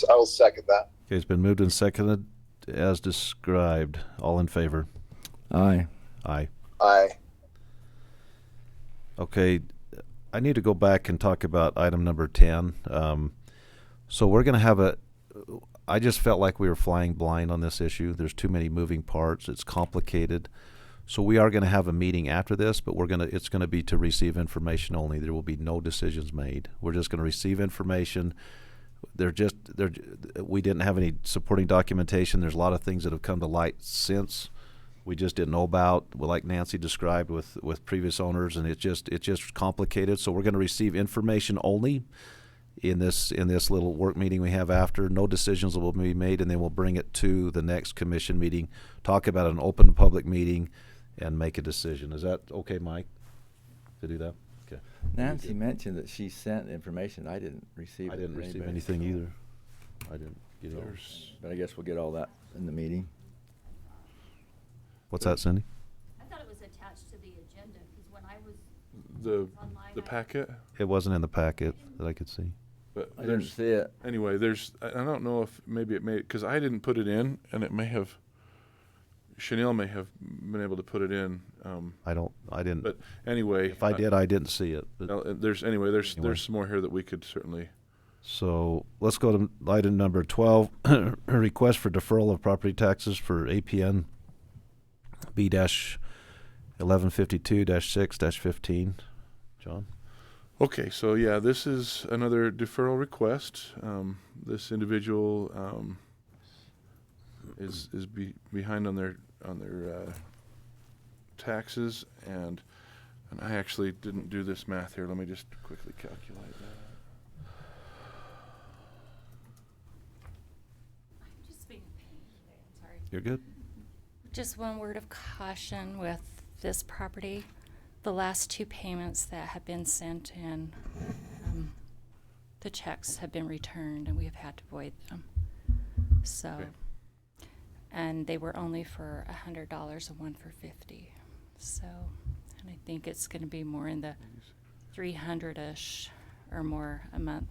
I will second that. Okay, it's been moved and seconded as described. All in favor? Aye. Aye. Aye. Okay, I need to go back and talk about item number 10. So we're going to have I just felt like we were flying blind on this issue. There's too many moving parts. It's complicated. So we are going to have a meeting after this, but it's going to be to receive information only. There will be no decisions made. We're just going to receive information. We didn't have any supporting documentation. There's a lot of things that have come to light since we just didn't know about, like Nancy described with previous owners, and it's just complicated. So we're going to receive information only in this little work meeting we have after. No decisions will be made, and then we'll bring it to the next commission meeting, talk about an open public meeting, and make a decision. Is that okay, Mike, to do that? Okay. Nancy mentioned that she sent information. I didn't receive it. I didn't receive anything either. I didn't get it. But I guess we'll get all that in the meeting. What's that, Cindy? I thought it was attached to the agenda because when I was The packet? It wasn't in the packet that I could see. But I didn't see it. Anyway, I don't know if maybe it made, because I didn't put it in, and it may have, Chanel may have been able to put it in. I didn't. But anyway. If I did, I didn't see it. There's some more here that we could certainly. So let's go to item number 12, a request for deferral of property taxes for APN B-1152-6-15. John? Okay, so yeah, this is another deferral request. This individual is behind on their taxes, and I actually didn't do this math here. Let me just quickly calculate that. I'm just being a pain today. I'm sorry. You're good. Just one word of caution with this property. The last two payments that have been sent in, the checks have been returned and we have had to void them. So, Okay. And they were only for $100 and one for $50. So, and I think it's going to be more in the 300-ish or more a month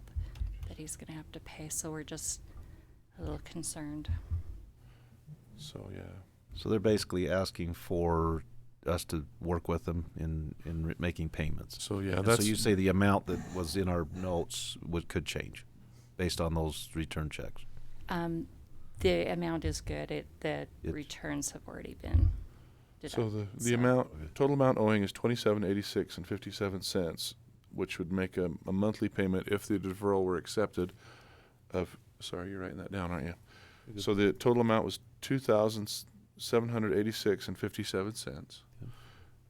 that he's going to have to pay. So we're just a little concerned. So yeah. So they're basically asking for us to work with them in making payments. So yeah, And that's. so you say the amount that was in our notes could change based on those return checks. The amount is good. The returns have already been deducted. So the total amount owing is $27.86 which would make a monthly payment if the deferral were accepted. Sorry, you're writing that down, aren't you? So the total amount was $2,786.57,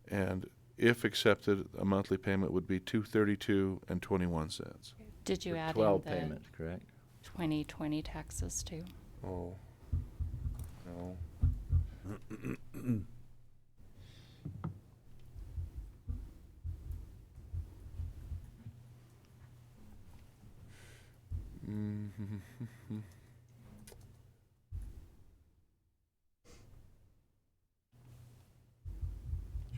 and if accepted, a monthly payment would be $232.21. Did you For add 12 in the payments, correct? 2020 taxes too? Oh, no.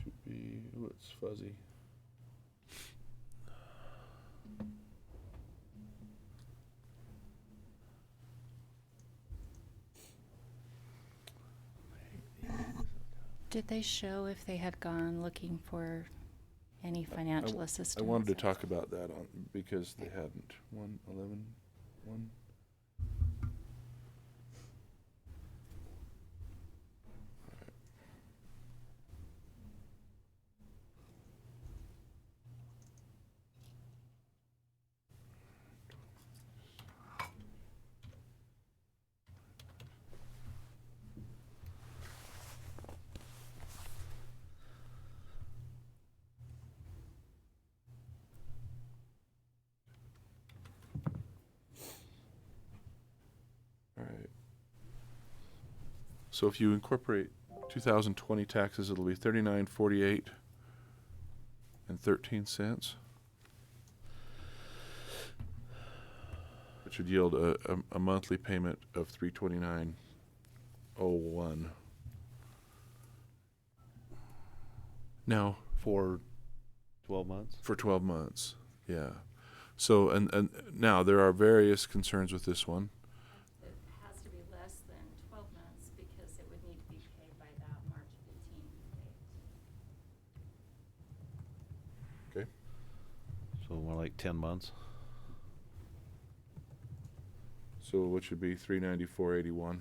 Should be, oh, it's fuzzy. Did they show if they had gone looking for any financial assistance? I wanted to talk about that because they hadn't. 111, 1. So if you incorporate 2020 taxes, it'll be $39.48 and 13 cents, which would yield a monthly payment of $329.01. Now, for 12 months? For 12 months, yeah. So, and now there are various concerns with this one. It has to be less than 12 months because it would need to be paid by that March 15th date. Okay. So more like 10 months. So what should be $394.81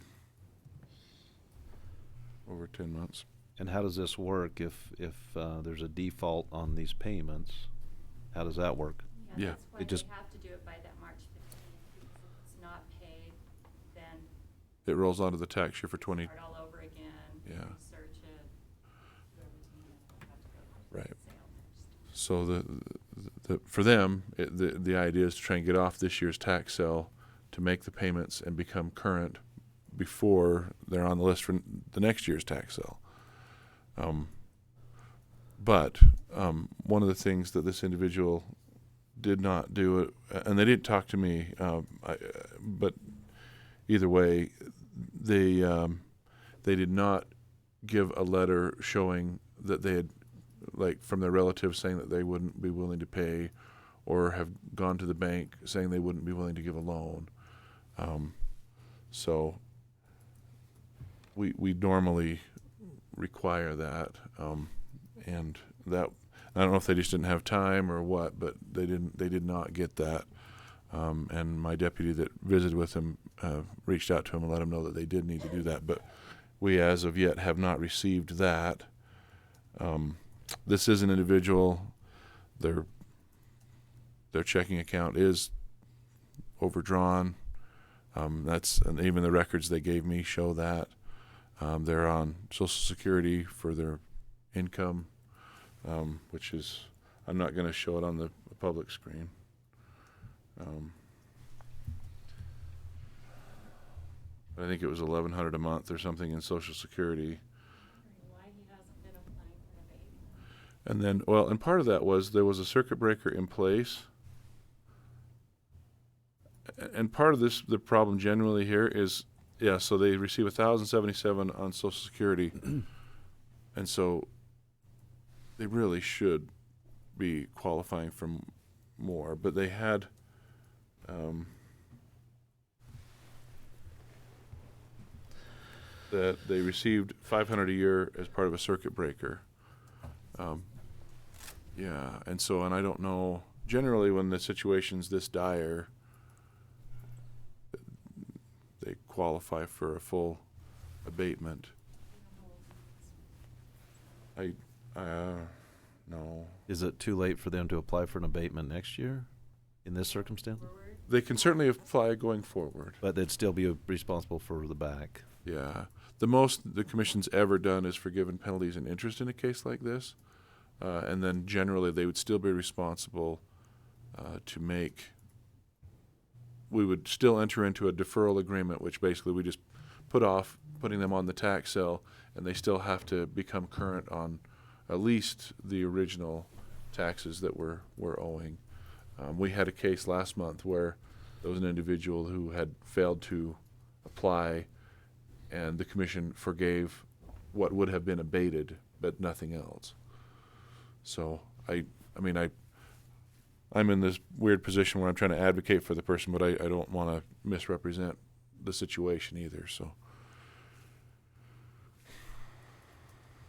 over 10 months. And how does this work if there's a default on these payments? How does that work? Yeah. That's why It just they have to do it by that March 15th because if it's not paid, then It rolls onto the tax year for 20. start all over again. Yeah. Research it, do everything, and then have to go for Right. sale next. So for them, the idea is to try and get off this year's tax sale to make the payments and become current before they're on the list for the next year's tax sale. But one of the things that this individual did not do, and they didn't talk to me, but either way, they did not give a letter showing that they had, like, from their relatives saying that they wouldn't be willing to pay, or have gone to the bank saying they wouldn't be willing to give a loan. So we normally require that, and that, I don't know if they just didn't have time or what, but they did not get that. And my deputy that visited with him reached out to him and let him know that they did need to do that, but we as of yet have not received that. This is an individual, their checking account is overdrawn. And even the records they gave me show that. They're on Social Security for their income, which is, I'm not going to show it on the public screen. But I think it was $1,100 a month or something in Social Security. Why he hasn't been applying for an abatement. And then, well, and part of that was there was a circuit breaker in place. And part of this, the problem generally here is, yeah, so they receive $1,077 on Social Security. And so they really should be qualifying for more, but they had, that they received $500 a year as part of a circuit breaker. Yeah, and so, and I don't know, generally when the situation's this dire, they qualify for a full abatement. No. Is it too late for them to apply for an abatement next year in this circumstance? They can certainly apply going forward. But they'd still be responsible for the back. Yeah. The most the commission's ever done is forgiven penalties and interest in a case like this. And then generally they would still be responsible we would still enter into a deferral agreement, which basically we just put off putting them on the tax sale, and they still have to become current on at least the original taxes that we're owing. We had a case last month where there was an individual who had failed to apply, and the commission forgave what would have been abated, but nothing else. So I'm in this weird position where I'm trying to advocate for the person, but I don't want to misrepresent the situation either. So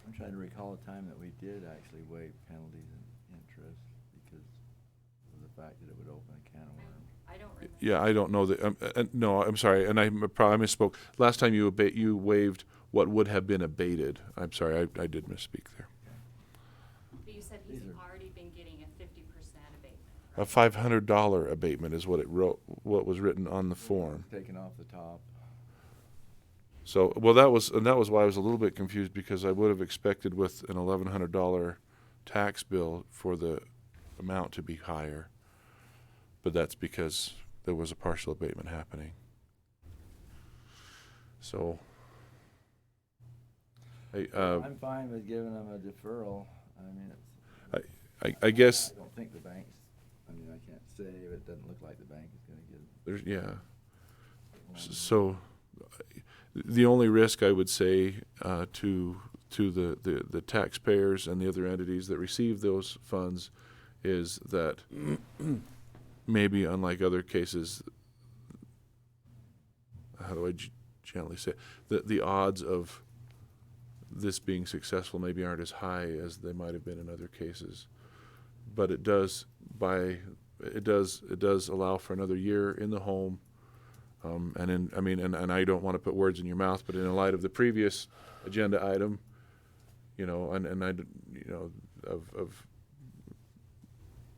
I'm trying to recall a time that we did actually waive penalties and interest because of the fact that it would open a can of worms. I don't remember. yeah, I don't know that. No, I'm sorry, and I probably misspoke. Last time you waived what would have been abated. I'm sorry, I did misspeak there. But you said he's already been getting a 50% abatement. A $500 abatement is what what was written on the form. Taken off the top. So, well, that was why I was a little bit confused, because I would have expected with an $1,100 tax bill for the amount to be higher, but that's because there was a partial abatement happening. So, Hey, I'm fine with giving them a deferral. I mean, it's, I guess I don't think the banks, I mean, I can't say, but it doesn't look like the bank is gonna get it. there's, yeah. So the only risk I would say to the taxpayers and the other entities that receive those funds is that maybe unlike other cases, how do I gently say it? The odds of this being successful maybe aren't as high as they might have been in other cases, but it does allow for another year in the home. And I don't want to put words in your mouth, but in light of the previous agenda item, of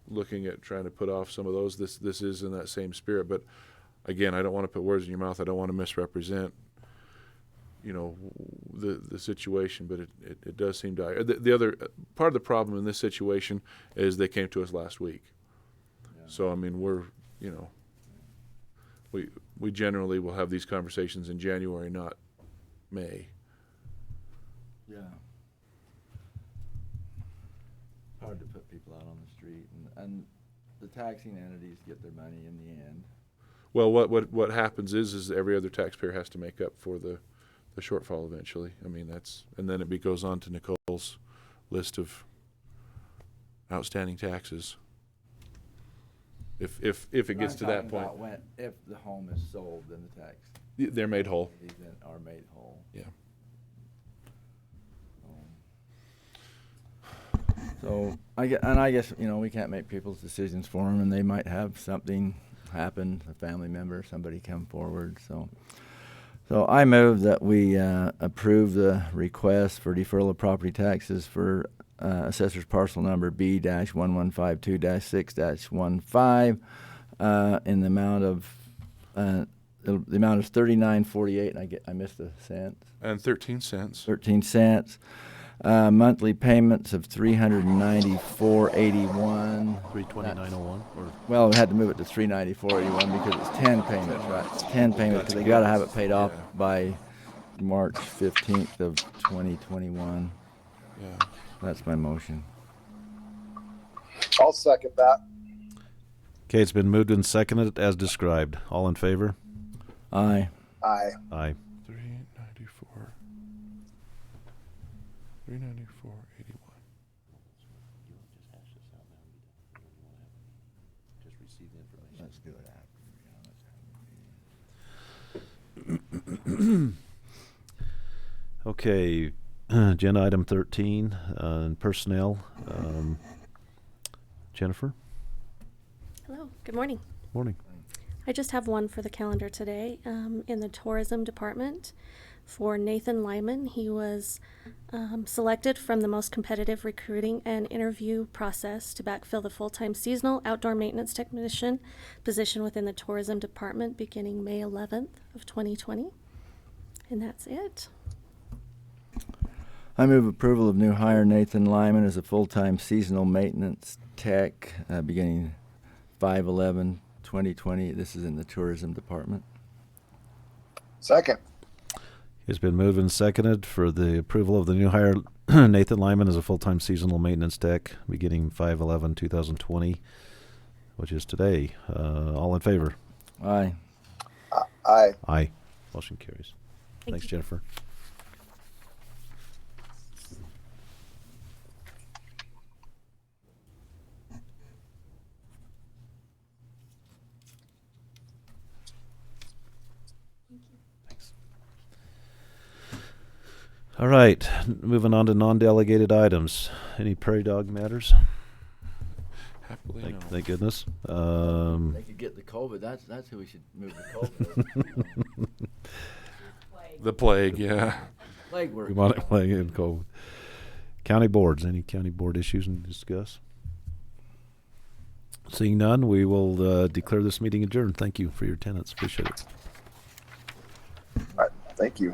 looking at trying to put off some of those, this is in that same spirit. But again, I don't want to put words in your mouth. I don't want to misrepresent, the situation. But it does seem dire. The other part of the problem in this situation is they came to us last week. Yeah. So I mean, we generally will have these conversations in January, not May. Yeah. Hard to put people out on the street, and the taxing entities get their money in the end. Well, what happens is every other taxpayer has to make up for the shortfall eventually. I mean, and then it goes on to Nicole's list of outstanding taxes. If it gets to that point, If the home is sold, then the tax. They're made whole. Then are made whole. Yeah. So I guess we can't make people's decisions for them, and they might have something happen, a family member, somebody come forward. So I move that we approve the request for deferral of property taxes for assessor's parcel number B-1152-6-15 in the amount of $39.48, and I missed a cent. And 13 cents. 13 cents. Monthly payments of $394.81. $329.01. Well, we had to move it to $394.81 because it's 10 payments, right? It's 10 payments because they got to have it paid off by March 15th of 2021. Yeah. That's my motion. I'll second that. Okay, it's been moved and seconded as described. All in favor? Aye. Aye. Aye. 394.81. Let's do it after. Okay, agenda item 13, personnel. Jennifer? Hello, good morning. Morning. I just have one for the calendar today. In the tourism department for Nathan Lyman, he was selected from the most competitive recruiting and interview process to backfill the full-time seasonal outdoor maintenance technician position within the tourism department beginning May 11th of 2020. And that's it. I move approval of new hire Nathan Lyman as a full-time seasonal maintenance tech beginning 5/11/2020. This is in the tourism department. Second. It's been moved and seconded for the approval of the new hire Nathan Lyman as a full-time seasonal maintenance tech beginning 5/11/2020, which is today. All in favor? Aye. Aye. Aye. Motion carries. Thanks, Jennifer. All right, moving on to non-delegated items. Any prairie dog matters? Happily no. Thank goodness. They could get the COVID. That's who we should move the COVID. The plague, yeah. Plague work. Demonic plague and COVID. County boards. Any county board issues to discuss? Seeing none, we will declare this meeting adjourned. Thank you for your attendance. Appreciate it. All right. Thank you.